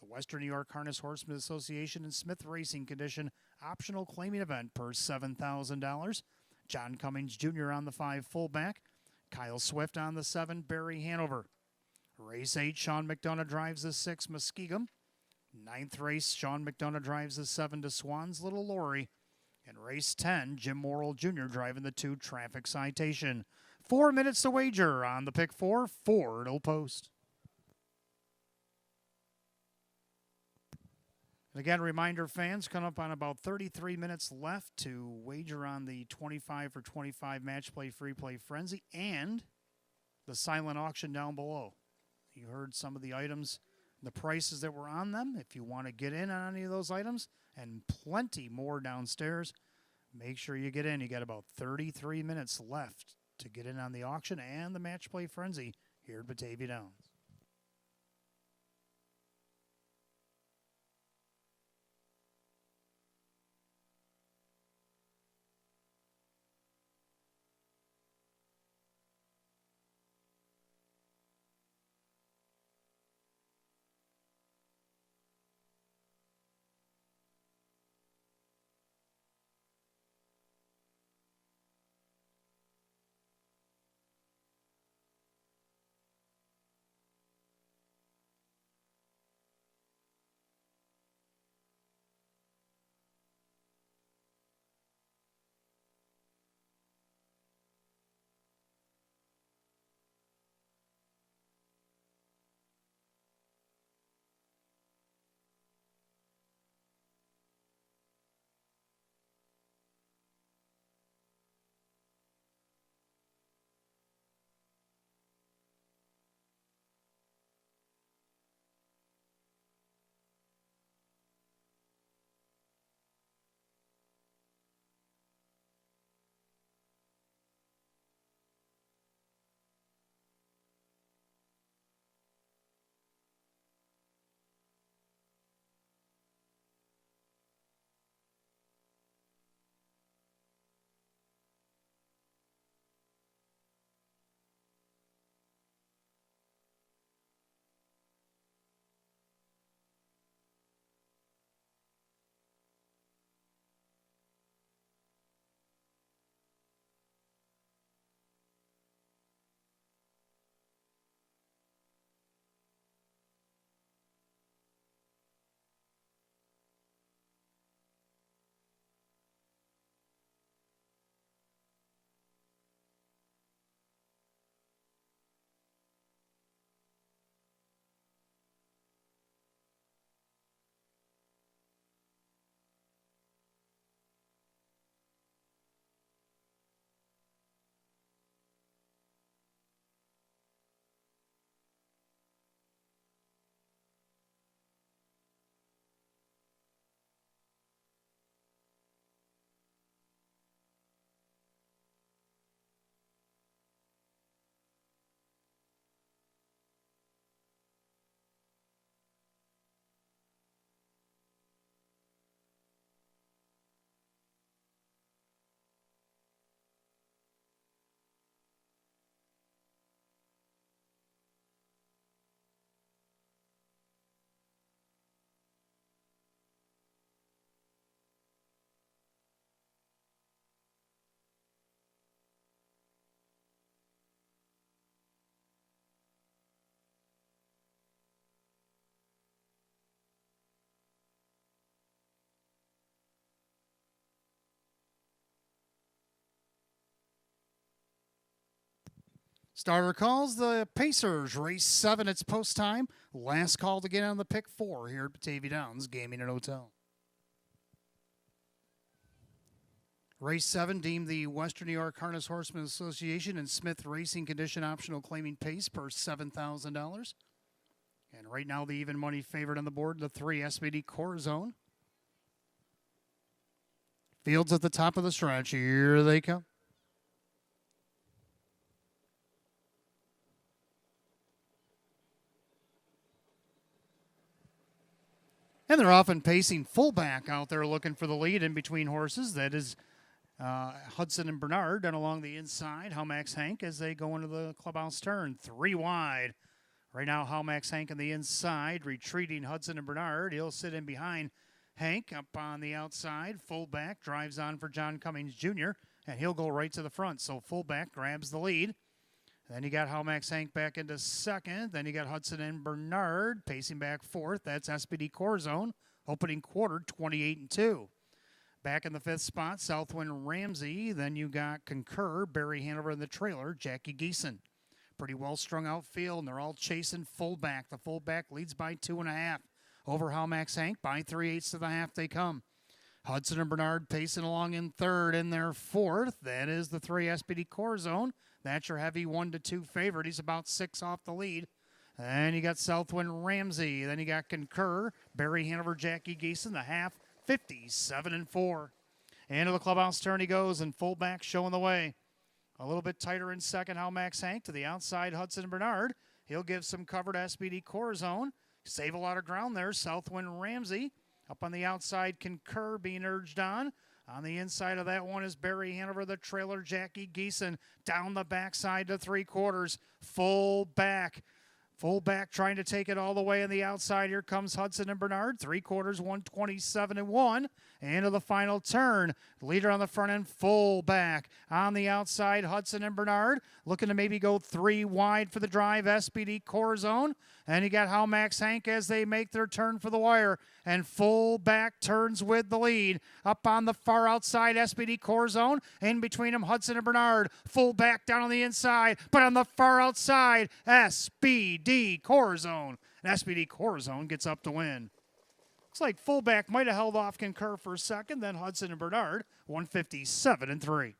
The Western New York Harness Horsemen Association and Smith Racing Condition optional claiming event per $7,000. John Cummings Jr. on the 5 fullback. Kyle Swift on the 7, Barry Hanover. Race 8, Sean McDonough drives the 6, Muskegum. 9th race, Sean McDonough drives the 7 to Swan's Little Lorry. And race 10, Jim Morrill Jr. driving the 2, Traffic Citation. 4 minutes to wager on the pick 4, Ford will post. And again, reminder fans, coming up on about 33 minutes left to wager on the 25 for 25 match play free play frenzy and the silent auction down below. You heard some of the items, the prices that were on them. If you want to get in on any of those items, and plenty more downstairs, make sure you get in. You got about 33 minutes left to get in on the auction and the match play frenzy here at Batavia Downs. Starter calls, the Pacers, race 7, it's post time. Last call to get on the pick 4 here at Batavia Downs Gaming and Hotel. Race 7 deemed the Western New York Harness Horsemen Association and Smith Racing Condition Optional claiming pace per $7,000. And right now the even money favorite on the board, the 3 SBD Corazon. Fields at the top of the stretch. Here they come. And they're often pacing fullback out there looking for the lead in between horses. That is Hudson and Bernard done along the inside. Max Hank as they go into the clubhouse turn. 3 wide. Right now, Max Hank on the inside, retreating Hudson and Bernard. He'll sit in behind Hank up on the outside. Fullback drives on for John Cummings Jr., and he'll go right to the front. So fullback grabs the lead. Then you got Max Hank back into second. Then you got Hudson and Bernard pacing back fourth. That's SBD Corazon, opening quarter 28-2. Back in the 5th spot, Southwind Ramsey. Then you got Concur, Barry Hanover in the trailer, Jackie Geeson. Pretty well strung out field, and they're all chasing fullback. The fullback leads by 2.5. Over Max Hank by 3/8 to the half they come. Hudson and Bernard pacing along in third. In their fourth, that is the 3 SBD Corazon. That's your heavy 1-2 favorite. He's about 6 off the lead. And you got Southwind Ramsey. Then you got Concur, Barry Hanover, Jackie Geeson. The half, 57-4. Into the clubhouse turn he goes, and fullback showing the way. A little bit tighter in second, Max Hank to the outside, Hudson and Bernard. He'll give some cover to SBD Corazon. Save a lot of ground there. Southwind Ramsey. Up on the outside, Concur being urged on. On the inside of that one is Barry Hanover, the trailer, Jackie Geeson. Down the backside to 3/4. Fullback. Fullback trying to take it all the way on the outside. Here comes Hudson and Bernard. 3/4, 127-1. Into the final turn. Leader on the front end, fullback. On the outside, Hudson and Bernard. Looking to maybe go 3 wide for the drive, SBD Corazon. And you got Max Hank as they make their turn for the wire. And fullback turns with the lead. Up on the far outside, SBD Corazon. In between them, Hudson and Bernard. Fullback down on the inside. But on the far outside, SBD Corazon. And SBD Corazon gets up to win. Looks like fullback might have held off Concur for a second. Then Hudson and Bernard, 157-3.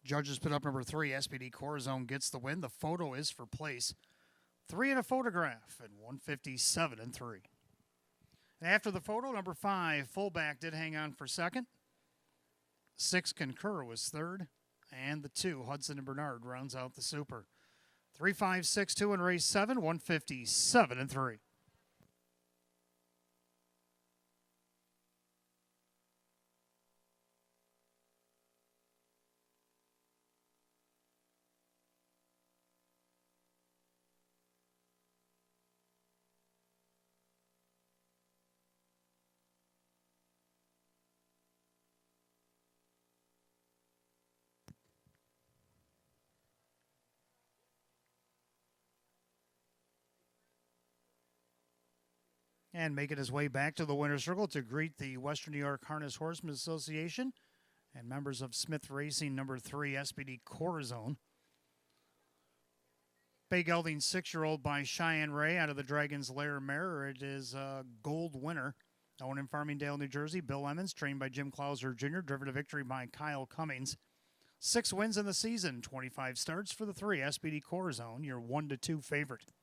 Judges put up number 3, SBD Corazon gets the win. The photo is for place. 3 in a photograph at 157-3. And after the photo, number 5, fullback did hang on for second. 6, Concur was third. And the 2, Hudson and Bernard, rounds out the super. 3-5-6-2 in race 7, 157-3. And making his way back to the winner's circle to greet the Western New York Harness Horsemen Association and members of Smith Racing number 3, SBD Corazon. Bay Gelding 6-year-old by Cheyenne Ray out of the Dragon's Lair mare. It is a gold winner. Owned in Farmingdale, New Jersey. Bill Emmons, trained by Jim Clauser Jr., driven to victory by Kyle Cummings. 6 wins in the season, 25 starts for the 3, SBD Corazon, your 1-2 favorite.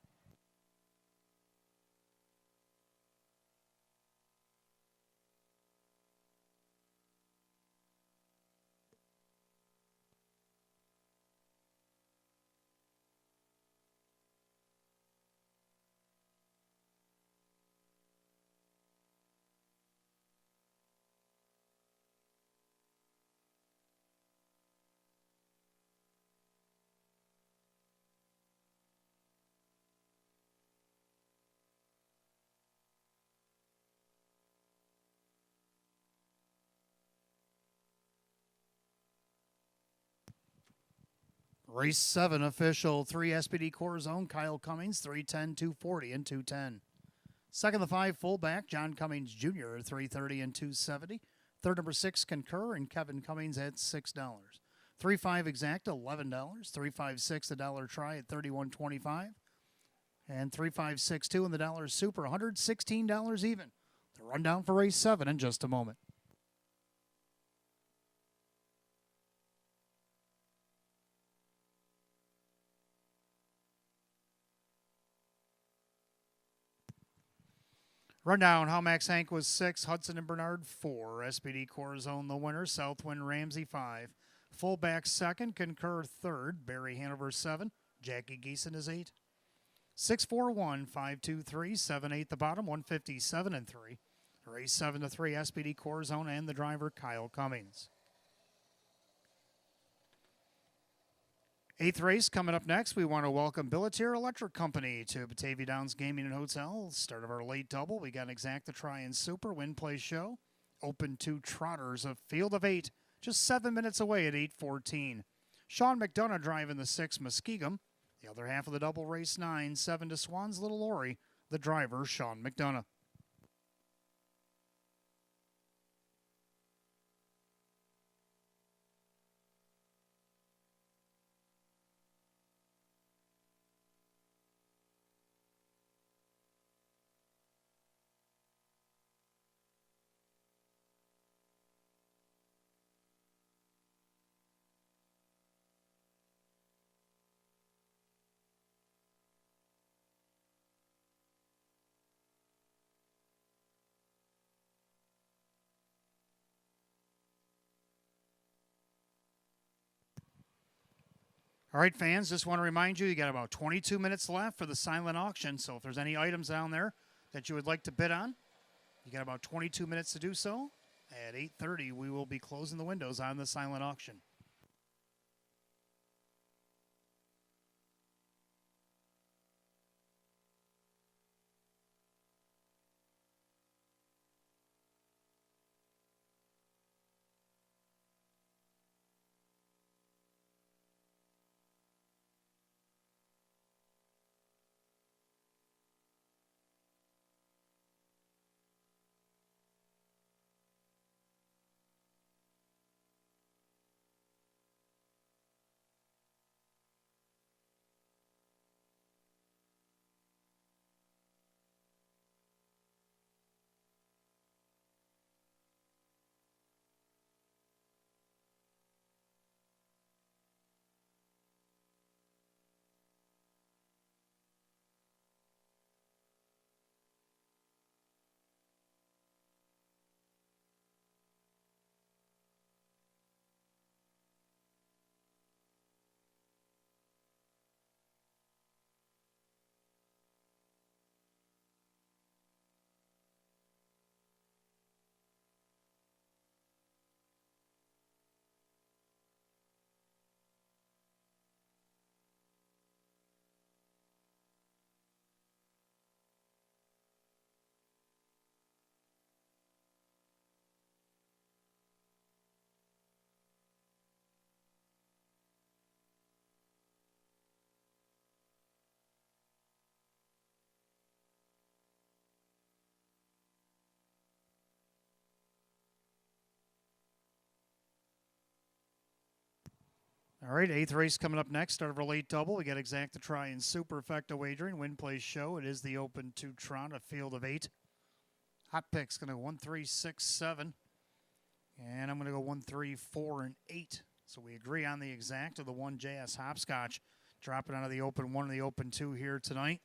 Race 7 official 3 SPD Core Zone, Kyle Cummings, 310, 240, and 210. Second, the 5 fullback, John Cummings Jr., 330 and 270. Third, number 6 Concur, and Kevin Cummings at $6. 3-5 exact, $11. 3-5-6 the dollar try at $31.25. And 3-5-6-2 in the dollar super, $116 even. The rundown for race 7 in just a moment. Rundown, how Max Hank was 6, Hudson and Bernard 4, SPD Core Zone the winner, Southwind Ramsey 5, fullback 2nd, Concur 3rd, Barry Hanover 7, Jackie Geeson is 8, 6-4-1, 5-2-3, 7-8 the bottom, 157 and 3, race 7 to 3, SPD Core Zone and the driver Kyle Cummings. 8th race coming up next. We want to welcome Billatier Electric Company to Batavia Downs Gaming and Hotel. Start of our late double. We got an exacta try and super win play show. Open 2 trotters, a field of 8, just 7 minutes away at 8:14. Sean McDonough driving the 6 Muskegum. The other half of the double race 9, 7 to Swans Little Lorry. The driver Sean McDonough. All right, fans, just want to remind you, you got about 22 minutes left for the silent auction. So if there's any items down there that you would like to bid on, you got about 22 minutes to do so. At 8:30, we will be closing the windows on the silent auction. All right, 8th race coming up next. Start of our late double. We got exacta try and superfecta wagering. Win play show. It is the Open 2 Trot, a field of 8. Hot picks going to go 1, 3, 6, 7. And I'm going to go 1, 3, 4, and 8. So we agree on the exact of the 1 JS Hopscotch. Dropping out of the Open 1 and the Open 2 here tonight.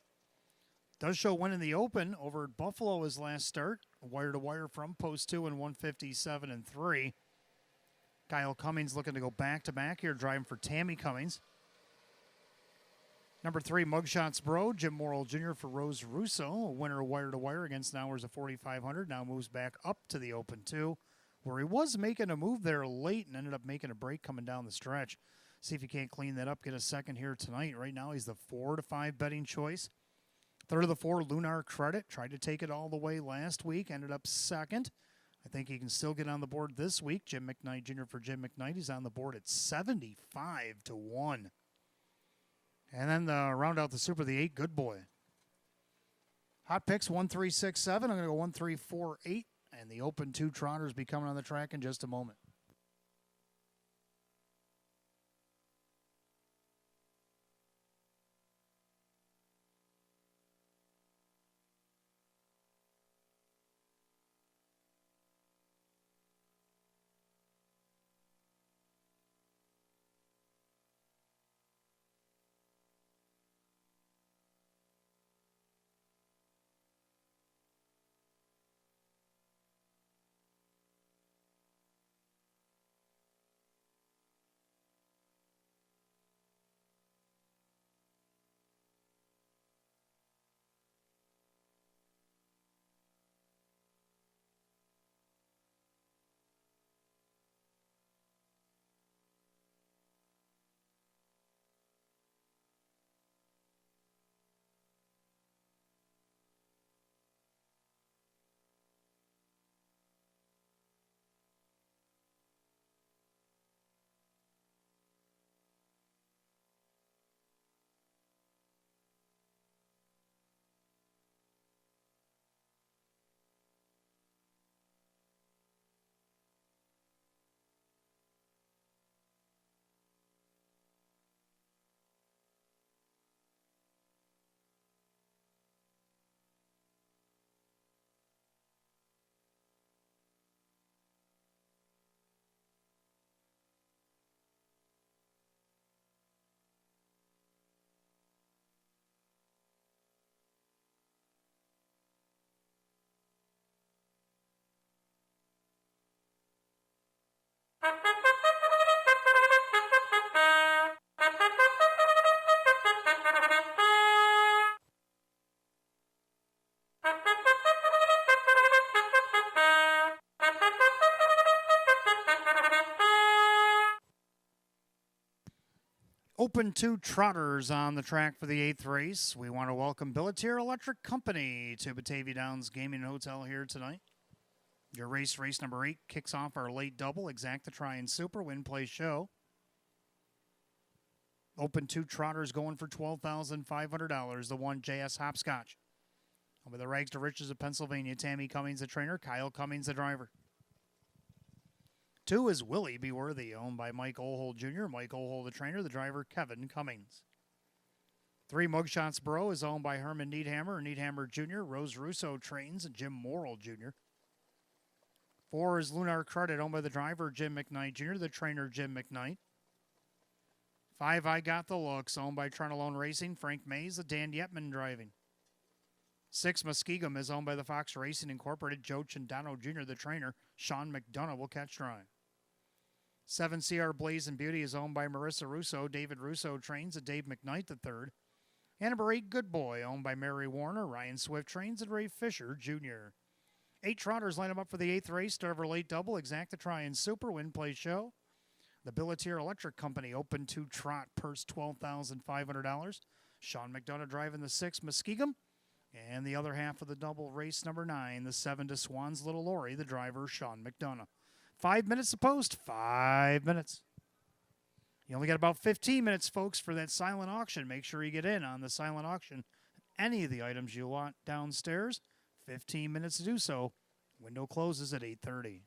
Does show winning the Open over at Buffalo his last start. Wire to wire from post 2 and 157 and 3. Kyle Cummings looking to go back-to-back here, driving for Tammy Cummings. Number 3, Mugshots Bro, Jim Morrill Jr. for Rose Russo, a winner wire-to-wire against Nowers of 4,500. Now moves back up to the Open 2, where he was making a move there late and ended up making a break coming down the stretch. See if he can't clean that up, get a second here tonight. Right now he's the 4 to 5 betting choice. Third of the 4, Lunar Credit. Tried to take it all the way last week, ended up second. I think he can still get on the board this week. Jim McKnight Jr. for Jim McKnight. He's on the board at 75 to 1. And then round out the super, the 8, Good Boy. Hot picks 1, 3, 6, 7. I'm going to go 1, 3, 4, 8. And the open 2 trotters be coming on the track in just a moment. Open 2 trotters on the track for the 8th race. We want to welcome Billetier Electric Company to Batavia Downs Gaming and Hotel here tonight. Your race number 8, kicks off our late double, Exacta Try and Super, Win Play Show. Open 2 trotters going for $12,500. The 1, JS Hopscotch. Over the Rags to Riches of Pennsylvania, Tammy Cummings, the trainer, Kyle Cummings, the driver. 2 is Willie Be Worthy, owned by Mike Ohold Jr., Mike Ohold, the trainer, the driver, Kevin Cummings. 3, Mugshots Bro, is owned by Herman Needhammer Jr., Rose Russo trains, and Jim Morrill Jr. 4 is Lunar Credit, owned by the driver, Jim McKnight Jr., the trainer, Jim McKnight. 5, I Got the Looks, owned by Trentalone Racing, Frank Mays, the Dan Yetman driving. 6, Muskegum is owned by the Fox Racing Incorporated, Joe Chandano Jr., the trainer, Sean McDonough will catch drive. 7, CR Blaze and Beauty is owned by Marissa Russo, David Russo trains, and Dave McKnight III. And number 8, Good Boy, owned by Mary Warner, Ryan Swift trains, and Ray Fisher Jr. 8 trotters line them up for the 8th race, start of our late double, Exacta Try and Super, Win Play Show. The Billetier Electric Company, open 2 trot, purse $12,500. Sean McDonough driving the 6, Muskegum. And the other half of the double, race number 9, the 7 to Swan's Little Lori, the driver, Sean McDonough. 5 minutes to post, 5 minutes. You only got about 15 minutes, folks, for that silent auction. Make sure you get in on the silent auction. Any of the items you want downstairs, 15 minutes to do so. Window closes at 8:30.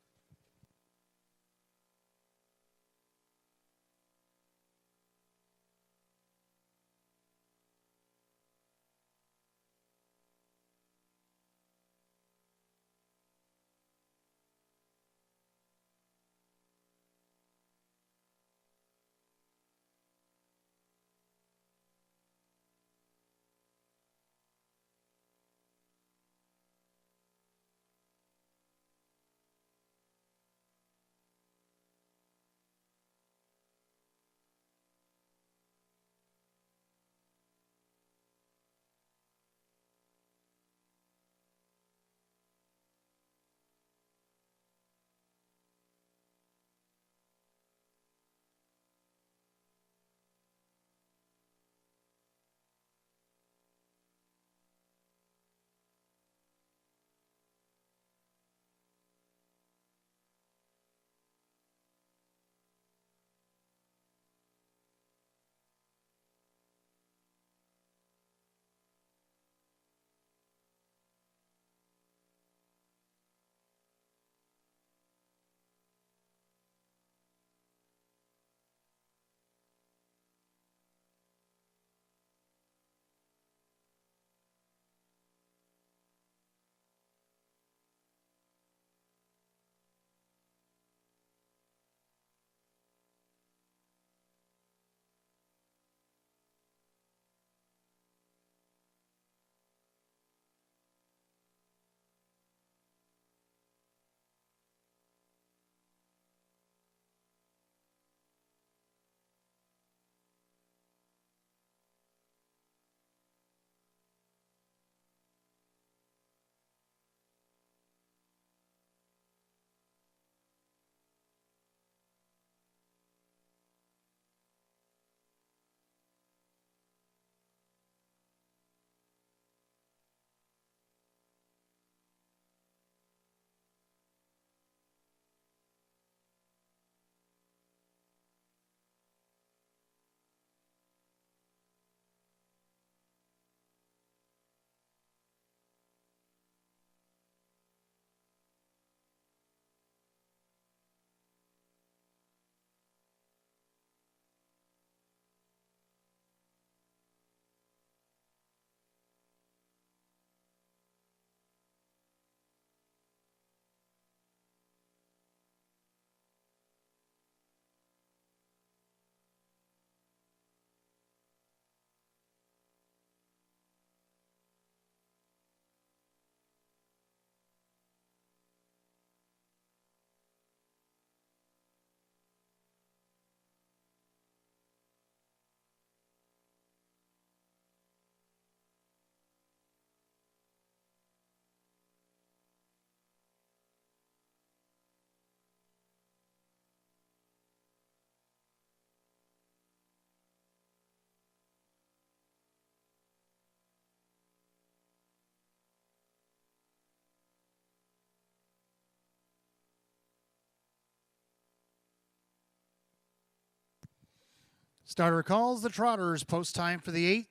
Starter calls the Trotters. Post time for the 8th.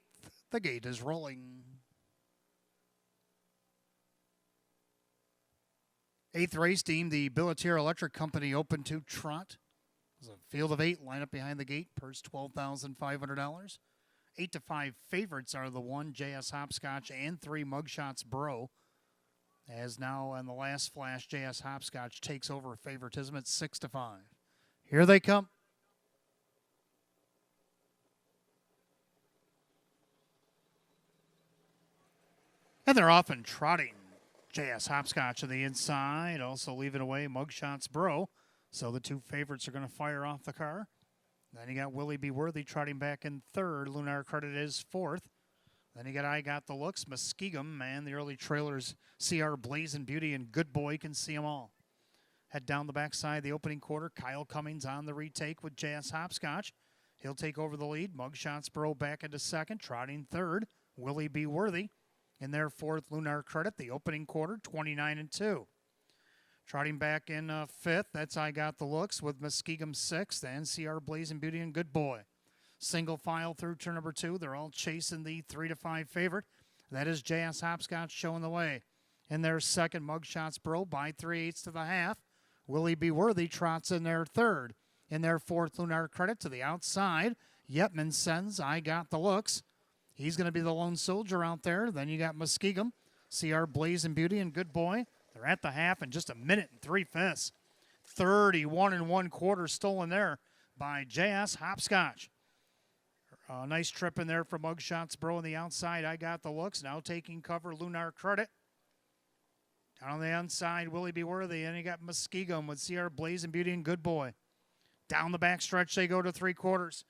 The gate is rolling. 8th race team, the Billetier Electric Company Open to Trot. There's a field of 8 line up behind the gate. Purse $12,500. 8 to 5 favorites are the 1 JS Hopscotch and 3 Mugshots Bro. As now on the last flash, JS Hopscotch takes over favoritism at 6 to 5. Here they come. And they're off and trotting. JS Hopscotch on the inside, also leaving away Mugshots Bro. So the 2 favorites are going to fire off the car. Then you got Willie Be Worthy trotting back in 3rd. Lunar Credit is 4th. Then you got I Got the Looks, Muskegum, and the early trailers CR Blazing Beauty and Good Boy can see them all. Head down the backside, the opening quarter. Kyle Cummings on the retake with JS Hopscotch. He'll take over the lead. Mugshots Bro back into 2nd, trotting 3rd. Willie Be Worthy in their 4th. Lunar Credit, the opening quarter, 29-2. Trotting back in 5th, that's I Got the Looks with Muskegum 6th and CR Blazing Beauty and Good Boy. Single file through turn number 2. They're all chasing the 3 to 5 favorite. That is JS Hopscotch showing the way. In their 2nd, Mugshots Bro by 3/8 to the half. Willie Be Worthy trots in their 3rd. In their 4th, Lunar Credit to the outside. Yetman sends I Got the Looks. He's going to be the lone soldier out there. Then you got Muskegum, CR Blazing Beauty and Good Boy. They're at the half in just 1 minute and 3/5. 31 1/4 stolen there by JS Hopscotch. Nice trip in there for Mugshots Bro on the outside. I Got the Looks. Now taking cover, Lunar Credit. Down on the inside, Willie Be Worthy. And you got Muskegum with CR Blazing Beauty and Good Boy. Down the back stretch, they go to 3/4.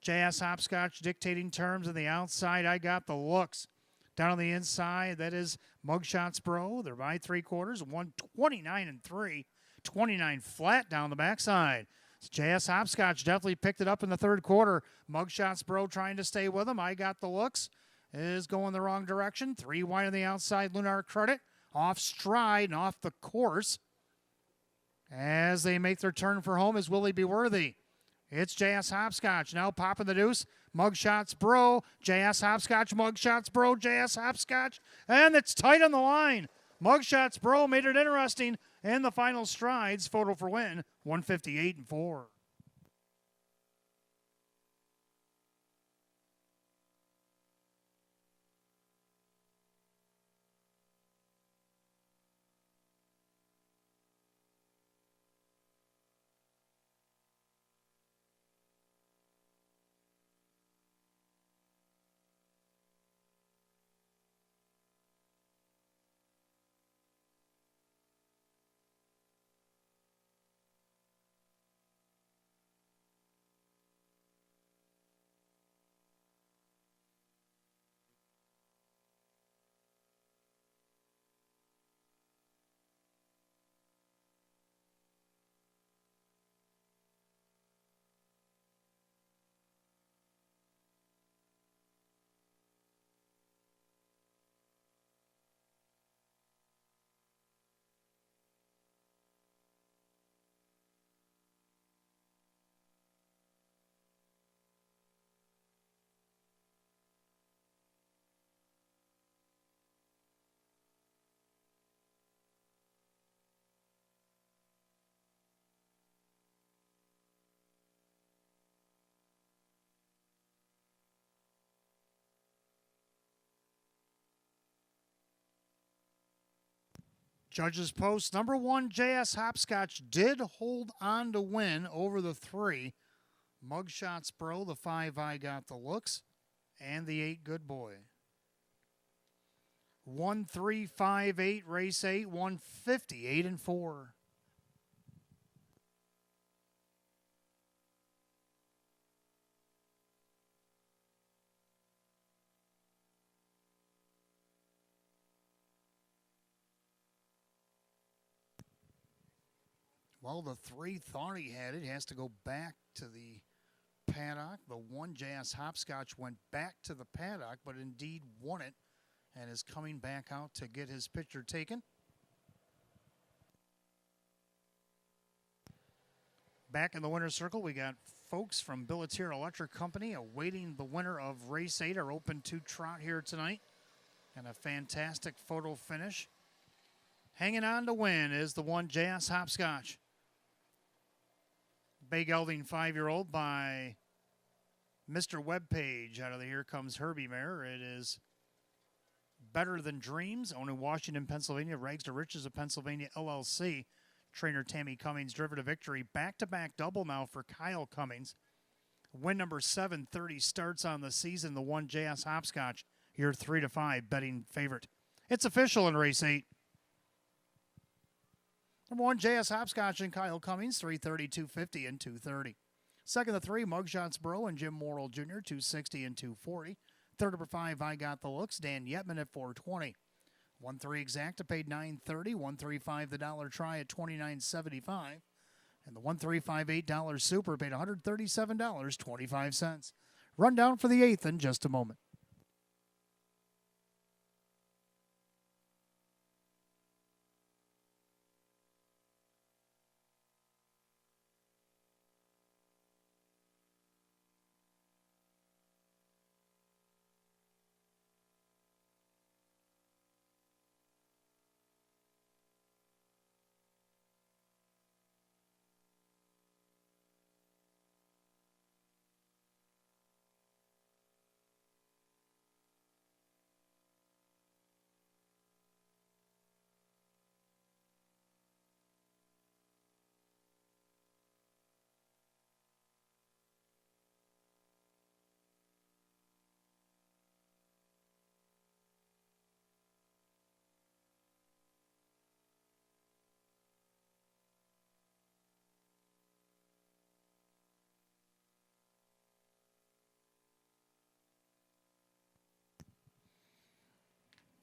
JS Hopscotch dictating terms on the outside. I Got the Looks. Down on the inside, that is Mugshots Bro. They're by 3/4. 129-3. 29 flat down the backside. JS Hopscotch definitely picked it up in the 3rd quarter. Mugshots Bro trying to stay with him. I Got the Looks is going the wrong direction. 3 wide on the outside. Lunar Credit off stride and off the course. As they make their turn for home is Willie Be Worthy. It's JS Hopscotch now popping the deuce. Mugshots Bro, JS Hopscotch, Mugshots Bro, JS Hopscotch. And it's tight on the line. Mugshots Bro made it interesting. And the final strides, photo for win, 158-4. Judges post number 1, JS Hopscotch did hold on to win over the 3. Mugshots Bro, the 5, I Got the Looks, and the 8, Good Boy. 1-3-5-8, race 8, 158-4. Well, the 3 thought he had it. He has to go back to the paddock. The 1, JS Hopscotch, went back to the paddock, but indeed won it and is coming back out to get his picture taken. Back in the winner's circle, we got folks from Billatier Electric Company awaiting the winner of Race 8, our Open 2 Trot here tonight. And a fantastic photo finish. Hanging on to win is the one JS Hopscotch. Bay Gelding 5-year-old by Mr. Webpage out of the Here Comes Herbie mare. It is Better Than Dreams, owned in Washington, Pennsylvania. Rags to Riches of Pennsylvania, LLC. Trainer Tammy Cummings driven to victory. Back-to-back double now for Kyle Cummings. Win number 730 starts on the season. The one JS Hopscotch, your 3-5 betting favorite. It's official in race 8. Number 1, JS Hopscotch and Kyle Cummings, 330, 250, and 230. Second to 3, Mugshots Bro and Jim Morrill Jr., 260 and 240. Third number 5, I Got the Looks, Dan Yetman at 420. 1-3 Exacta paid $9.30. 1-3-5 the dollar try at $29.75. And the 1-3-5 $8 super paid $137.25. Rundown for the 8th in just a moment.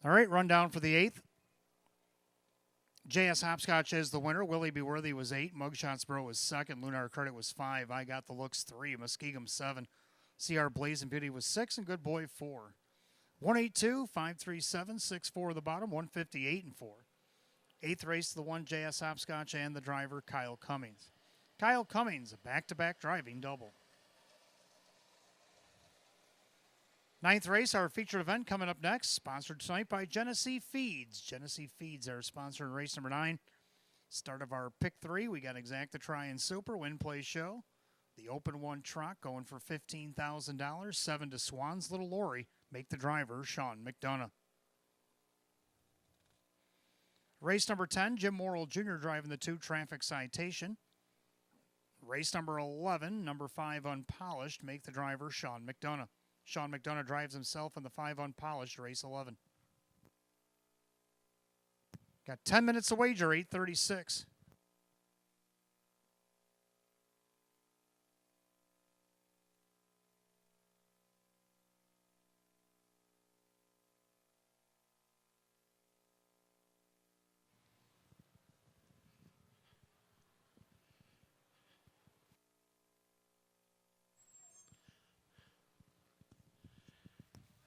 All right, rundown for the 8th. JS Hopscotch is the winner. Willie Be Worthy was 8. Mugshots Bro was 2nd. Lunar Credit was 5. I Got the Looks 3. Muskegum 7. CR Blazing Beauty was 6. And Good Boy 4. 182, 537, 6-4 the bottom. 158 and 4. 8th race, the one JS Hopscotch and the driver Kyle Cummings. Kyle Cummings, a back-to-back driving double. 9th race, our featured event coming up next, sponsored tonight by Genesee Feeds. Genesee Feeds are sponsor in race number 9. Start of our pick 3, we got Exacta Try and Super, Win Play Show. The Open 1 Trot going for $15,000. 7 to Swans Little Lori, make the driver Sean McDonough. Race number 10, Jim Morrill Jr. driving the 2 Traffic Citation. Race number 11, number 5 Unpolished, make the driver Sean McDonough. Sean McDonough drives himself in the 5 Unpolished, race 11. Got 10 minutes to wager, 8:36.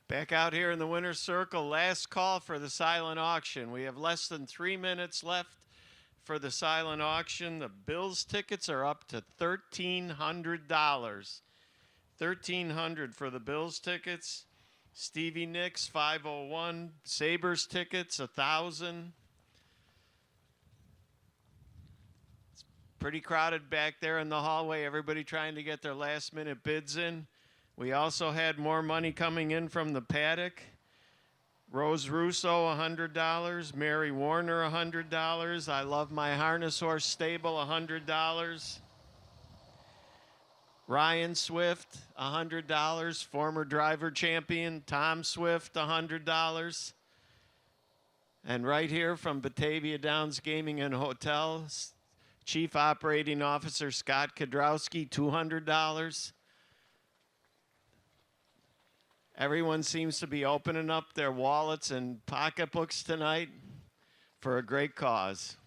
Back out here in the winner's circle, last call for the silent auction. We have less than 3 minutes left for the silent auction. The Bills tickets are up to $1,300. $1,300 for the Bills tickets. Stevie Nicks, 501. Sabres tickets, 1,000. It's pretty crowded back there in the hallway. Everybody trying to get their last minute bids in. We also had more money coming in from the paddock. Rose Russo, $100. Mary Warner, $100. I Love My Harness Horse Stable, $100. Ryan Swift, $100. Former driver champion Tom Swift, $100. And right here from Batavia Downs Gaming and Hotels, Chief Operating Officer Scott Kodrowski, $200. Everyone seems to be opening up their wallets and pocketbooks tonight for a great cause.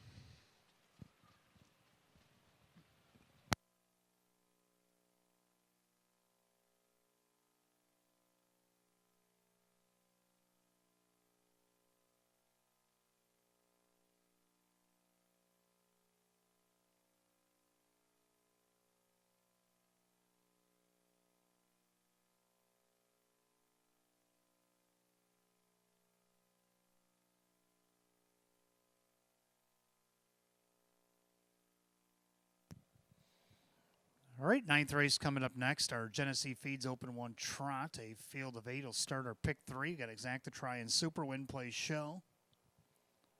All right, ninth race coming up next. Our Genesee Feeds Open 1 Trot. A field of 8 will start our pick 3. Got Exacta Try and Super Win Play Show.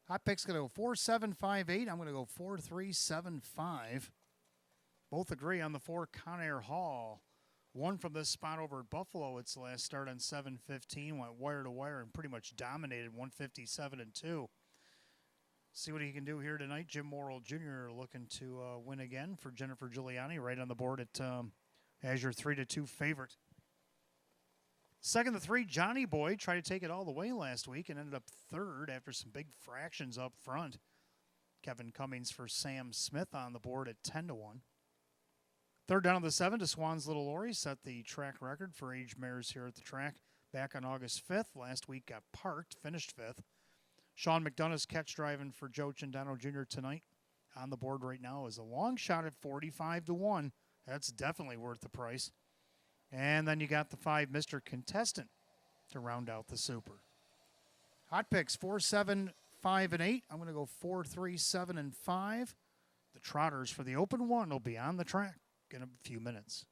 Hot pick's going to go 4, 7, 5, 8. I'm going to go 4, 3, 7, 5. Both agree on the 4 Conair Hall. One from this spot over at Buffalo. Its last start on 7:15. Went wire to wire and pretty much dominated 157 and 2. See what he can do here tonight. Jim Morrill Jr. looking to win again for Jennifer Giuliani, right on the board at as your 3-2 favorite. Second to 3, Johnny Boy tried to take it all the way last week and ended up third after some big fractions up front. Kevin Cummings for Sam Smith on the board at 10-1. Third down of the 7 to Swan's Little Lori, set the track record for age mares here at the track back on August 5th. Last week got parked, finished 5th. Sean McDonough's catch driving for Joe Cindano Jr. tonight. On the board right now is a long shot at 45-1. That's definitely worth the price. And then you got the 5 Mr. Contestant to round out the super. Hot picks 4, 7, 5, and 8. I'm going to go 4, 3, 7, and 5. The Trotters for the Open 1 will be on the track in a few minutes.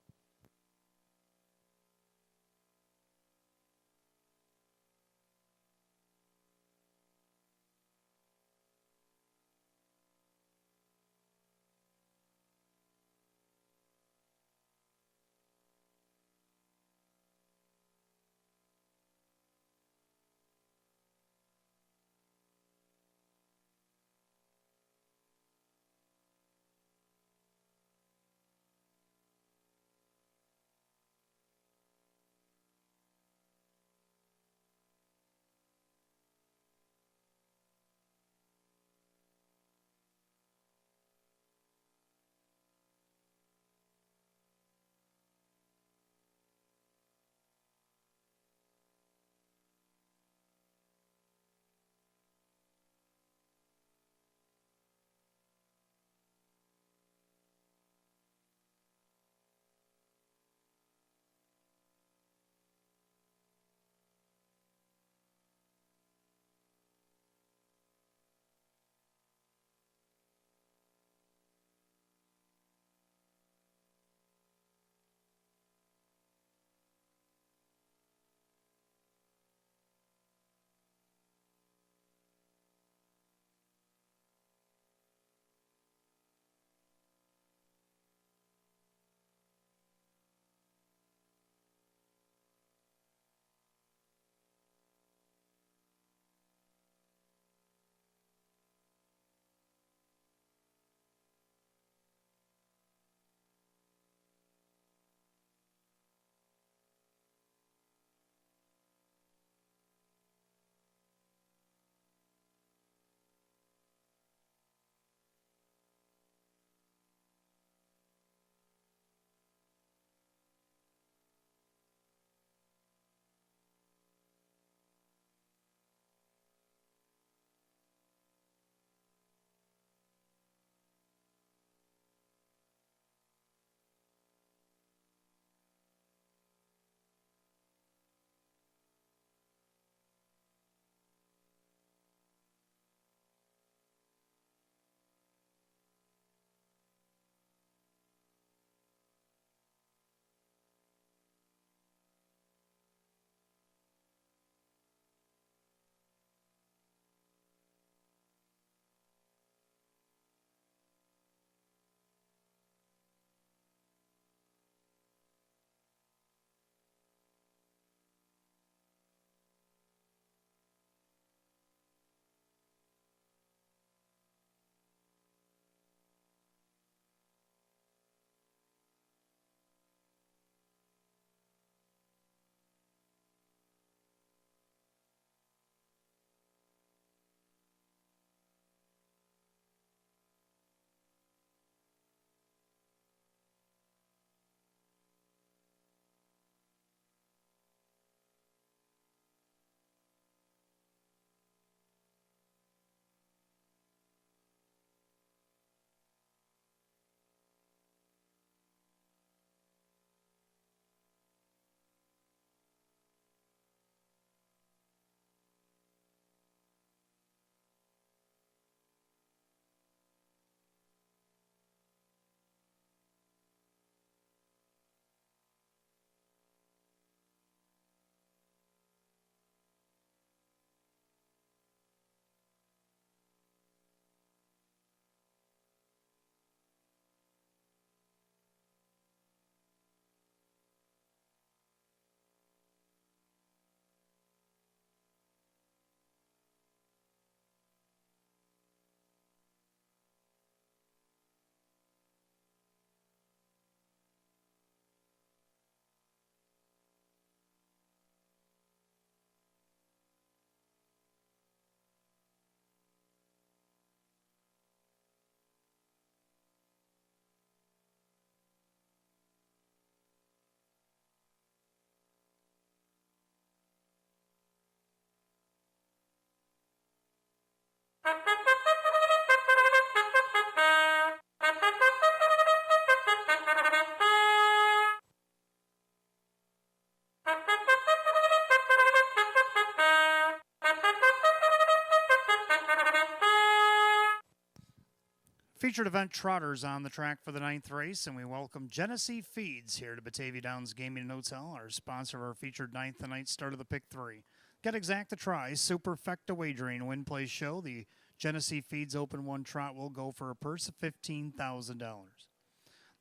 Featured event trotters on the track for the ninth race, and we welcome Genesee Feeds here to Batavia Downs Gaming and Hotel, our sponsor of our featured ninth tonight's start of the pick three. Get exacta try, superfecta wagering, win play show. The Genesee Feeds Open 1 trot will go for a purse of $15,000.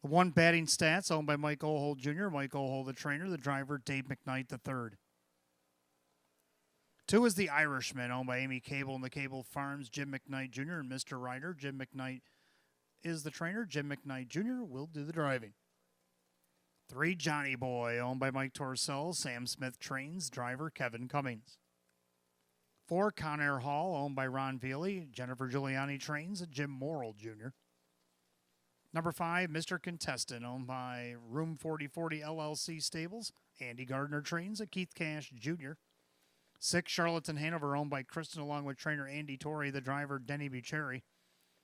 The one batting stats owned by Mike Ohold Jr., Mike Ohold the trainer, the driver Dave McKnight the third. 2 is the Irishman, owned by Amy Cable and the Cable Farms, Jim McKnight Jr. and Mr. Ryder. Jim McKnight is the trainer. Jim McKnight Jr. will do the driving. 3, Johnny Boy, owned by Mike Torcell. Sam Smith trains, driver Kevin Cummings. 4, Conair Hall, owned by Ron Veely. Jennifer Giuliani trains, Jim Morrill Jr. Number 5, Mr. Contestant, owned by Room 4040 LLC Stables. Andy Gardner trains, Keith Cash Jr. 6, Charlotte Hanover, owned by Kristen, along with trainer Andy Torrey, the driver Denny Bucherri.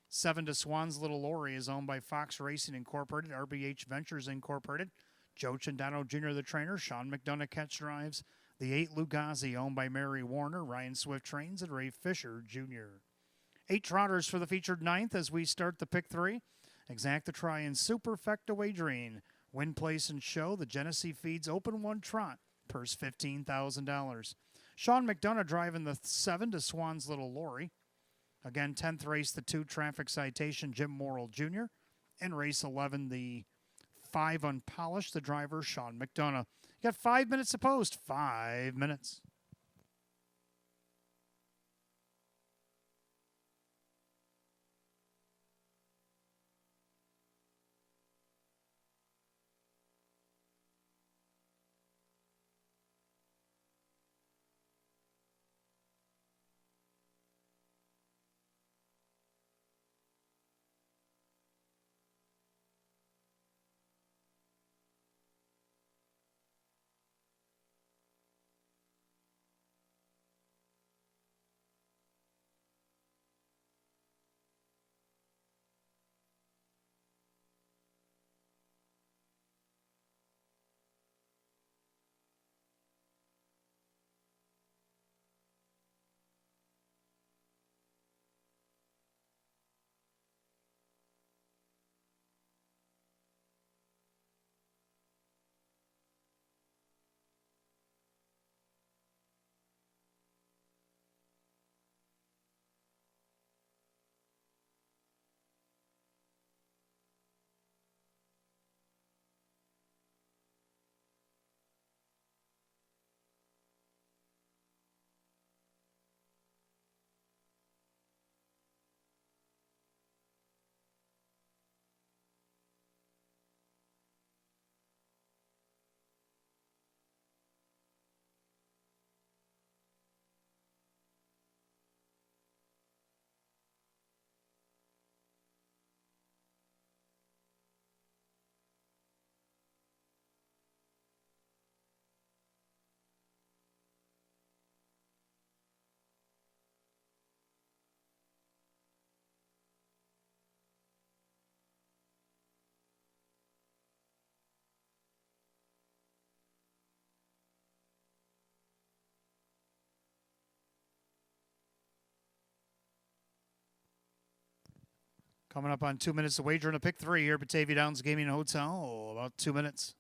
7, to Swan's Little Lorry, is owned by Fox Racing Incorporated, RBH Ventures Incorporated. Joe Chandano Jr., the trainer. Sean McDonough catch drives. The 8, Lugazi, owned by Mary Warner. Ryan Swift trains, and Ray Fisher Jr. 8 trotters for the featured ninth as we start the pick three. Exacta try and superfecta wagering. Win, place, and show. The Genesee Feeds Open 1 trot. Purse $15,000. Sean McDonough driving the 7, to Swan's Little Lorry. Again, 10th race, the 2, Traffic Citation, Jim Morrill Jr. And race 11, the 5, Unpolished, the driver, Sean McDonough. You got 5 minutes to post. 5 minutes. Coming up on 2 minutes to wager in a pick three here at Batavia Downs Gaming and Hotel. About 2 minutes.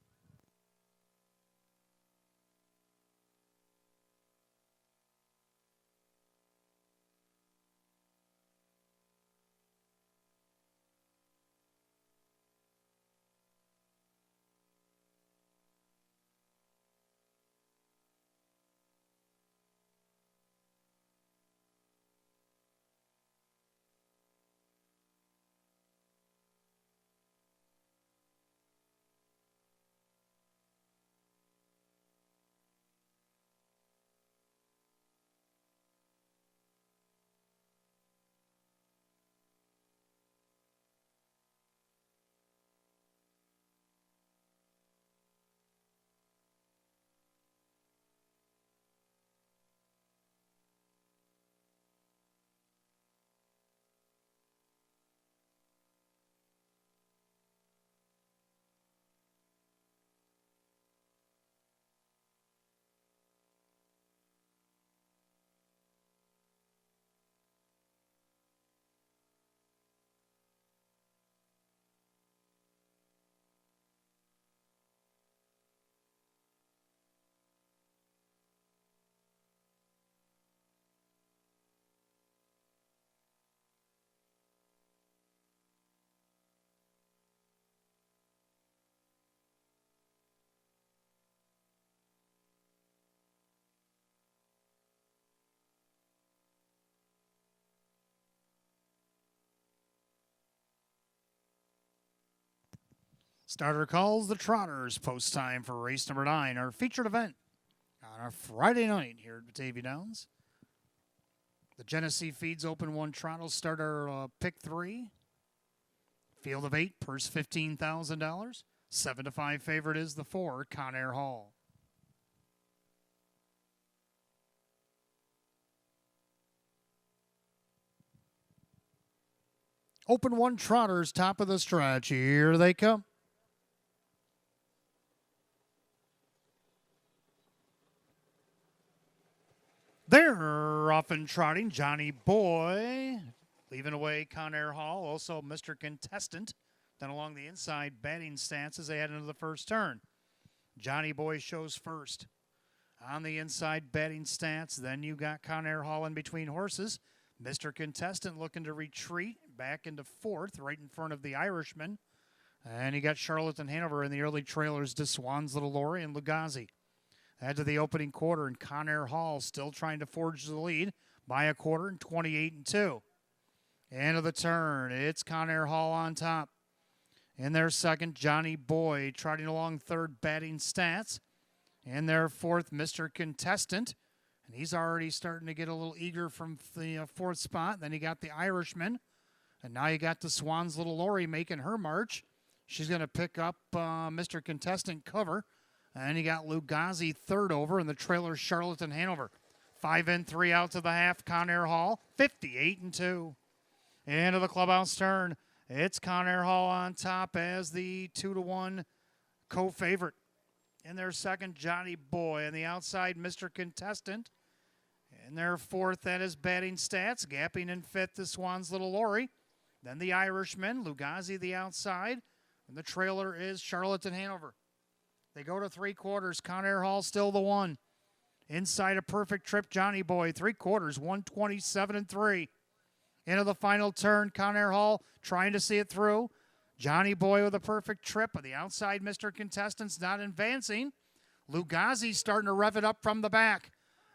Starter calls the Trotters. Post time for race number 9, our featured event on a Friday night here at Batavia Downs. The Genesee Feeds Open 1 Trot will start our pick 3. Field of 8, purse $15,000. 7-5 favorite is the 4, Conair Hall. Open 1 Trotters, top of the stretch. Here they come. They're off and trotting. Johnny Boy leaving away Conair Hall. Also Mr. Contestant. Then along the inside, batting stance as they head into the first turn. Johnny Boy shows first. On the inside, batting stance. Then you got Conair Hall in between horses. Mr. Contestant looking to retreat back into fourth, right in front of the Irishman. And you got Charlotte and Hanover in the early trailers to Swan's Little Lori and Lugazi. Add to the opening quarter, and Conair Hall still trying to forge the lead by a quarter and 28-2. End of the turn. It's Conair Hall on top. In their second, Johnny Boy trotting along third, batting stats. In their fourth, Mr. Contestant. And he's already starting to get a little eager from the fourth spot. Then you got the Irishman. And now you got the Swan's Little Lori making her march. She's going to pick up Mr. Contestant cover. And you got Lugazi third over in the trailer Charlotte and Hanover. 5 in, 3 out to the half. Conair Hall, 58-2. Into the clubhouse turn. It's Conair Hall on top as the 2-1 co-favorite. In their second, Johnny Boy. On the outside, Mr. Contestant. In their fourth, that is batting stats. Gapping in fifth, the Swan's Little Lori. Then the Irishman, Lugazi the outside. And the trailer is Charlotte and Hanover. They go to 3 quarters. Conair Hall still the 1. Inside a perfect trip, Johnny Boy. 3 quarters, 127-3. Into the final turn, Conair Hall trying to see it through. Johnny Boy with a perfect trip. On the outside, Mr. Contestant's not advancing. Lugazi starting to rev it up from the back.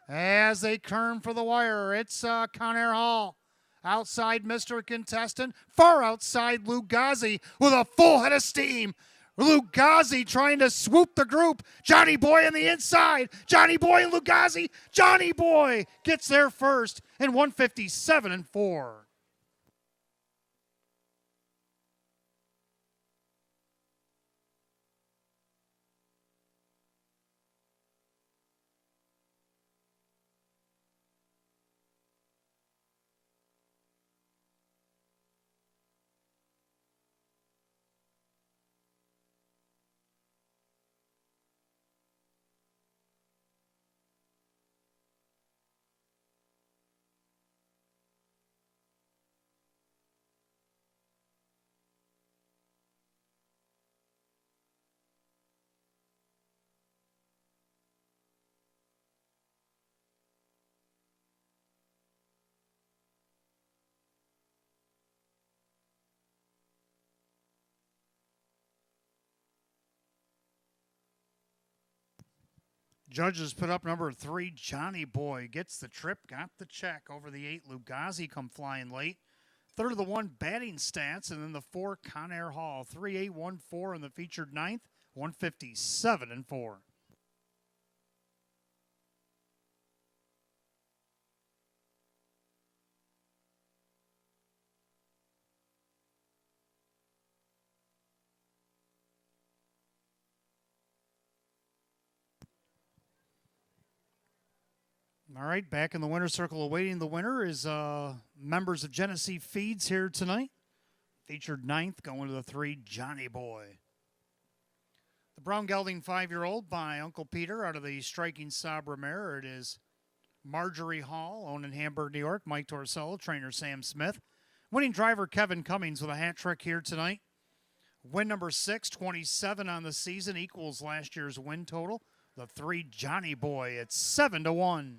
As they turn for the wire, it's Conair Hall. Outside, Mr. Contestant. Far outside, Lugazi with a full head of steam. Lugazi trying to swoop the group. Johnny Boy on the inside. Johnny Boy and Lugazi. Johnny Boy gets there first in 157-4. Judges put up number 3, Johnny Boy. Gets the trip, got the check over the 8. Lugazi come flying late. Third of the 1, batting stats. And then the 4, Conair Hall. 3-8-1-4 in the featured 9th. 157-4. All right, back in the winner's circle awaiting the winner is members of Genesee Feeds here tonight. Featured 9th, going to the 3, Johnny Boy. The brown gelding 5-year-old by Uncle Peter out of the striking Sabra mare. It is Marjorie Hall, owned in Hamburg, New York. Mike Torsello, trainer Sam Smith. Winning driver Kevin Cummings with a hat trick here tonight. Win number 6, 27 on the season, equals last year's win total. The 3, Johnny Boy, it's 7-1.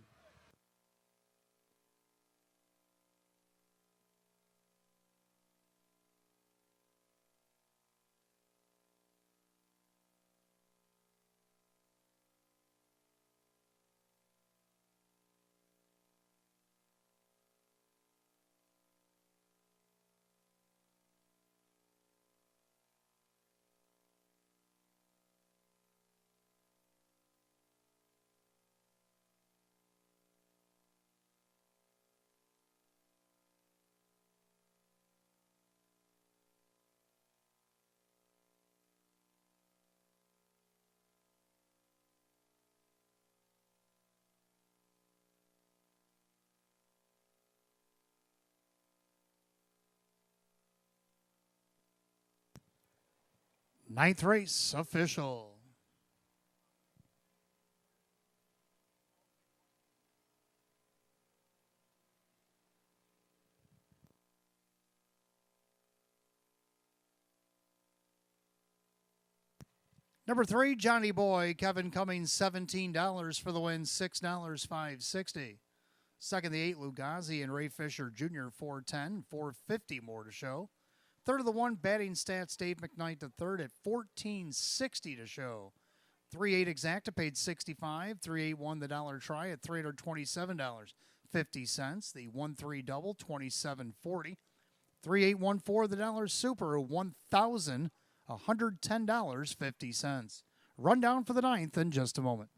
Ninth race official. Number 3, Johnny Boy, Kevin Cummings, $17 for the win, $6, $5.60. Second, the 8, Lugazi and Ray Fisher Jr., $4.10, $4.50 more to show. Third of the 1, batting stats, Dave McKnight the third at $14.60 to show. 3-8 exacta paid $65. 3-8 won the dollar try at $327.50. The 1-3 double, $27.40. 3-8 1-4 the dollar super, $1,110.50. Rundown for the ninth in just a moment.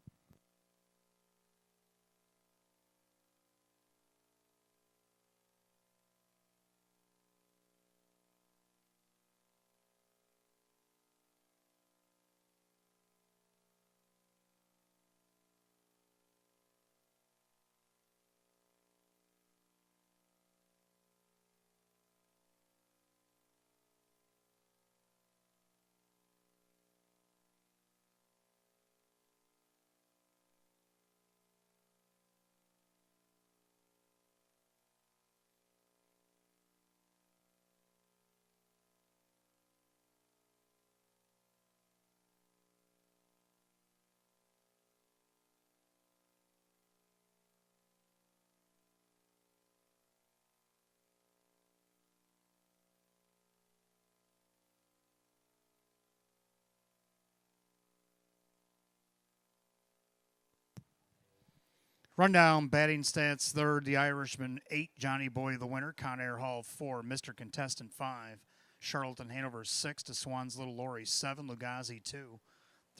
Rundown batting stats: third, the Irishman, 8, Johnny Boy the winner, Conair Hall 4, Mr. Contestant 5, Charlton Hanover 6, to Swans Little Lorry 7, Lugazi 2,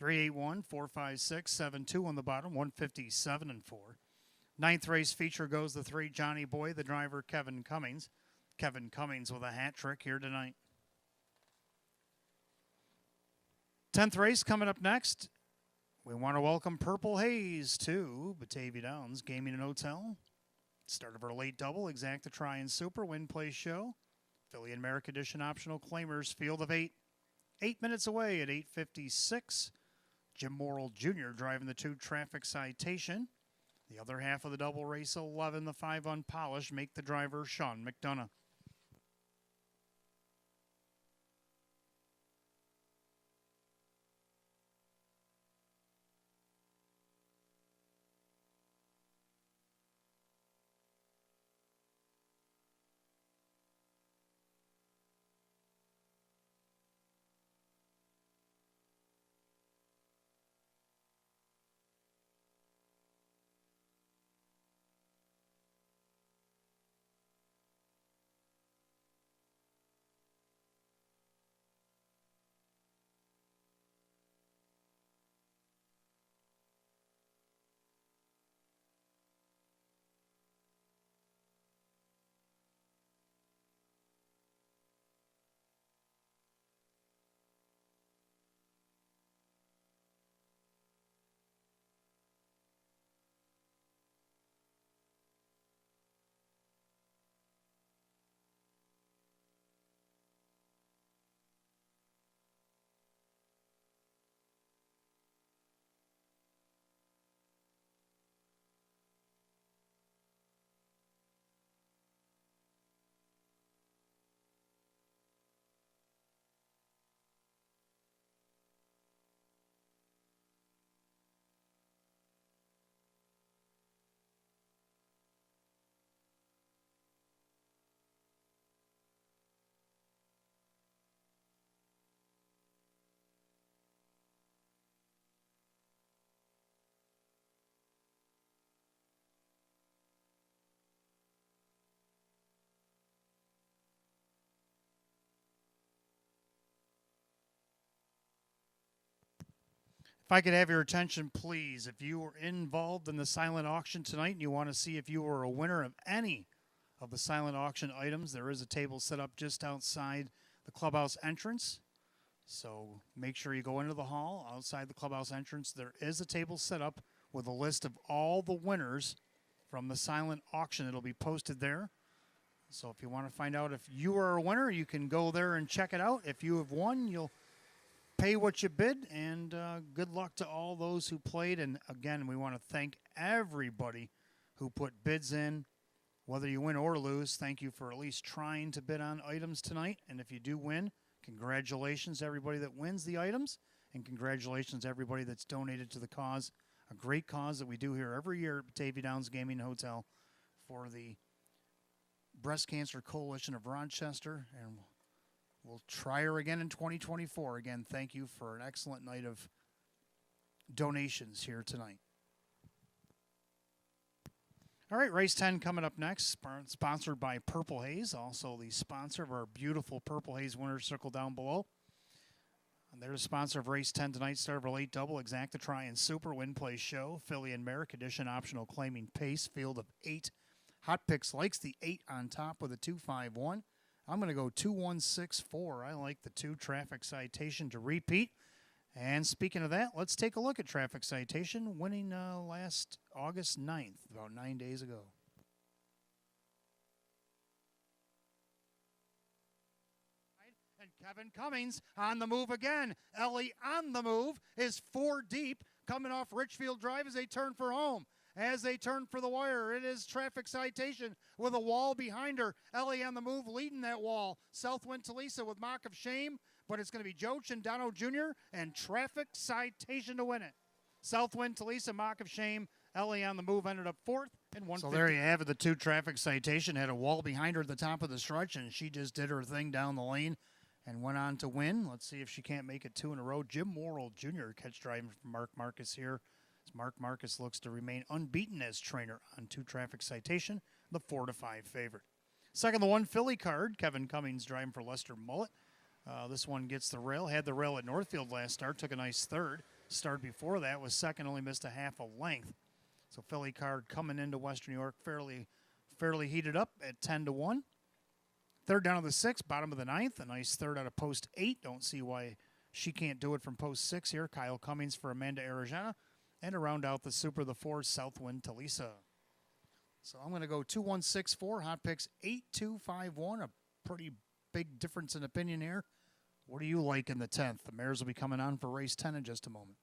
3-8-1, 4-5-6, 7-2 on the bottom, 157 and 4. Ninth race feature goes the 3, Johnny Boy, the driver, Kevin Cummings. Kevin Cummings with a hat trick here tonight. 10th race coming up next. We want to welcome Purple Haze to Batavia Downs Gaming and Hotel. Start of our late double, exacta try and super, win play show. Philly and Merrick Edition optional claimers, field of 8. 8 minutes away at 8:56. Jim Morrill Jr. driving the 2, Traffic Citation. The other half of the double race 11, the 5 Unpolished, make the driver Sean McDonough. If I could have your attention, please. If you were involved in the silent auction tonight and you want to see if you were a winner of any of the silent auction items, there is a table set up just outside the clubhouse entrance. So make sure you go into the hall outside the clubhouse entrance. There is a table set up with a list of all the winners from the silent auction. It'll be posted there. So if you want to find out if you are a winner, you can go there and check it out. If you have won, you'll pay what you bid, and good luck to all those who played. And again, we want to thank everybody who put bids in. Whether you win or lose, thank you for at least trying to bid on items tonight. And if you do win, congratulations to everybody that wins the items, and congratulations to everybody that's donated to the cause, a great cause that we do here every year at Batavia Downs Gaming and Hotel for the Breast Cancer Coalition of Rochester, and we'll try her again in 2024. Again, thank you for an excellent night of donations here tonight. All right, race 10 coming up next, sponsored by Purple Haze, also the sponsor of our beautiful Purple Haze winner's circle down below. And they're the sponsor of race 10 tonight, start of a late double, Exacta Try and Super, Win Play Show, Philly and Merrick Edition, optional claiming pace, field of 8. Hot Picks likes the 8 on top with a 2-5-1. I'm going to go 2-1-6-4. I like the 2 Traffic Citation to repeat. And speaking of that, let's take a look at Traffic Citation, winning last August 9th, about 9 days ago. And Kevin Cummings on the move again. Ellie on the move is 4 deep, coming off Richfield Drive as they turn for home. As they turn for the wire, it is Traffic Citation with a wall behind her. Ellie on the move, leading that wall. Southwind Talisa with Mock of Shame, but it's going to be Joe Chindano Jr. and Traffic Citation to win it. Southwind Talisa, Mock of Shame. Ellie on the move ended up 4th and 150. So there you have it. The 2 Traffic Citation had a wall behind her at the top of the stretch, and she just did her thing down the lane and went on to win. Let's see if she can't make it 2 in a row. Jim Morrill Jr. catch driving from Mark Marcus here. Mark Marcus looks to remain unbeaten as trainer on 2 Traffic Citation, the 4-5 favorite. Second, the 1 Philly card, Kevin Cummings driving for Lester Mullet. This one gets the rail, had the rail at Northfield last start, took a nice 3rd. Start before that was 2nd, only missed a half a length. So Philly card coming into Western New York fairly heated up at 10-1. 3rd down to the 6th, bottom of the 9th, a nice 3rd out of post 8. Don't see why she can't do it from post 6 here. Kyle Cummings for Amanda Arajana. And to round out the Super, the 4 Southwind Talisa. So I'm going to go 2-1-6-4. Hot Picks 8-2-5-1. A pretty big difference in opinion here. What do you like in the 10th? The mares will be coming on for race 10 in just a moment.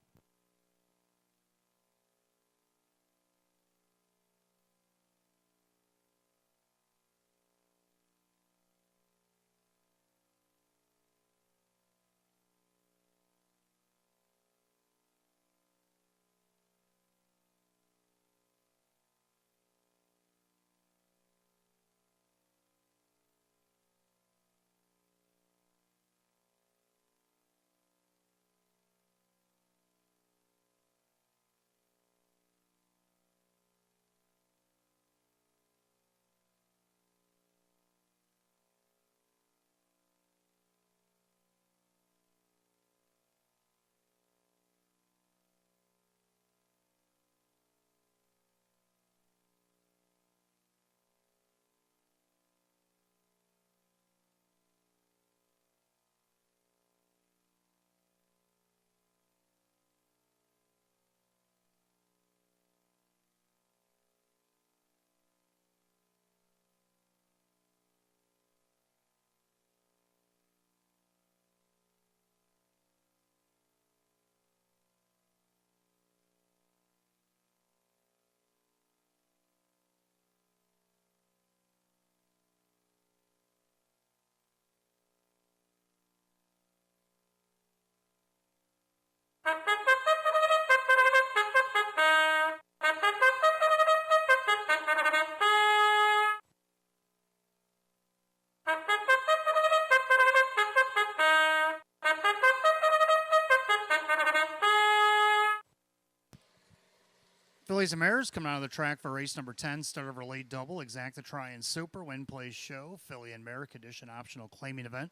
Phillies and Mares coming out of the track for race number 10, start over late double, Exacta Try and Super, Win Play Show, Philly and Merrick Edition optional claiming event.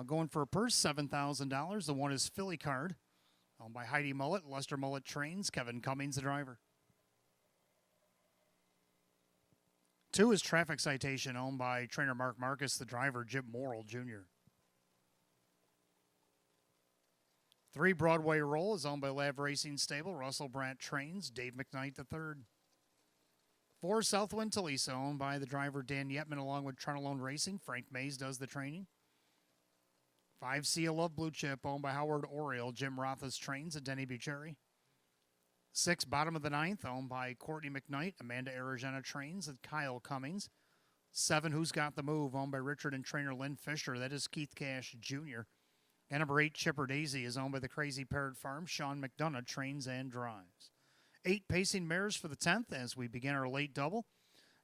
Going for a purse, $7,000. The 1 is Philly card, owned by Heidi Mullet, Lester Mullet trains, Kevin Cummings the driver. 2 is Traffic Citation, owned by trainer Mark Marcus, the driver, Jim Morrill Jr. 3 Broadway Roll is owned by Lav Racing Stable, Russell Brandt trains, Dave McKnight III. 4 Southwind Talisa, owned by the driver Dan Yetman along with Tronalone Racing, Frank Mays does the training. 5 Sea of Love Blue Chip, owned by Howard Oriole. Jim Roth's trains and Denny Bucherri. 6 Bottom of the Ninth, owned by Courtney McKnight. Amanda Aragena trains and Kyle Cummings. 7 Who's Got the Move, owned by Richard and trainer Lynn Fisher. That is Keith Cash Jr. And number 8, Chipper Daisy, is owned by the Crazy Parrot Farm. Sean McDonough trains and drives. 8 Pacing Mares for the 10th as we begin our late double.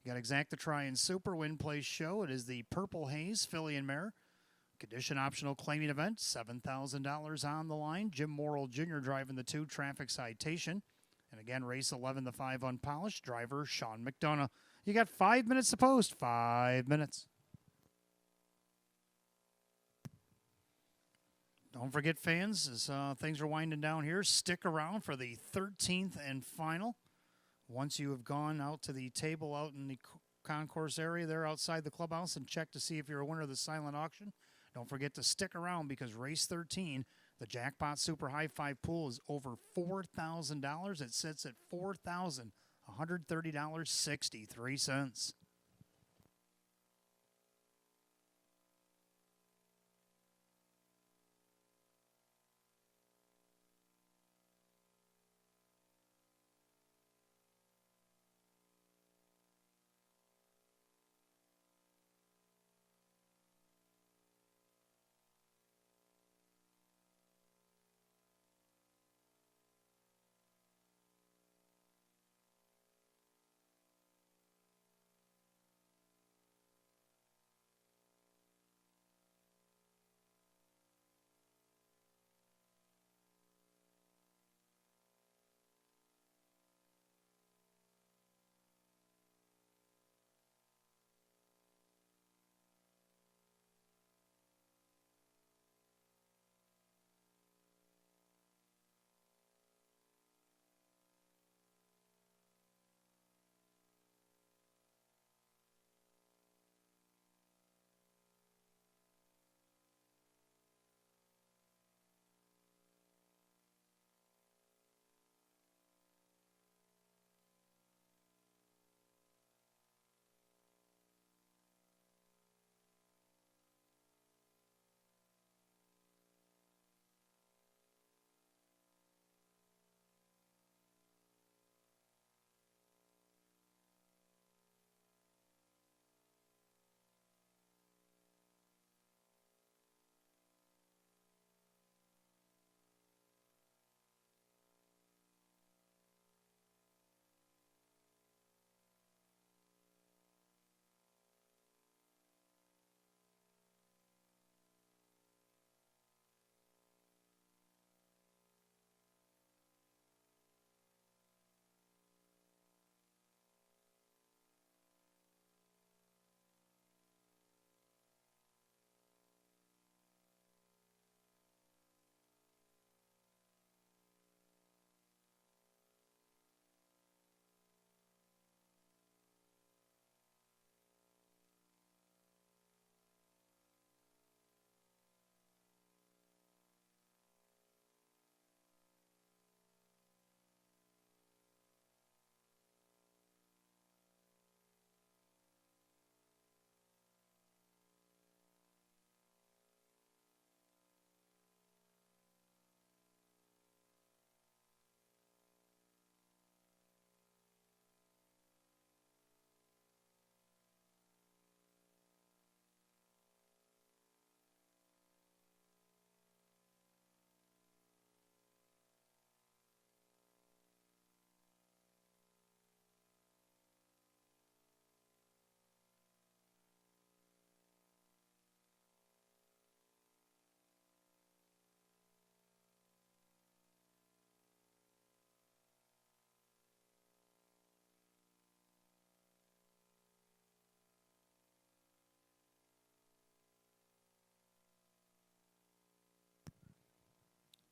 We got Exacta Try and Super Win Place Show. It is the Purple Haze Filly and Mare condition optional claiming event. $7,000 on the line. Jim Morrill Jr. driving the 2 Traffic Citation. And again, race 11, the 5 Unpolished. Driver Sean McDonough. You got 5 minutes to post. 5 minutes. Don't forget, fans, as things are winding down here, stick around for the 13th and final. Once you have gone out to the table out in the concourse area there outside the clubhouse and check to see if you're a winner of the silent auction, don't forget to stick around because race 13, the Jackpot Super High Five pool, is over $4,000. It sits at $4,130.63.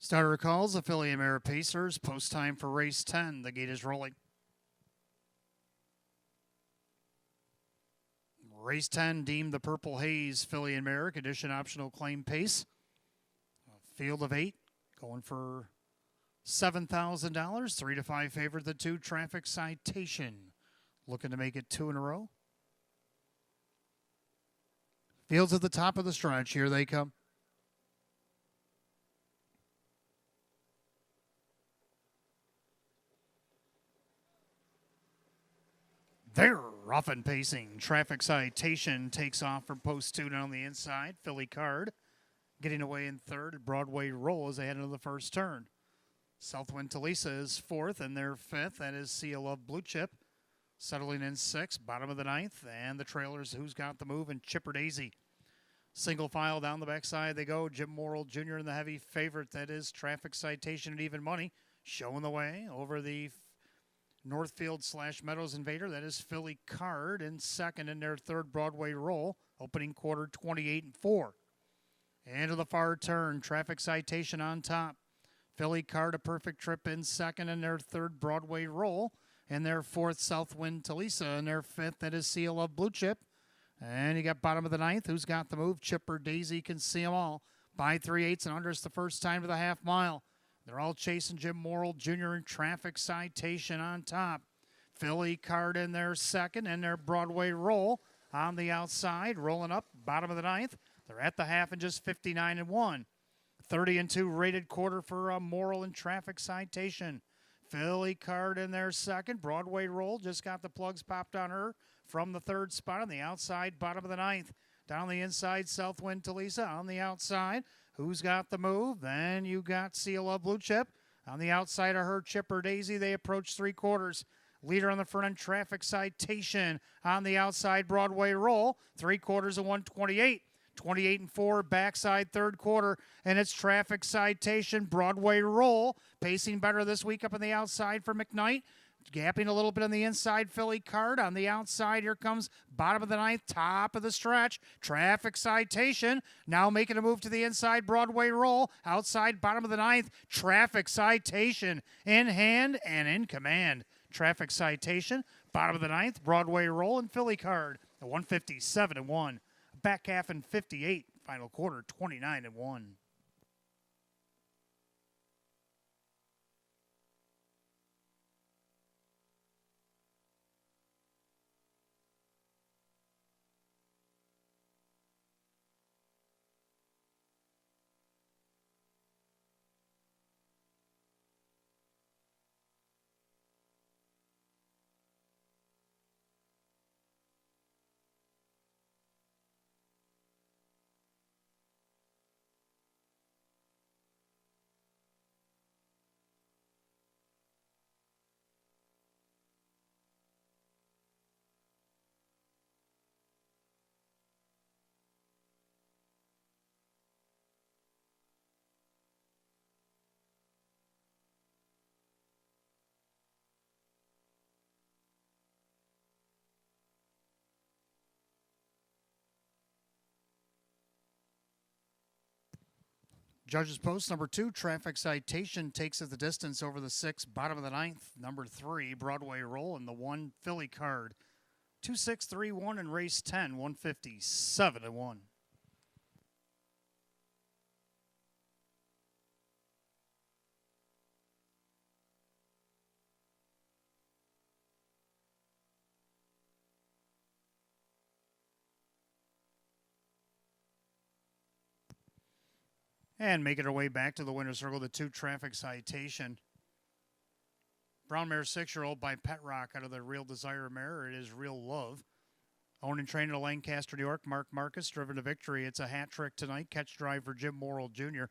Starter calls, Affiliate Mare Pacers. Post time for race 10. The gate is rolling. Race 10 deemed the Purple Haze Filly and Mare, condition optional claim pace. A field of 8 going for $7,000. 3 to 5 favorite, the 2 Traffic Citation. Looking to make it 2 in a row. Fields at the top of the stretch. Here they come. They're rough and pacing. Traffic Citation takes off for post 2 down the inside. Philly Card getting away in third. Broadway Roll as they head into the first turn. Southwind Talisa is fourth, and their fifth. That is Seal of Blue Chip. Settling in sixth, bottom of the ninth. And the trailers, Who's Got the Move, and Chipper Daisy. Single file down the backside they go. Jim Morrill Jr. and the heavy favorite. That is Traffic Citation at even money. Showing the way over the Northfield / Meadows Invader. That is Philly Card in second in their third. Broadway Roll. Opening quarter 28-4. Into the far turn. Traffic Citation on top. Philly Card a perfect trip in second in their third. Broadway Roll. In their fourth, Southwind Talisa. In their fifth, that is Seal of Blue Chip. And you got bottom of the ninth. Who's Got the Move? Chipper Daisy can see them all. By 3/8 and under. It's the first time to the half mile. They're all chasing Jim Morrill Jr. and Traffic Citation on top. Philly Card in their second and their Broadway Roll on the outside. Rolling up, bottom of the ninth. They're at the half and just 59-1. 30-2 rated quarter for Morrill and Traffic Citation. Philly Card in their second. Broadway Roll just got the plugs popped on her from the third spot on the outside, bottom of the ninth. Down the inside, Southwind Talisa on the outside. Who's Got the Move? Then you got Seal of Blue Chip. On the outside of her, Chipper Daisy. They approach three quarters. Leader on the front end, Traffic Citation. On the outside, Broadway Roll. 3/4 of 128. 28-4, backside third quarter, and it's Traffic Citation, Broadway Roll. Pacing better this week up on the outside for McKnight. Gapping a little bit on the inside, Philly Card. On the outside, here comes bottom of the ninth, top of the stretch. Traffic Citation. Now making a move to the inside, Broadway Roll. Outside, bottom of the ninth, Traffic Citation. In hand and in command. Traffic Citation, bottom of the ninth, Broadway Roll, and Philly Card. At 157-1. Back half in 58. Final quarter 29-1. Judges post number 2, Traffic Citation takes it the distance over the 6, bottom of the ninth. Number 3, Broadway Roll, and the 1, Philly Card. 2-6-3-1 in race 10, 157-1. And making her way back to the winner's circle, the 2, Traffic Citation. Brown Mare 6-year-old by Pet Rock out of the Real Desire mare. It is Real Love. Owned and trained in Lancaster, New York. Mark Marcus driven to victory. It's a hat trick tonight. Catch drive for Jim Morrill Jr.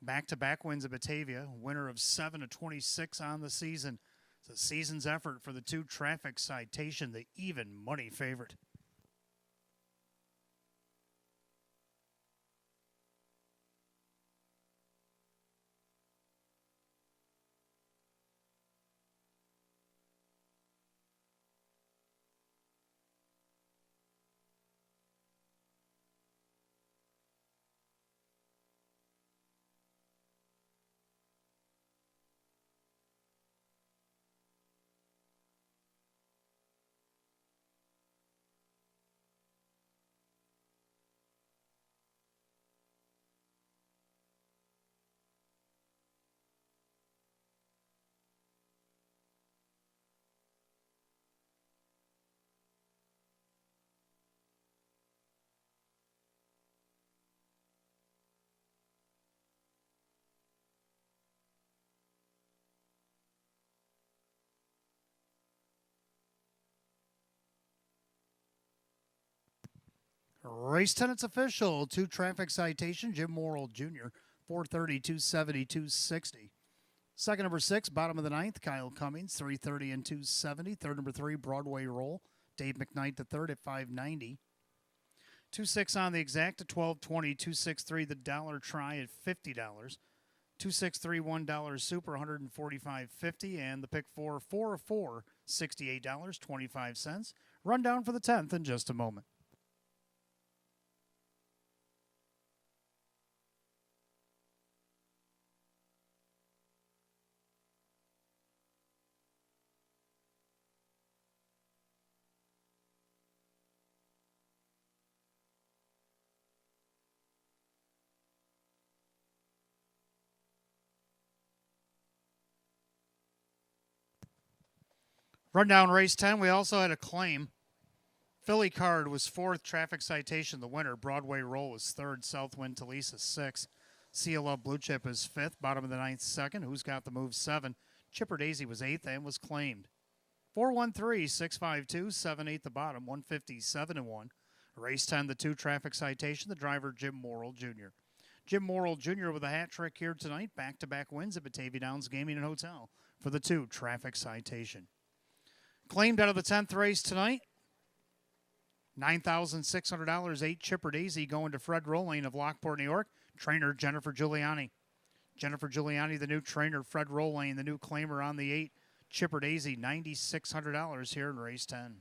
Back-to-back wins at Batavia. Winner of 7-26 on the season. It's a season's effort for the 2, Traffic Citation, the even money favorite. Race 10, it's official. 2 traffic citation. Jim Morrill Jr., 430, 270, 260. Second number 6, bottom of the ninth, Kyle Cummings, 330 and 270. Third number 3, Broadway Roll, Dave McKnight the third at 590. 2-6 on the exact at 1220. 263 the dollar try at $50. 263 $1 super, 145.50, and the pick 4 4 of 4, $68.25. Rundown for the 10th in just a moment. Rundown race 10, we also had a claim. Philly Card was 4th, traffic citation the winner. Broadway Roll was 3rd, Southwind Talisa 6th. CLF Blue Chip is 5th, bottom of the ninth 2nd. Who's Got the Move 7. Chipper Daisy was 8th and was claimed. 413, 652, 7-8 the bottom, 157 and 1. Race 10, the 2 traffic citation, the driver Jim Morrill Jr. Jim Morrill Jr. with a hat trick here tonight. Back-to-back wins at Batavia Downs Gaming and Hotel for the 2 traffic citation. Claimed out of the 10th race tonight, $9,600, 8 Chipper Daisy going to Fred Rolling of Lockport, New York. Trainer Jennifer Giuliani. Jennifer Giuliani, the new trainer. Fred Rolling, the new claimer on the 8 Chipper Daisy, $9,600 here in race 10.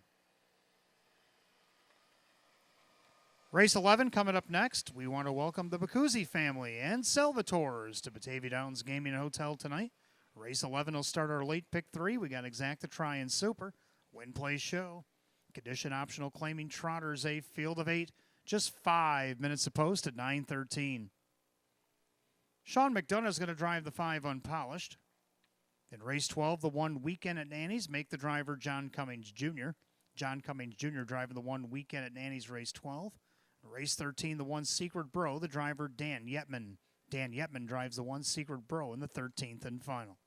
Race 11 coming up next. We want to welcome the Bacuzzi family and Salvatores to Batavia Downs Gaming and Hotel tonight. Race 11 will start our late pick 3. We got Exacta Try and Super. Win, play, show. Condition optional claiming trotters, a field of 8. Just 5 minutes of post at 9:13. Sean McDonough is going to drive the 5 unpolished. In race 12, the 1 Weekend at Nanny's, make the driver John Cummings Jr. John Cummings Jr. driving the 1 Weekend at Nanny's race 12. Race 13, the 1 Secret Bro, the driver Dan Yetman. Dan Yetman drives the 1 Secret Bro in the 13th and final.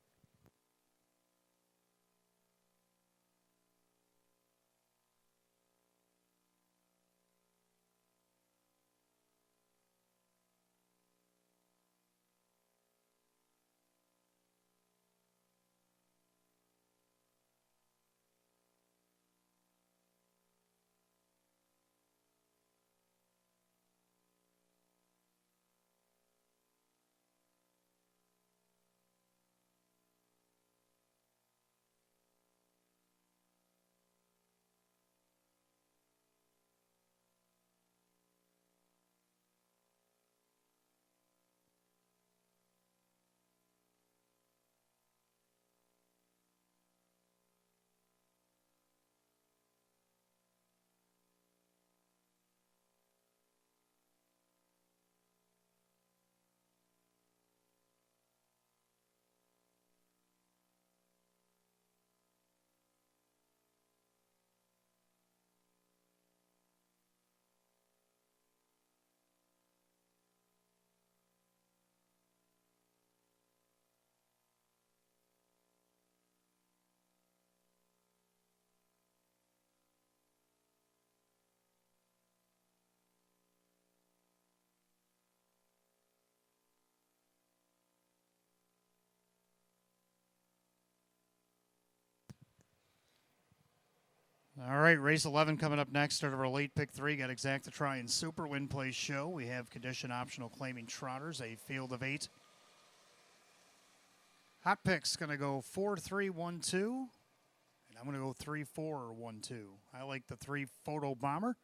All right, race 11 coming up next. Start of our late pick 3. Got Exacta Try and Super. Win, play, show. We have condition optional claiming trotters, a field of 8. Hot pick's going to go 4-3-1-2. And I'm going to go 3-4-1-2. I like the 3 Photo Bomber.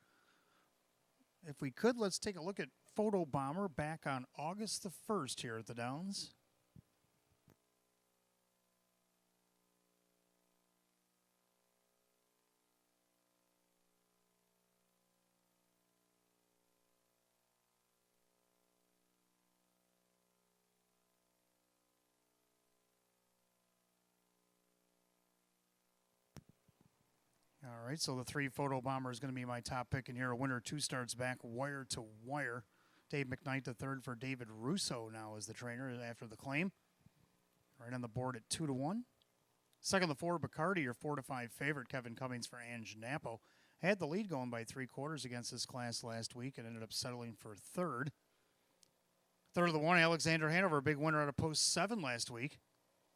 If we could, let's take a look at Photo Bomber back on August the 1st here at the Downs. All right, so the 3 Photo Bomber is going to be my top pick in here. A winner 2 starts back, wire to wire. Dave McKnight the third for David Russo now as the trainer after the claim. Right on the board at 2-1. Second, the 4 Bacardi, your 4-5 favorite. Kevin Cummings for Ange Napo had the lead going by 3/4 against this class last week and ended up settling for third. Third of the one, Alexander Hanover, a big winner out of post 7 last week.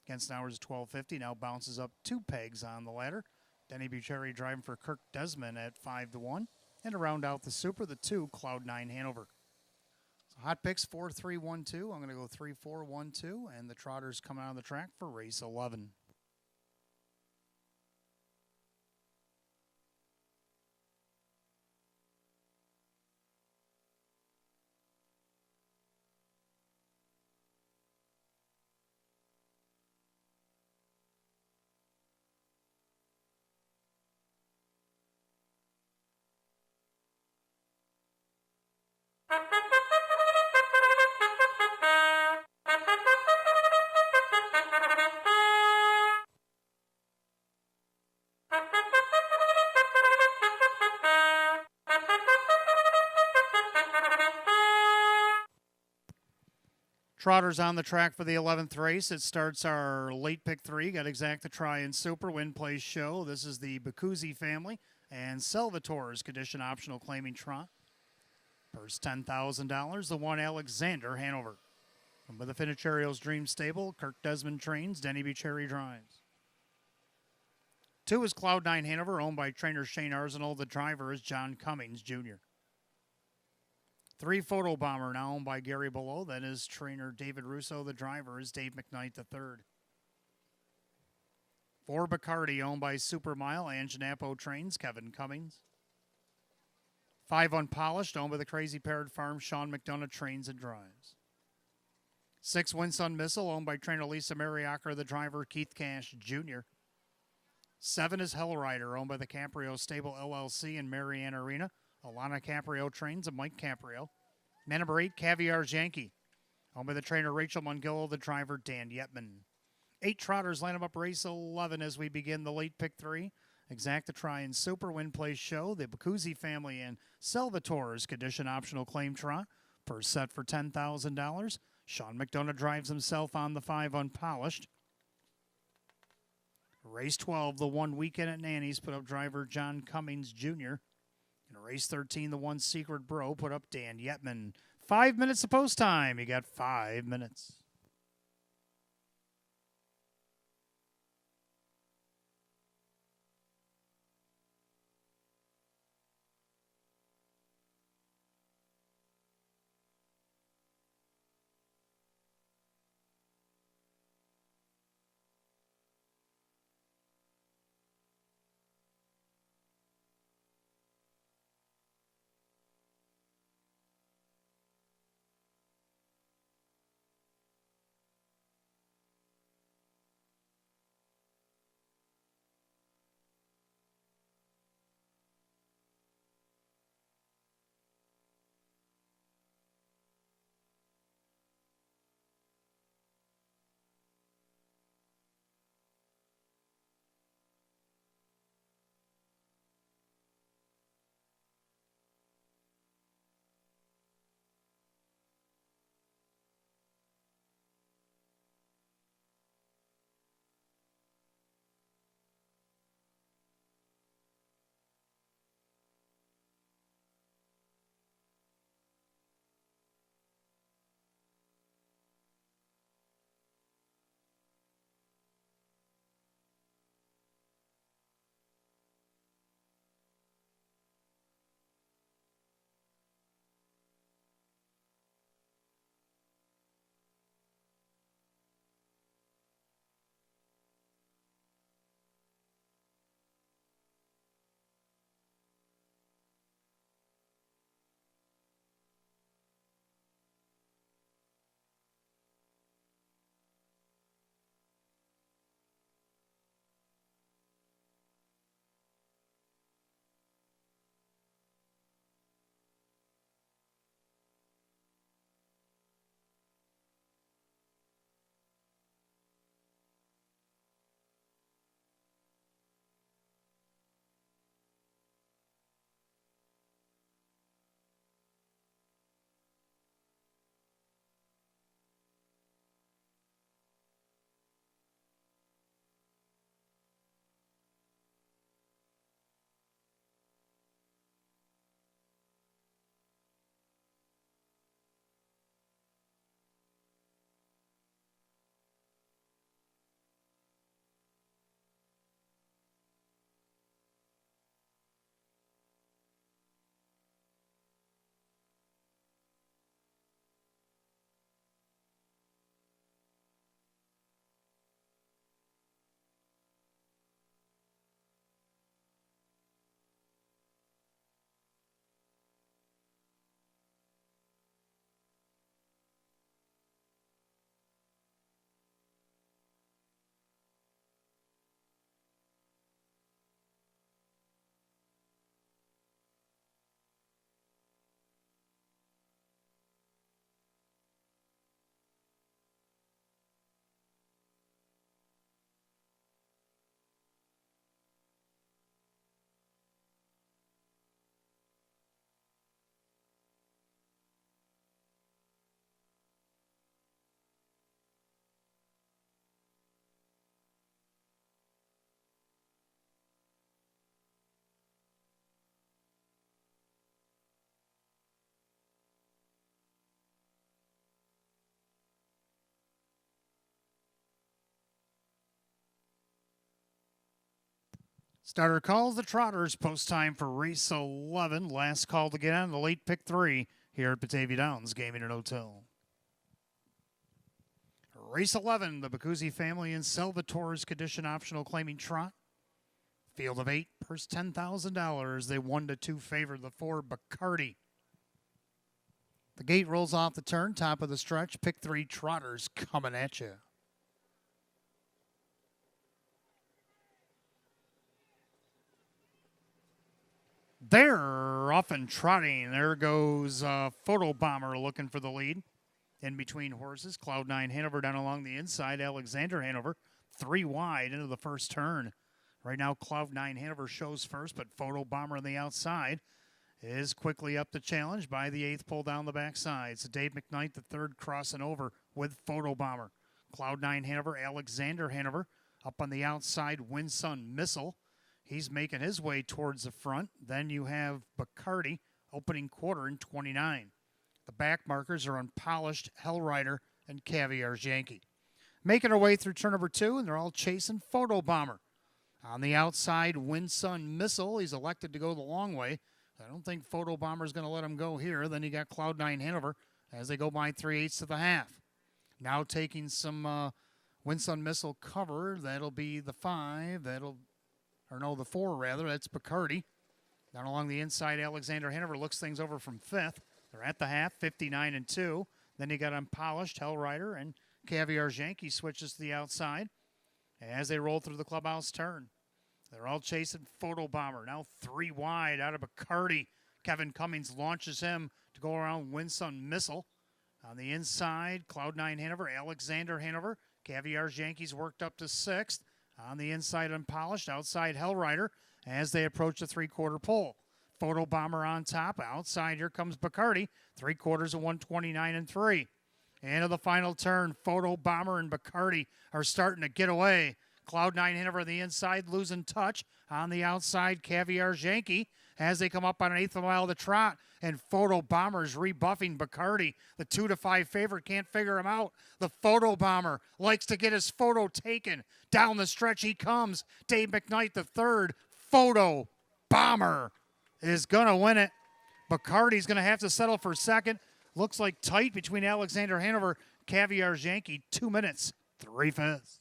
Against an hours of 12.50, now bounces up 2 pegs on the ladder. Denny Bucherri driving for Kirk Desmond at 5-1. And to round out the Super, the 2, Cloud9 Hanover. So hot picks 4-3-1-2. I'm going to go 3-4-1-2, and the Trotters coming out of the track for race 11. Trotters on the track for the 11th race. It starts our late pick 3. Got Exacta Try and Super, Win Place Show. This is the Bacuzzi family. And Salvatore's condition optional claiming trot. Purse $10,000. The 1, Alexander Hanover. From the Finichario's Dream Stable, Kirk Desmond trains, Denny Bucherri drives. 2 is Cloud9 Hanover, owned by trainer Shane Arsenal. The driver is John Cummings, Jr. 3, Photo Bomber, now owned by Gary Below. That is trainer David Russo. The driver is Dave McKnight III. 4, Bacardi, owned by Supermile. Anganapo trains, Kevin Cummings. 5, Unpolished, owned by the Crazy Parrot Farm. Sean McDonough trains and drives. 6, Winsun Missile, owned by trainer Lisa Mariacker. The driver, Keith Cash, Jr. 7 is Hellrider, owned by the Caprio Stable LLC in Marianne Arena. Alana Caprio trains and Mike Caprio. Man number 8, Caviar's Yankee, owned by the trainer Rachel Mungillo. The driver, Dan Yetman. 8 Trotters line up race 11 as we begin the late pick 3. Exacta Try and Super, Win Place Show. The Bacuzzi family and Salvatore's condition optional claim trot. Per set for $10,000. Sean McDonough drives himself on the 5, Unpolished. Race 12, the 1, Weekend at Nanny's, put up driver John Cummings, Jr. In race 13, the 1, Secret Bro, put up Dan Yetman. 5 minutes of post time. You got 5 minutes. Starter calls the Trotters. Post time for race 11. Last call to get on the late pick 3 here at Batavia Downs Gaming and Hotel. Race 11, the Bacuzzi family and Salvatore's condition optional claiming trot. Field of 8, purse $10,000. They 1-2 favor the 4 Bacardi. The gate rolls off the turn, top of the stretch. Pick 3 Trotters coming at you. They're off and trotting. There goes Photo Bomber looking for the lead. In between horses, Cloud9 Hanover down along the inside. Alexander Hanover 3 wide into the first turn. Right now, Cloud9 Hanover shows first, but Photo Bomber on the outside is quickly up the challenge by the 8th pull down the backside. So Dave McKnight, the 3rd, crossing over with Photo Bomber. Cloud9 Hanover, Alexander Hanover up on the outside. Winsun Missile. He's making his way towards the front. Then you have Bacardi opening quarter in 29. The back markers are Unpolished, Hellrider, and Caviar's Yankee. Making our way through turn number 2, and they're all chasing Photo Bomber. On the outside, Winsun Missile. He's elected to go the long way. I don't think Photo Bomber's going to let him go here. Then you got Cloud9 Hanover as they go by 3/8 of the half. Now taking some Winsun Missile cover. That'll be the 5. The 4 rather. That's Bacardi. Down along the inside, Alexander Hanover looks things over from 5th. They're at the half, 59-2. Then you got Unpolished, Hellrider, and Caviar's Yankee switches to the outside as they roll through the clubhouse turn. They're all chasing Photo Bomber. Now 3 wide out of Bacardi. Kevin Cummings launches him to go around Winsun Missile. On the inside, Cloud9 Hanover, Alexander Hanover. Caviar's Yankees worked up to 6th. On the inside, Unpolished. Outside, Hellrider as they approach the 3/4 pole. Photo Bomber on top. Outside, here comes Bacardi. 3/4 of 129-3. Into the final turn, Photo Bomber and Bacardi are starting to get away. Cloud9 Hanover on the inside, losing touch. On the outside, Caviar's Yankee as they come up on an 1/8 of a mile of the trot. And Photo Bomber's rebuffing Bacardi. The 2-5 favorite can't figure him out. The Photo Bomber likes to get his photo taken. Down the stretch he comes. Dave McKnight, the 3rd. Photo Bomber is going to win it. Bacardi's going to have to settle for 2nd. Looks like tight between Alexander Hanover, Caviar's Yankee. 2 minutes, 3/5.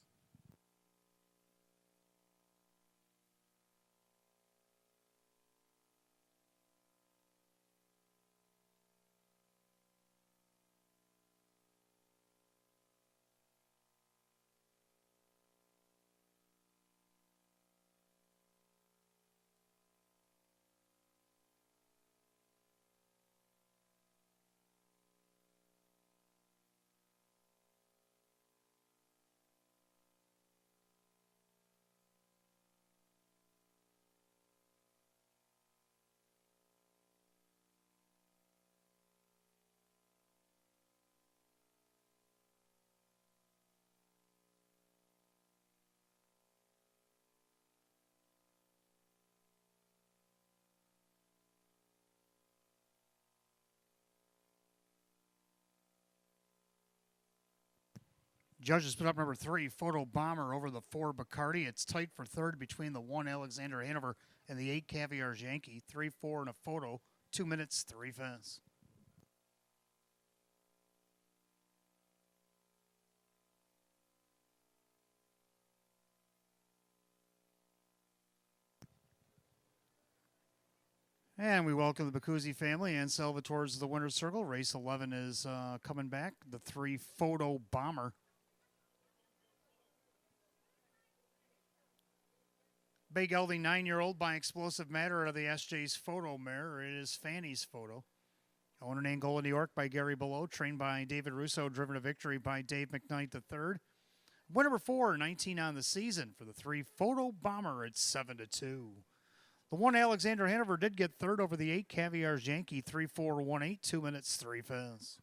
Judges put up number 3, Photo Bomber over the 4 Bacardi. It's tight for 3rd between the 1 Alexander Hanover and the 8 Caviar's Yankee. 3-4 and a photo. 2 minutes, 3/5. And we welcome the Bacuzzi family and Salvatore's to the winner's circle. Race 11 is coming back. The 3 Photo Bomber. Bay gelding 9-year-old by explosive matter out of the SJ's Photo Mare. It is Fanny's Photo. Owner in Angola, New York by Gary Below. Trained by David Russo. Driven to victory by Dave McKnight III. Winner number 4, 19 on the season for the 3 Photo Bomber at 7-2. The 1 Alexander Hanover did get 3rd over the 8 Caviar's Yankee. 3-4, 1-8. 2 minutes, 3/5.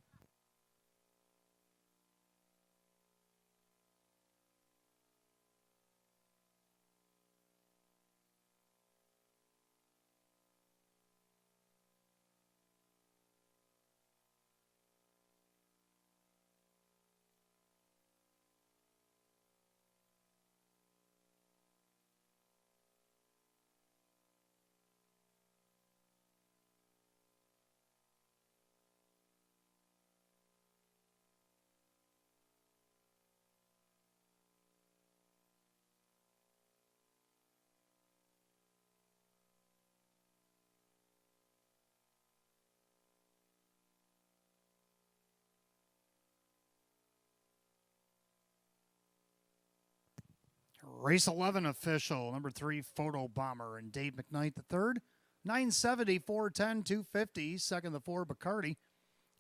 Race 11 official, number 3, Photo Bomber, and Dave McKnight the third. 970, 410, 250. Second, the 4, Bacardi.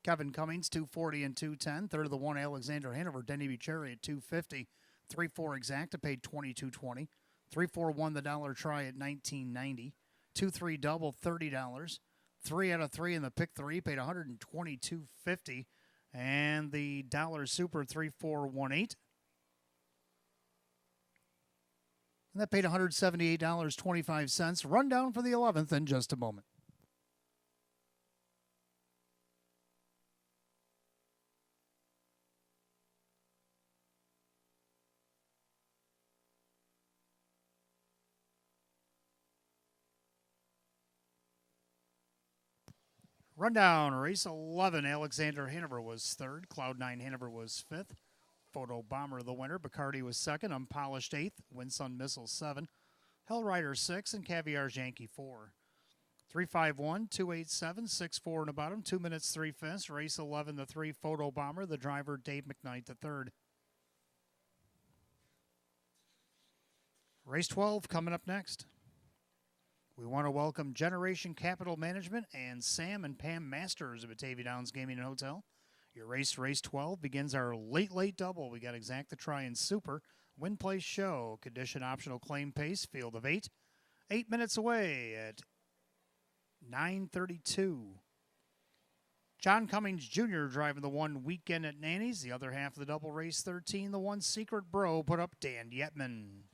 Kevin Cummings, 240 and 210. Third of the 1, Alexander Hanover. Denny Bucherri at 250. 3-4 Exacta paid $22.20. 3-4 won the dollar try at $19.90. 2-3 double, $30. 3 out of 3 in the pick 3 paid $122.50. And the dollar super 3-4-1-8. And that paid $178.25. Rundown for the 11th in just a moment. Rundown, race 11, Alexander Hanover was third. Cloud9 Hanover was fifth. Photo Bomber the winner. Bacardi was second. Unpolished eighth. Windsun Missile 7. Hellrider 6 and Caviar's Yankee 4. 351, 287, 6-4 in the bottom. 2 minutes 3/5. Race 11, the 3 Photo Bomber. The driver Dave McKnight the third. Race 12 coming up next. We want to welcome Generation Capital Management and Sam and Pam Masters of Batavia Downs Gaming and Hotel. Your race 12, begins our late double. We got Exacta Try and Super. Win, place, show. Condition optional claim pace. Field of 8. 8 minutes away at 9:32. John Cummings Jr. driving the 1 Weekend at Nanny's. The other half of the double race 13. The 1 Secret Bro put up Dan Yetman.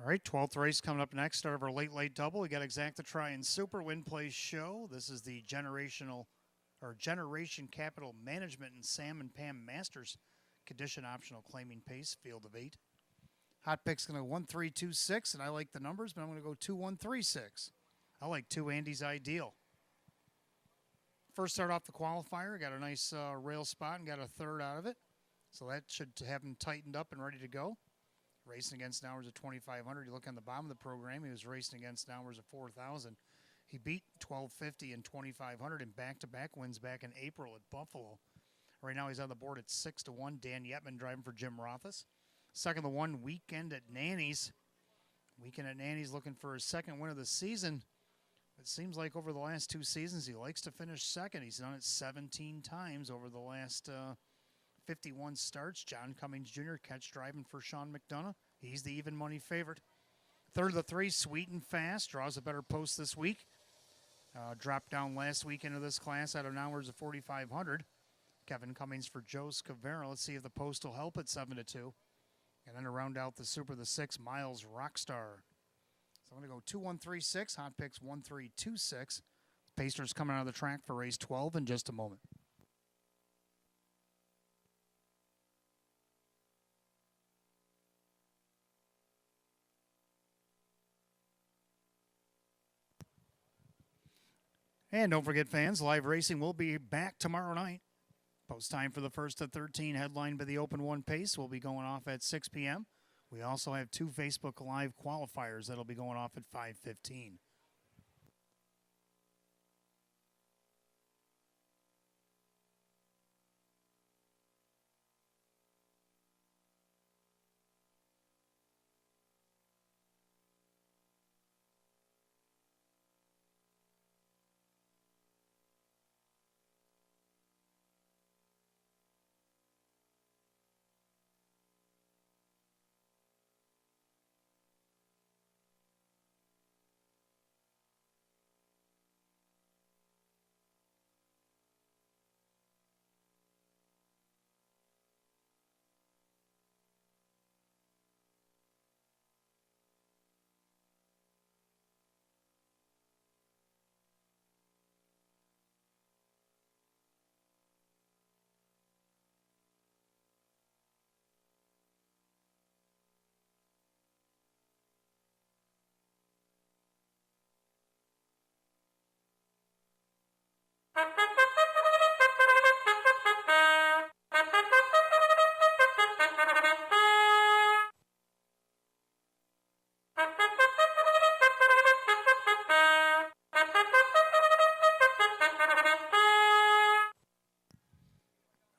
All right, 12th race coming up next. Start of our late double. We got Exacta Try and Super. Win, place, show. This is the Generation Capital Management and Sam and Pam Masters. Condition optional claiming pace. Field of 8. Hot pick's going to go 1-3-2-6, and I like the numbers, but I'm going to go 2-1-3-6. I like 2 Andy's ideal. First start off the qualifier, got a nice rail spot and got a third out of it. So that should have him tightened up and ready to go. Racing against an hours of 2,500. You look on the bottom of the program, he was racing against an hours of 4,000. He beat 1250 and 2,500 in back-to-back wins back in April at Buffalo. Right now he's on the board at 6-1. Dan Yetman driving for Jim Rothus. Second to one, Weekend at Nanny's. Weekend at Nanny's looking for his second win of the season. It seems like over the last 2 seasons he likes to finish second. He's done it 17 times over the last 51 starts. John Cummings Jr. catch driving for Sean McDonough. He's the even money favorite. Third of the 3, Sweet and Fast, draws a better post this week. Dropped down last week into this class out of hours of 4,500. Kevin Cummings for Joe Scavera. Let's see if the post will help at 7-2. And then to round out the Super, the 6, Miles Rockstar. So I'm going to go 2-1-3-6. Hot picks 1-3-2-6. Pacers coming out of the track for race 12 in just a moment. And don't forget, fans, live racing will be back tomorrow night. Post time for the first of 13, headlined by the Open 1 Pace, will be going off at 6 p.m. We also have 2 Facebook Live qualifiers that'll be going off at 5:15.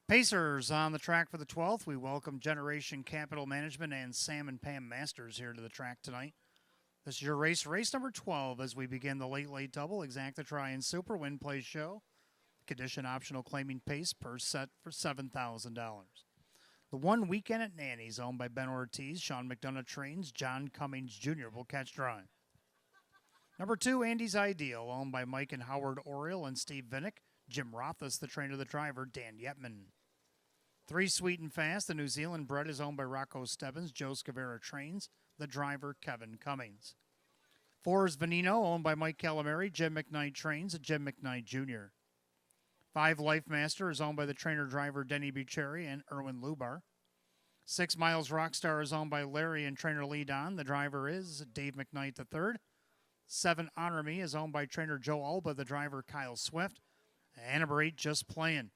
Pacers on the track for the 12th. We welcome Generation Capital Management and Sam and Pam Masters here to the track tonight. This is your race number 12 as we begin the late double. Exacta Try and Super Win Play Show. Condition optional claiming pace per set for $7,000. The 1 Weekend at Nanny's, owned by Ben Ortiz. Sean McDonough trains. John Cummings Jr. will catch drive. Number 2, Andy's Ideal, owned by Mike and Howard Oriel and Steve Vinnick. Jim Rothus, the trainer, the driver, Dan Yetman. 3, Sweet and Fast, the New Zealand bred, is owned by Rocco Stebbins. Joe Scavera trains. The driver, Kevin Cummings. 4 is Veneno, owned by Mike Calamari. Jim McKnight trains. Jim McKnight Jr. 5, Life Master, is owned by the trainer-driver Denny Bucheri and Erwin Lubar. 6, Miles Rockstar, is owned by Larry and trainer Lee Don. The driver is Dave McKnight III. 7, Honor Me, is owned by trainer Joe Alba. The driver, Kyle Swift. And number 8, Just Playing,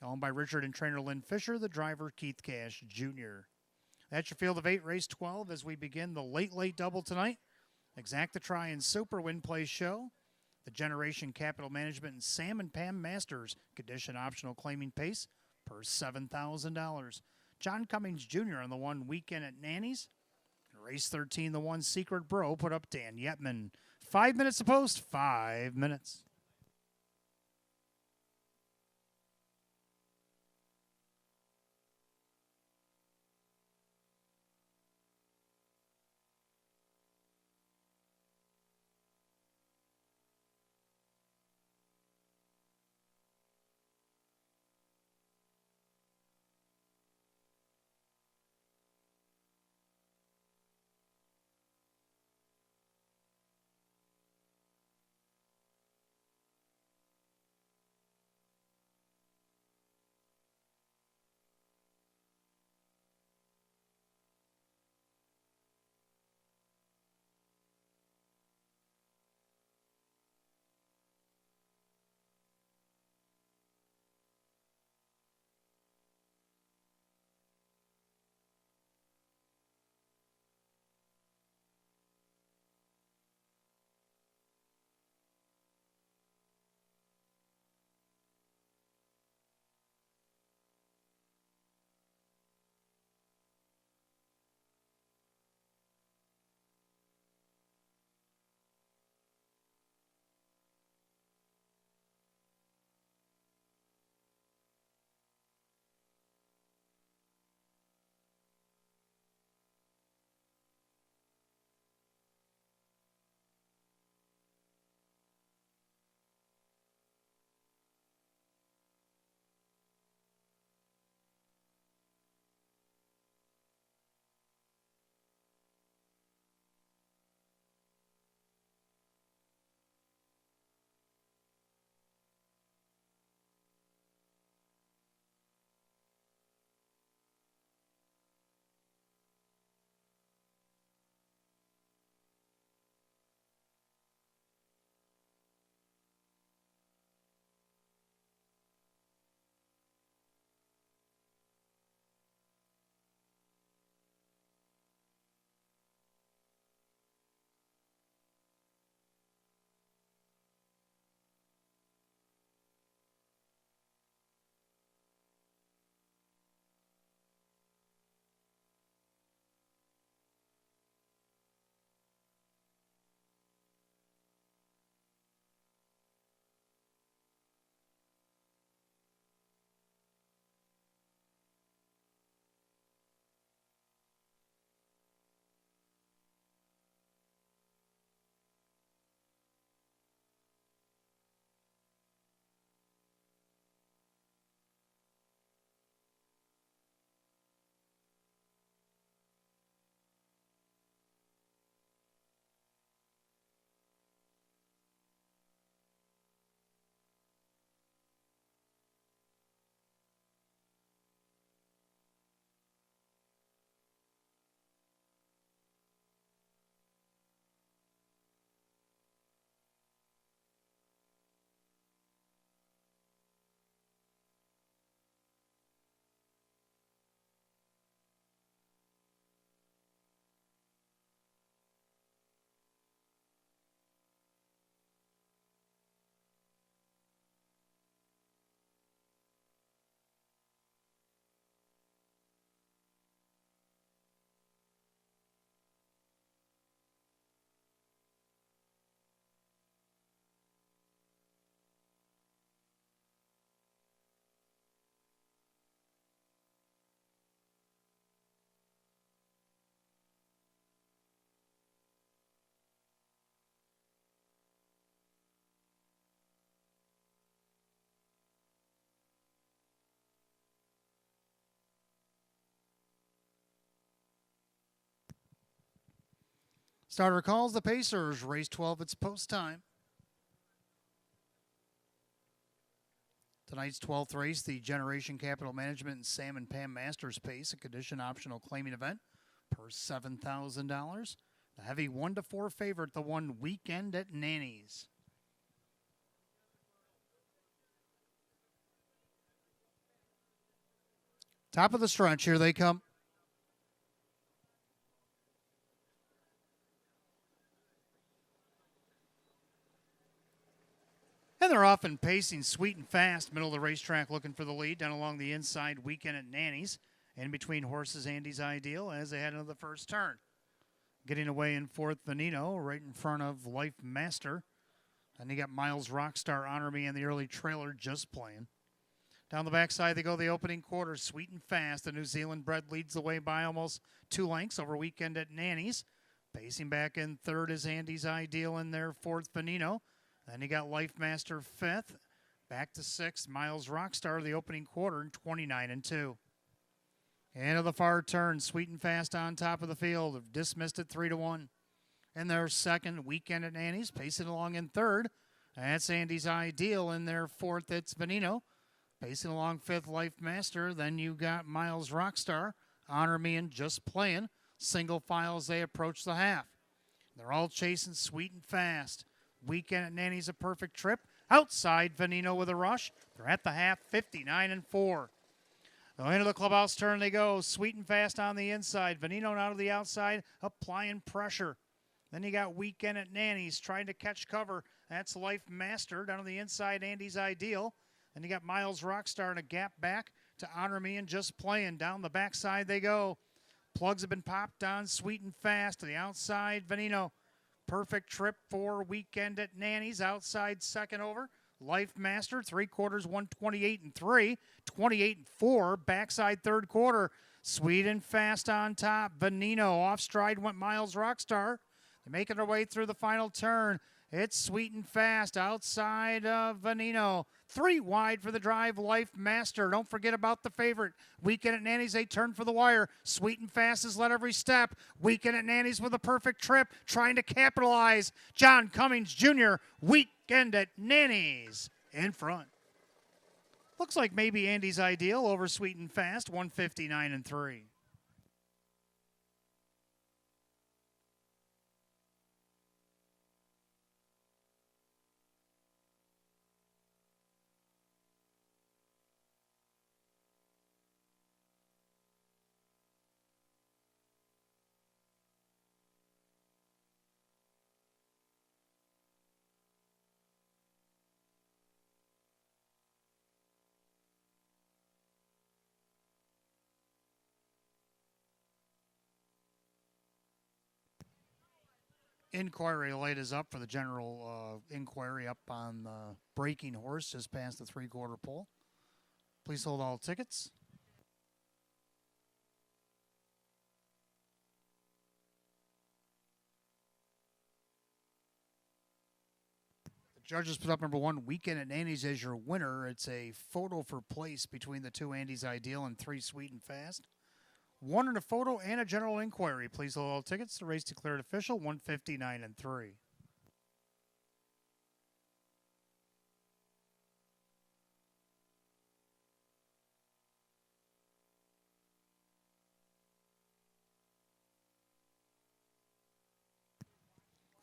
owned by Richard and trainer Lynn Fisher, the driver Keith Cash Jr. That's your field of 8, race 12, as we begin the late double tonight. Exacta Try and Super Win Play Show. The Generation Capital Management and Sam and Pam Masters. Condition optional claiming pace per $7,000. John Cummings Jr. on the 1 Weekend at Nanny's. Race 13, the 1 Secret Bro, put up Dan Yetman. 5 minutes to post, 5 minutes. Starter calls the Pacers. Race 12, it's post time. Tonight's 12th race, the Generation Capital Management and Sam and Pam Masters Pace, a condition optional claiming event, per $7,000. The heavy 1-4 favorite, the one Weekend at Nanny's. Top of the stretch, here they come. And they're off and pacing sweet and fast. Middle of the racetrack looking for the lead. Down along the inside, Weekend at Nanny's. In between horses, Andy's Ideal as they head into the first turn. Getting away in fourth, Veneno, right in front of Life Master. And you got Miles Rockstar, Honor Me, and the early trailer Just Playing. Down the backside they go the opening quarter, sweet and fast. The New Zealand bred leads the way by almost 2 lengths over Weekend at Nanny's. Pacing back in third is Andy's Ideal in there, fourth, Veneno. Then you got Life Master fifth. Back to sixth, Miles Rockstar, the opening quarter, 29-2. Into the far turn, sweet and fast on top of the field. Dismissed at 3-1. And their second, Weekend at Nanny's, pacing along in third. That's Andy's Ideal. In their fourth, it's Veneno. Pacing along fifth, Life Master. Then you got Miles Rockstar, Honor Me, and Just Playing. Single file as they approach the half. They're all chasing sweet and fast. Weekend at Nanny's a perfect trip. Outside, Veneno with a rush. They're at the half, 59-4. Into the clubhouse turn they go. Sweet and fast on the inside. Veneno out of the outside, applying pressure. Then you got Weekend at Nanny's trying to catch cover. That's Life Master. Down on the inside, Andy's Ideal. Then you got Miles Rockstar in a gap back to Honor Me and Just Playing. Down the backside they go. Plugs have been popped on sweet and fast. To the outside, Veneno. Perfect trip for Weekend at Nanny's. Outside second over. Life Master, 3/4, 128-3. 28-4. Backside third quarter. Sweet and fast on top. Veneno. Off stride went Miles Rockstar. They're making their way through the final turn. It's sweet and fast outside of Veneno. 3 wide for the drive, Life Master. Don't forget about the favorite. Weekend at Nanny's, they turn for the wire. Sweet and fast has led every step. Weekend at Nanny's with a perfect trip, trying to capitalize. John Cummings Jr., Weekend at Nanny's in front. Looks like maybe Andy's Ideal over Sweet and Fast, 159-3. Inquiry light is up for the general inquiry up on the breaking horse just past the 3/4 pole. Please hold all tickets. The judges put up number 1, Weekend at Nanny's, as your winner. It's a photo for place between the 2 Andy's Ideal and 3 Sweet and Fast. 1 in a photo and a general inquiry. Please hold all tickets. The race declared official, 159-3.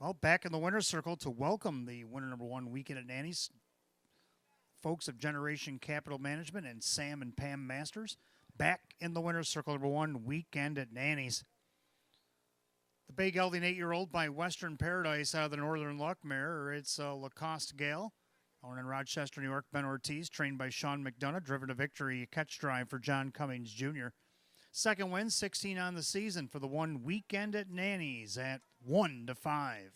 Well, back in the winner's circle to welcome the winner number 1, Weekend at Nanny's, folks of Generation Capital Management and Sam and Pam Masters. Back in the winner's circle, number 1, Weekend at Nanny's. The bay gelding 8-year-old by Western Paradise out of the Northern Luck mare. It's Lacoste Gale. Born in Rochester, New York, Ben Ortiz, trained by Sean McDonough, driven to victory, catch drive for John Cummings Jr. Second win, 16 on the season for the 1, Weekend at Nanny's at 1-5.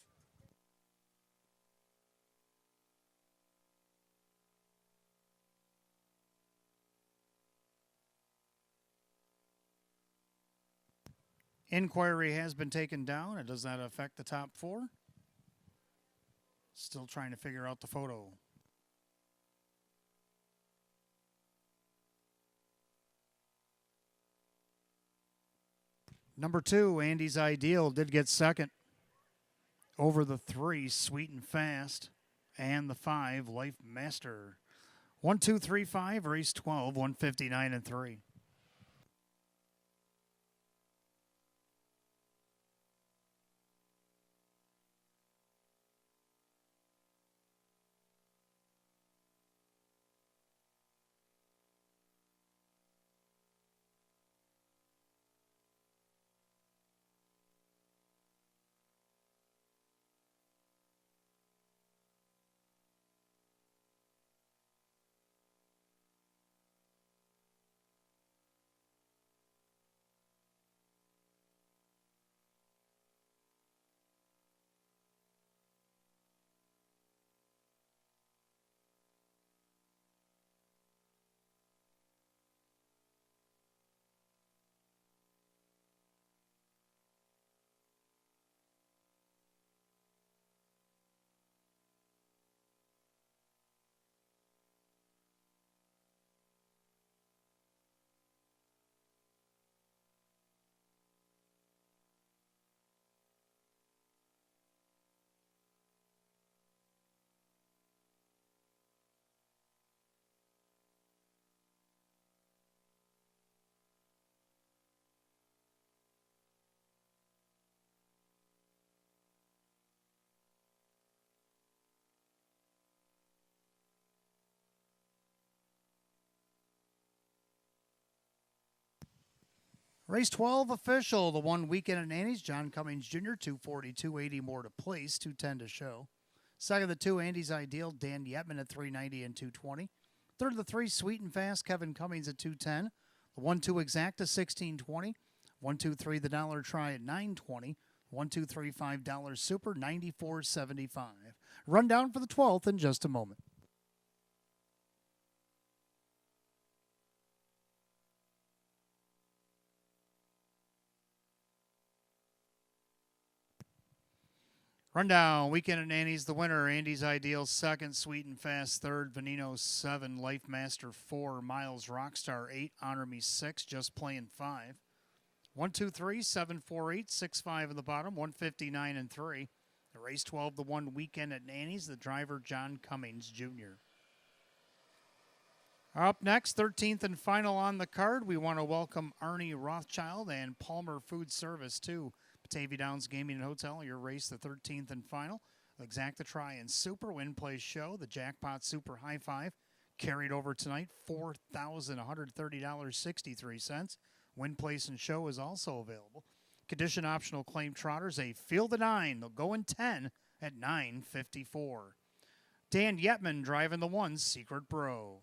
Inquiry has been taken down. It does not affect the top 4. Still trying to figure out the photo. Number 2, Andy's Ideal, did get second. over the 3, Sweet and Fast, and the 5, Life Master. 1, 2, 3, 5, race 12, 159 and 3. Race 12 official, the 1 weekend at Annie's, John Cummings Jr., 240, more to place, 210 to show. Second of the 2, Andy's Ideal, Dan Yetman at 390 and 220. Third of the 3, Sweet and Fast, Kevin Cummings at 210. The 1, 2, Exacta, 1620. 1, 2, 3, the Dollar Try at 920. 1, 2, 3, $5 Super, 94.75. Rundown for the 12th in just a moment. Rundown, weekend at Nanny's, the winner, Andy's Ideal, second, Sweet and Fast, third, Veneno, 7, Life Master, 4, Miles Rockstar, 8, Honor Me, 6, Just Playing, 5. 1, 2, 3, 7, 4, 8, 6, 5 in the bottom, 159 and 3. The race 12, the 1 weekend at Nanny's, the driver, John Cummings Jr. Up next, 13th and final on the card, we want to welcome Arnie Rothschild and Palmer Food Service to Batavia Downs Gaming and Hotel. Your race, the 13th and final. Exacta Try and Super Win Place Show. The Jackpot Super High Five carried over tonight, $4,130.63. Win Place and Show is also available. Condition optional claim trotters, a field of 9. They'll go in 10 at 9:54. Dan Yetman driving the 1, Secret Bro.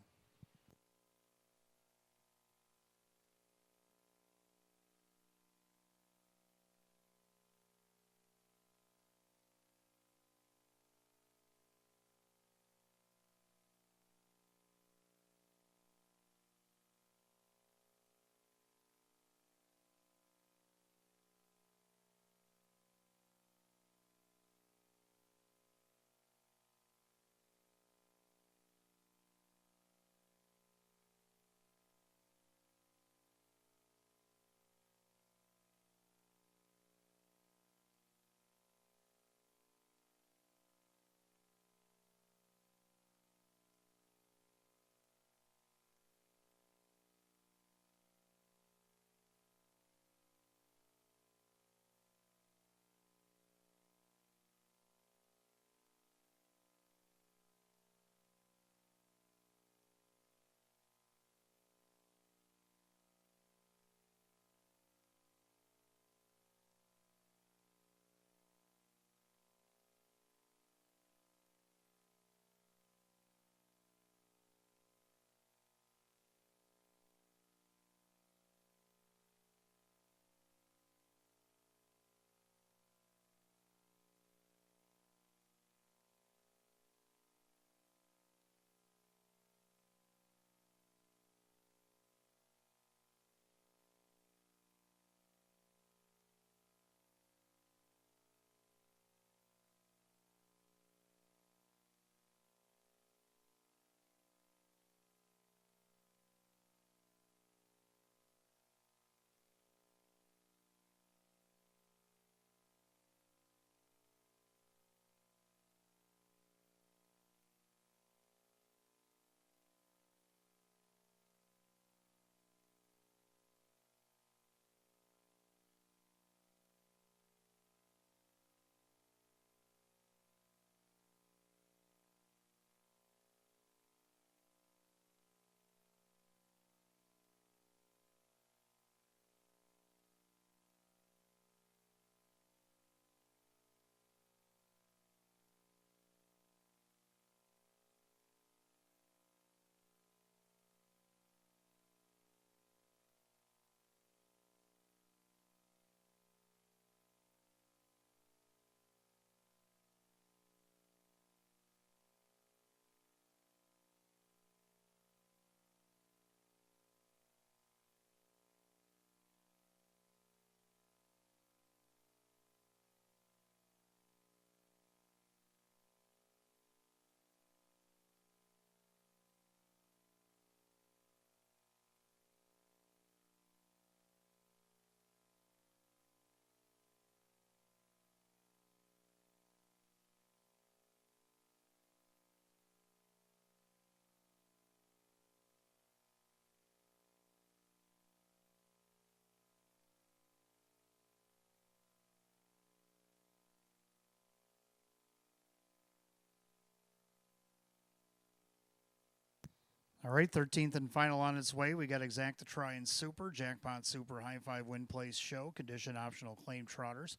All right, 13th and final on its way. We got Exacta Try and Super, Jackpot Super, High Five Win Place Show, Condition Optional Claim Trotters.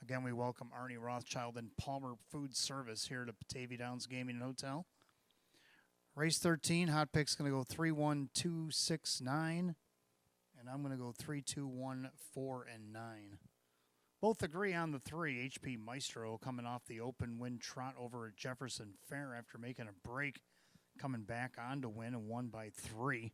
Again, we welcome Arnie Rothschild and Palmer Food Service here to Batavia Downs Gaming and Hotel. Race 13, Hot Pick's going to go 3, 1, 2, 6, 9. And I'm going to go 3, 2, 1, 4, and 9. Both agree on the 3. HP Maestro coming off the open win trot over at Jefferson Fair after making a break, coming back on to win and won by 3.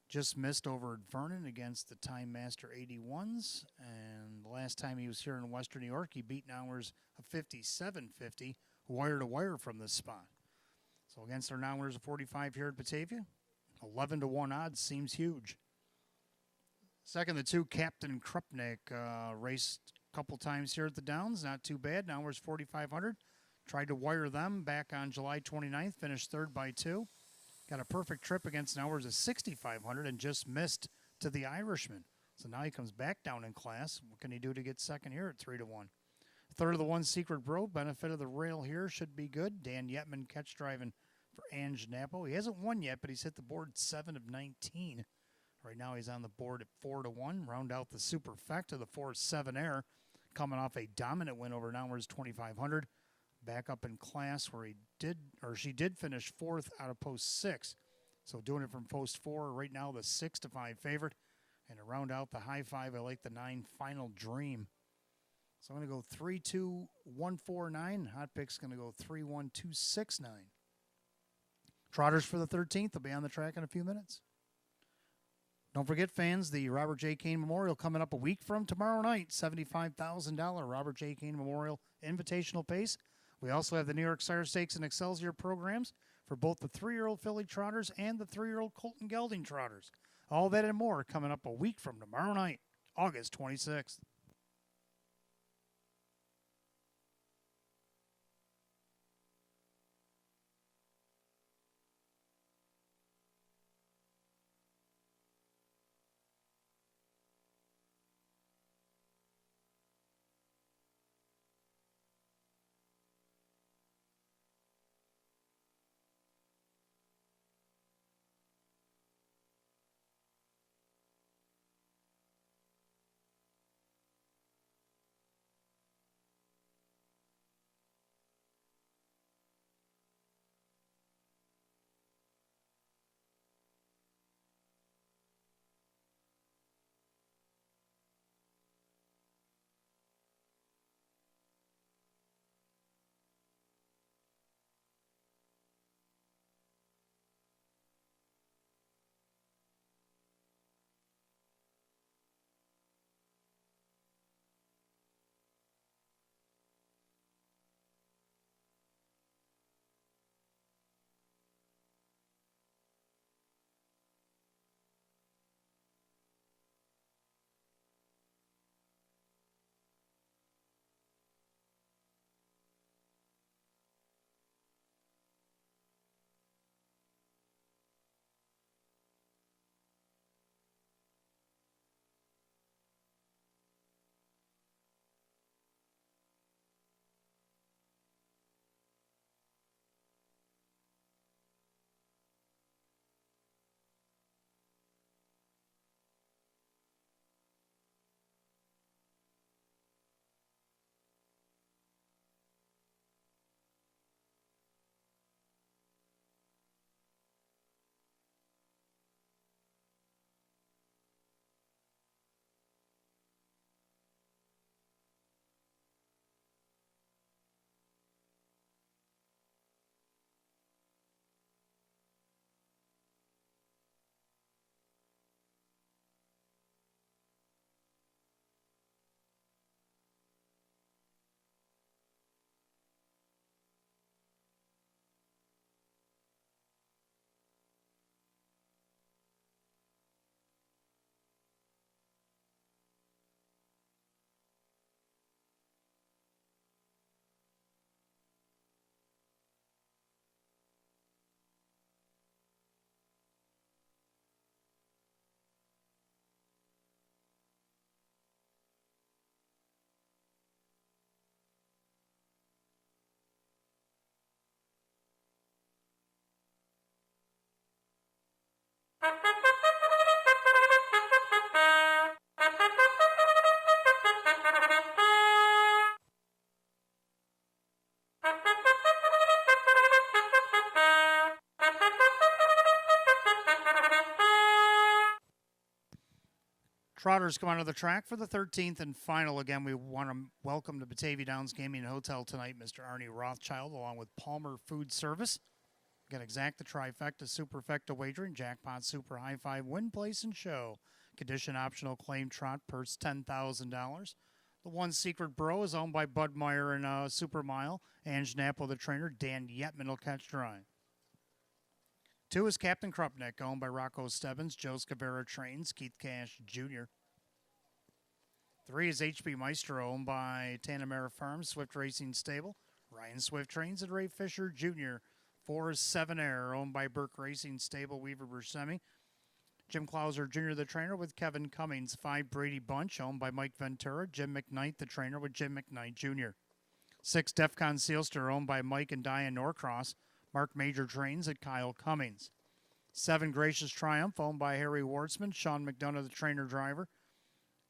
Just missed over at Vernon against the Time Master 81s. And the last time he was here in Western New York, he beat Nowers of 57.50, wire to wire from this spot. So against our Nowers of 45 here at Batavia, 11 to 1 odds seems huge. Second, the 2, Captain Krupnik, raced a couple times here at the Downs. Not too bad. Nowers 4,500. Tried to wire them back on July 29th. Finished third by 2. Got a perfect trip against Nowers of 6,500 and just missed to the Irishman. So now he comes back down in class. What can he do to get second here at 3 to 1? Third of the 1, Secret Bro. Benefit of the rail here should be good. Dan Yetman catch driving for Ange Napo. He hasn't won yet, but he's hit the board 7 of 19. Right now he's on the board at 4 to 1. Round out the superfecta, the 4-7 Air, coming off a dominant win over Nowers 2,500. Back up in class where she did finish 4th out of post 6. So doing it from post 4 right now, the 6 to 5 favorite. And to round out the high 5, I like the 9 Final Dream. So I'm going to go 3, 2, 1, 4, 9. Hot Pick's going to go 3, 1, 2, 6, 9. Trotters for the 13th will be on the track in a few minutes. Don't forget, fans, the Robert J. Kane Memorial coming up a week from tomorrow night. $75,000 Robert J. Kane Memorial Invitational Pace. We also have the New York Sire Stakes and Excelsior programs for both the 3-year-old filly trotters and the 3-year-old Colton Gelding trotters. All that and more coming up a week from tomorrow night, August 26th. Trotters come onto the track for the 13th and final. Again, we want to welcome to Batavia Downs Gaming and Hotel tonight Mr. Arnie Rothschild along with Palmer Food Service. Got Exact the Trifecta, Superfecta Wagering, Jackpot Super High Five, Win, Place, and Show. Condition optional claim trot, purse $10,000. The One Secret Bro is owned by Bud Meyer and Super Mile. Ange Napo, the trainer. Dan Yetman will catch dry. 2 is Captain Krupnik, owned by Rocco Stebbins. Joe Scavera trains. Keith Cash Jr. 3 is HB Maestro, owned by Tanamera Farms, Swift Racing Stable. Ryan Swift trains and Ray Fisher Jr. 4 is 7 Air, owned by Burke Racing Stable, Weaver Buscemi. Jim Clauser Jr., the trainer, with Kevin Cummings. 5 Brady Bunch, owned by Mike Ventura. Jim McKnight, the trainer, with Jim McKnight Jr. 6 Defcon Sealster, owned by Mike and Diane Norcross. Mark Major trains at Kyle Cummings. 7 Gracious Triumph, owned by Harry Wartzman. Sean McDonough, the trainer driver.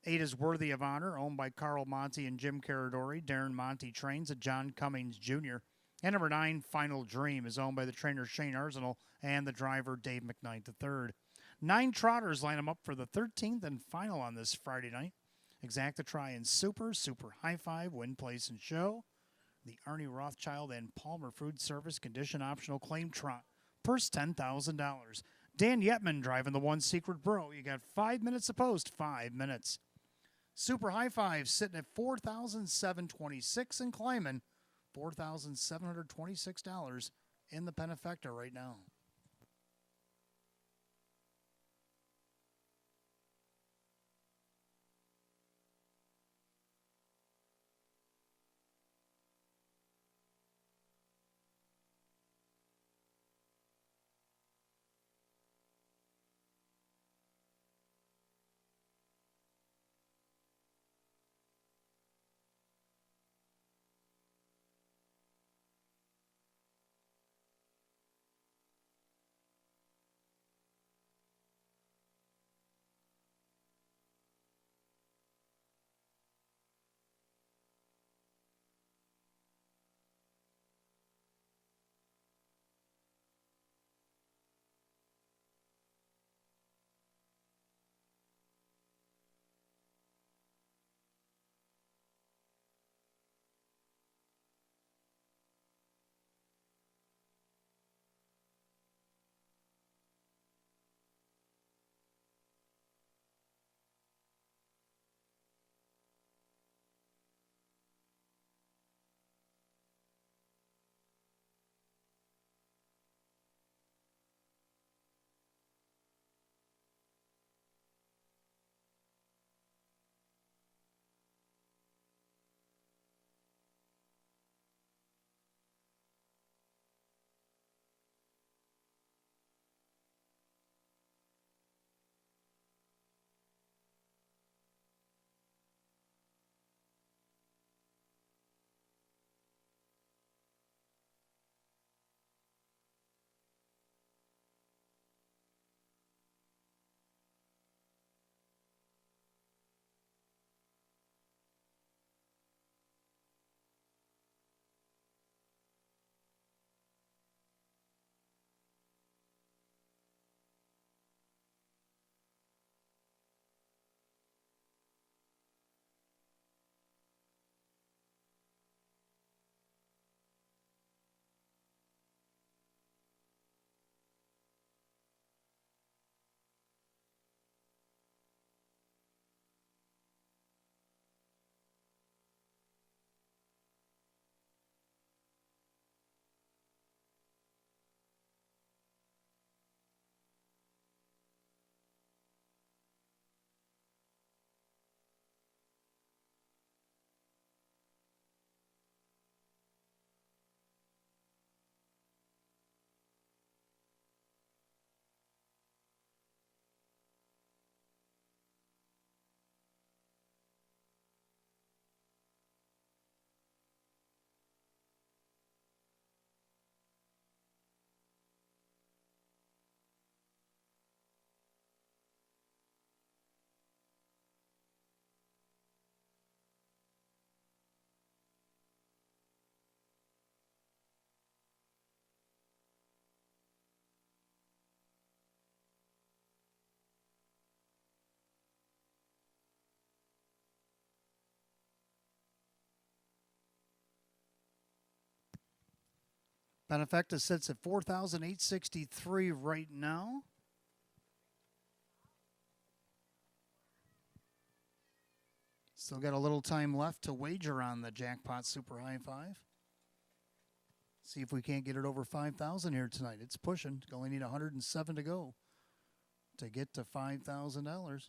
8 is Worthy of Honor, owned by Carl Monty and Jim Caradori. Darren Monty trains at John Cummings Jr. And number 9, Final Dream, is owned by the trainer Shane Arsenal and the driver Dave McKnight III. 9 Trotters line them up for the 13th and final on this Friday night. Exact the Try in Super, Super High Five, Win, Place, and Show. The Arnie Rothschild and Palmer Food Service condition optional claim trot. Purse $10,000. Dan Yetman driving the One Secret Bro. You got 5 minutes to post, 5 minutes. Super High Five sitting at $4,726 and climbing $4,726 in the Penafecta right now. Benefacta sits at 4,863 right now. Still got a little time left to wager on the Jackpot Super High Five. See if we can't get it over 5,000 here tonight. It's pushing. Only need 107 to go to get to $5,000.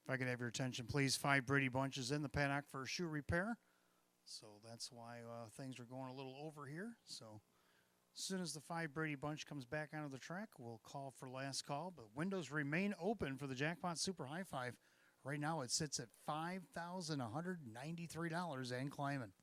If I could have your attention, please. 5 Brady Bunches in the paddock for a shoe repair. So that's why things are going a little over here. So as soon as the 5 Brady Bunch comes back onto the track, we'll call for last call. But windows remain open for the Jackpot Super High Five. Right now it sits at $5,193 and climbing.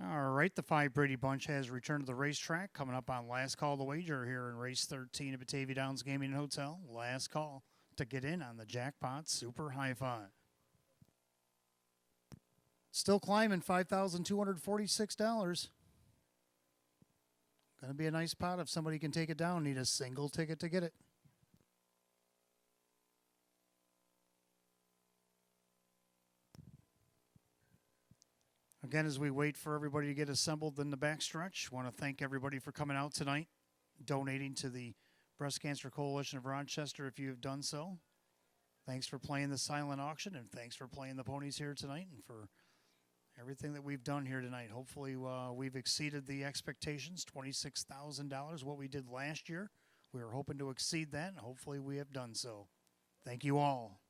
All right, the 5 Brady Bunch has returned to the racetrack. Coming up on last call to wager here in race 13 at Batavia Downs Gaming and Hotel. Last call to get in on the Jackpot Super High Five. Still climbing, $5,246. Going to be a nice pot if somebody can take it down. Need a single ticket to get it. Again, as we wait for everybody to get assembled in the backstretch, want to thank everybody for coming out tonight. donating to the Breast Cancer Coalition of Rochester if you have done so. Thanks for playing the silent auction, and thanks for playing the ponies here tonight and for everything that we've done here tonight. Hopefully we've exceeded the expectations, $26,000, what we did last year. We were hoping to exceed that, and hopefully we have done so. Thank you all.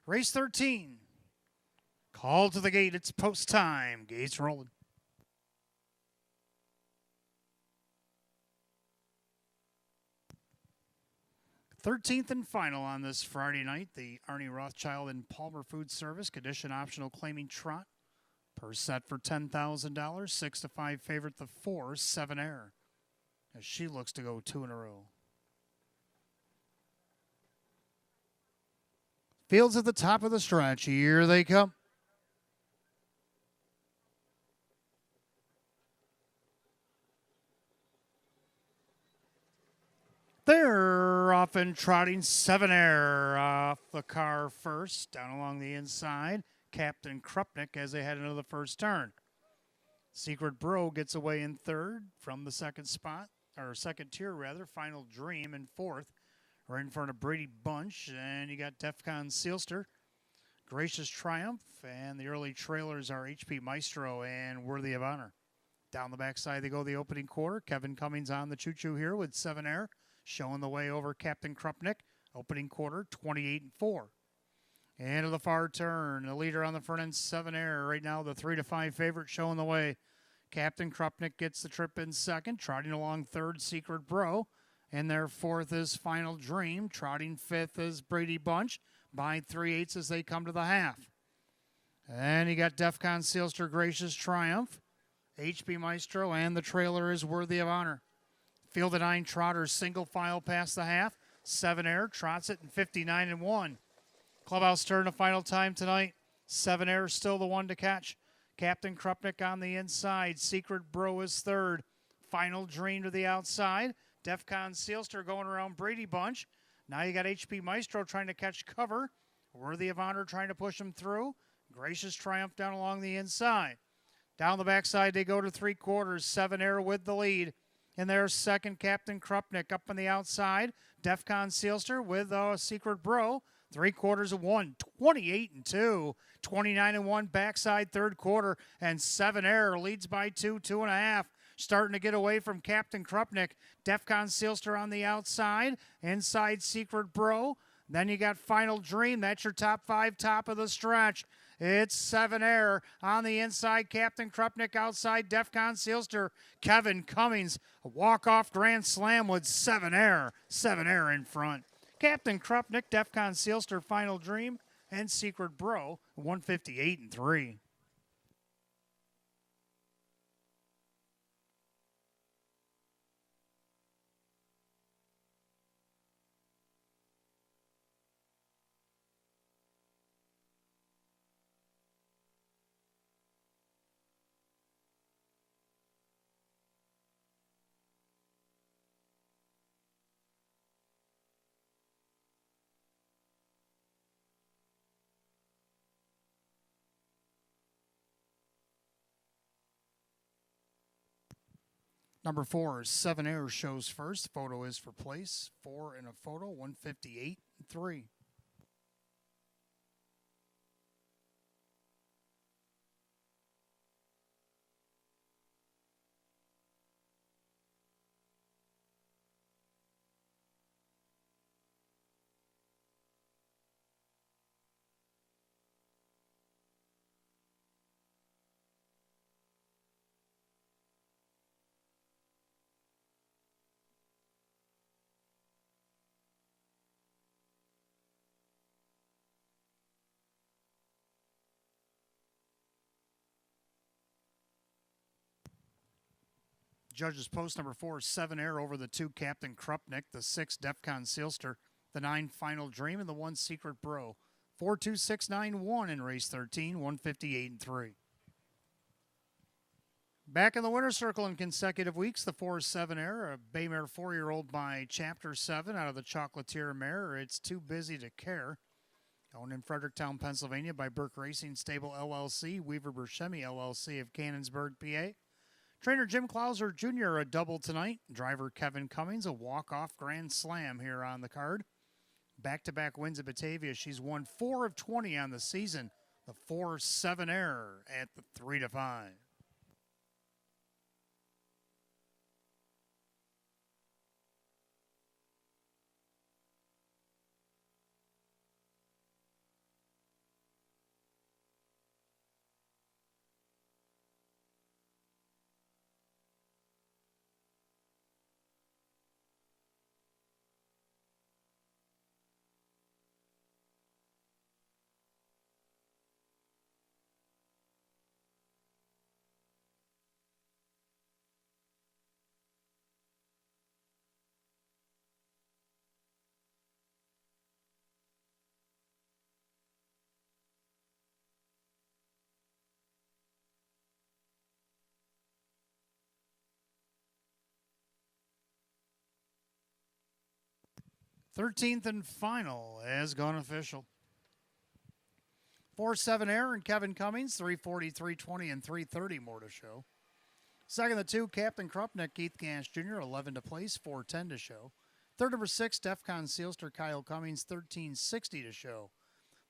Race 13. Call to the gate. It's post time. Gates rolling. 13th and final on this Friday night, the Arnie Rothschild and Palmer Food Service condition optional claiming trot. Per set for $10,000. 6 to 5 favorite, the 4, 7 Air, as she looks to go 2 in a row. Fields at the top of the stretch. Here they come. They're off and trotting. 7 Air off the car first, down along the inside. Captain Krupnik as they head into the first turn. Secret Bro gets away in third from the second spot, or second tier rather. Final Dream in fourth. Right in front of Brady Bunch, and you got Defcon Sealster, Gracious Triumph, and the early trailers are HP Maestro and Worthy of Honor. Down the backside they go the opening quarter. Kevin Cummings on the choo-choo here with 7 Air, showing the way over Captain Krupnik. Opening quarter, 28-4. Into the far turn, the leader on the front end, 7 Air. Right now, the 3 to 5 favorite showing the way. Captain Krupnik gets the trip in second, trotting along third, Secret Bro. And their fourth is Final Dream. Trotting fifth is Brady Bunch by 3/8 as they come to the half. And you got Defcon Sealster, Gracious Triumph, HP Maestro, and the trailer is Worthy of Honor. Field of 9 trotters, single file past the half. 7 Air trots it in 59-1. Clubhouse turn to final time tonight. 7 Air still the one to catch. Captain Krupnik on the inside. Secret Bro is third. Final Dream to the outside. Defcon Sealster going around Brady Bunch. Now you got HP Maestro trying to catch cover. Worthy of Honor trying to push him through. Gracious Triumph down along the inside. Down the backside they go to 3/4. 7 Air with the lead. And there's second Captain Krupnik up on the outside. Defcon Sealster with Secret Bro. 3/4 28-2. 29-1 backside third quarter. And 7 Air leads by 2, 2.5. Starting to get away from Captain Krupnik. Defcon Sealster on the outside. Inside Secret Bro. Then you got Final Dream. That's your top 5, top of the stretch. It's 7 Air on the inside. Captain Krupnik outside. Defcon Sealster. Kevin Cummings. A walk-off grand slam with 7 Air. 7 Air in front. Captain Krupnik, Defcon Sealster, Final Dream, and Secret Bro. 158-3. Number 4 is 7 Air shows first. Photo is for place. 4 in a photo, 158-3. Judges post number 4, 7 Air over the 2 Captain Krupnik, the 6 Defcon Sealster, the 9 Final Dream, and the 1 Secret Bro. 4-2-6-9-1 in race 13, 158-3. Back in the winner's circle in consecutive weeks, the 4 7 Air, a Baymare 4-year-old by Chapter 7 out of the Chocolatier mare. It's Too Busy to Care. Owned in Fredericktown, Pennsylvania by Burke Racing Stable LLC, Weaver Burchemi LLC of Cannonsburg, PA. Trainer Jim Clauser Jr. a double tonight. Driver Kevin Cummings a walk-off grand slam here on the card. Back-to-back wins at Batavia. She's won 4 of 20 on the season. The 4-7 error at the 3-5. Thirteenth and final has gone official. 4-7 error and Kevin Cummings, 340, 320, and 330 more to show. Second, the 2, Captain Krupnik, Keith Gash Jr., 11 to place, 410 to show. Third, number 6, Defcon Sealster, Kyle Cummings, 1360 to show.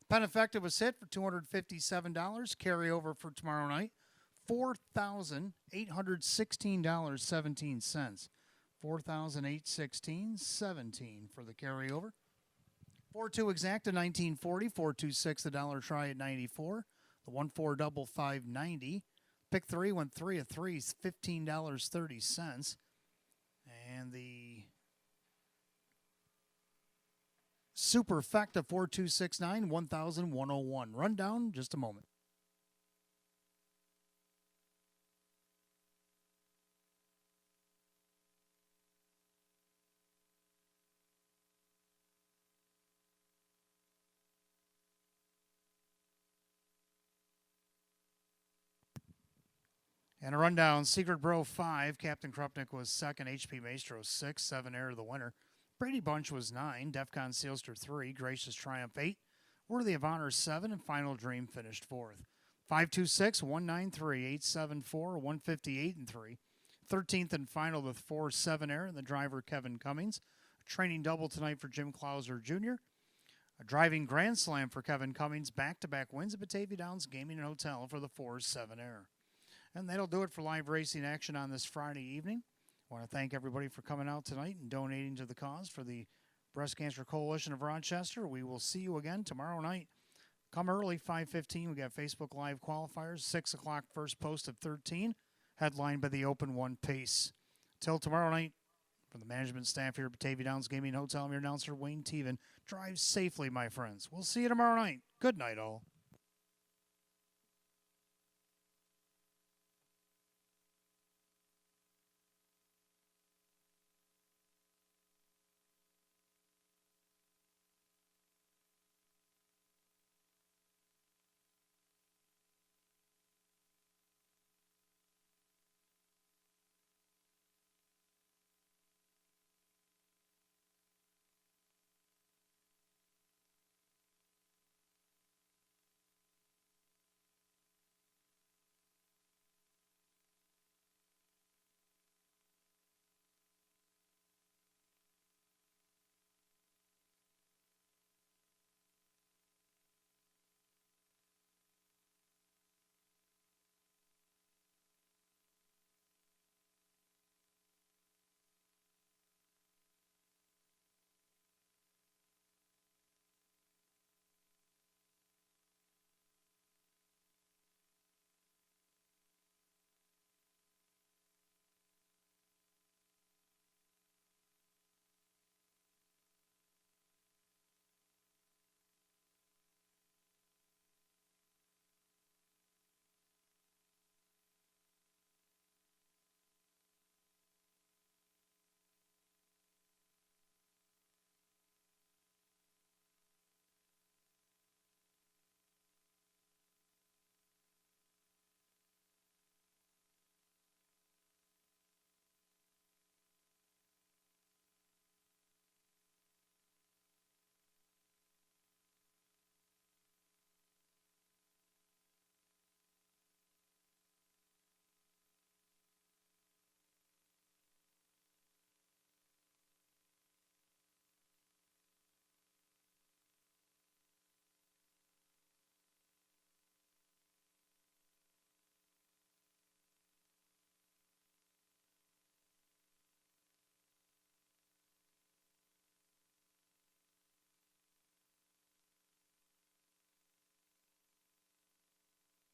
Pen effective was hit for $257. Carryover for tomorrow night, $4,816.17. $4,816.17 for the carryover. 4-2 exacta 1940, 426 the dollar try at 94. The 1-4 double 590. Pick 3 went 3 of 3, $15.30. And the super effective 4269, 1,101. Rundown just a moment. And a rundown, Secret Bro 5, Captain Krupnik was second, HP Maestro 6, 7 error the winner. Brady Bunch was 9, Defcon Sealster 3, Gracious Triumph 8, Worthy of Honor 7, and Final Dream finished 4th. 526, 193, 874, 158, and 3. 13th and final with 4-7 error, and the driver Kevin Cummings. A training double tonight for Jim Clauser Jr. A driving grand slam for Kevin Cummings, back-to-back wins at Batavia Downs Gaming and Hotel for the 4-7 error. And that'll do it for live racing action on this Friday evening. I want to thank everybody for coming out tonight and donating to the cause for the Breast Cancer Coalition of Rochester. We will see you again tomorrow night. Come early, 5:15. We got Facebook Live qualifiers, 6 o'clock first post of 13, headlined by the Open 1 Pace. Till tomorrow night, from the management staff here at Batavia Downs Gaming Hotel, I'm your announcer, Wayne Teven. Drive safely, my friends. We'll see you tomorrow night. Good night, all.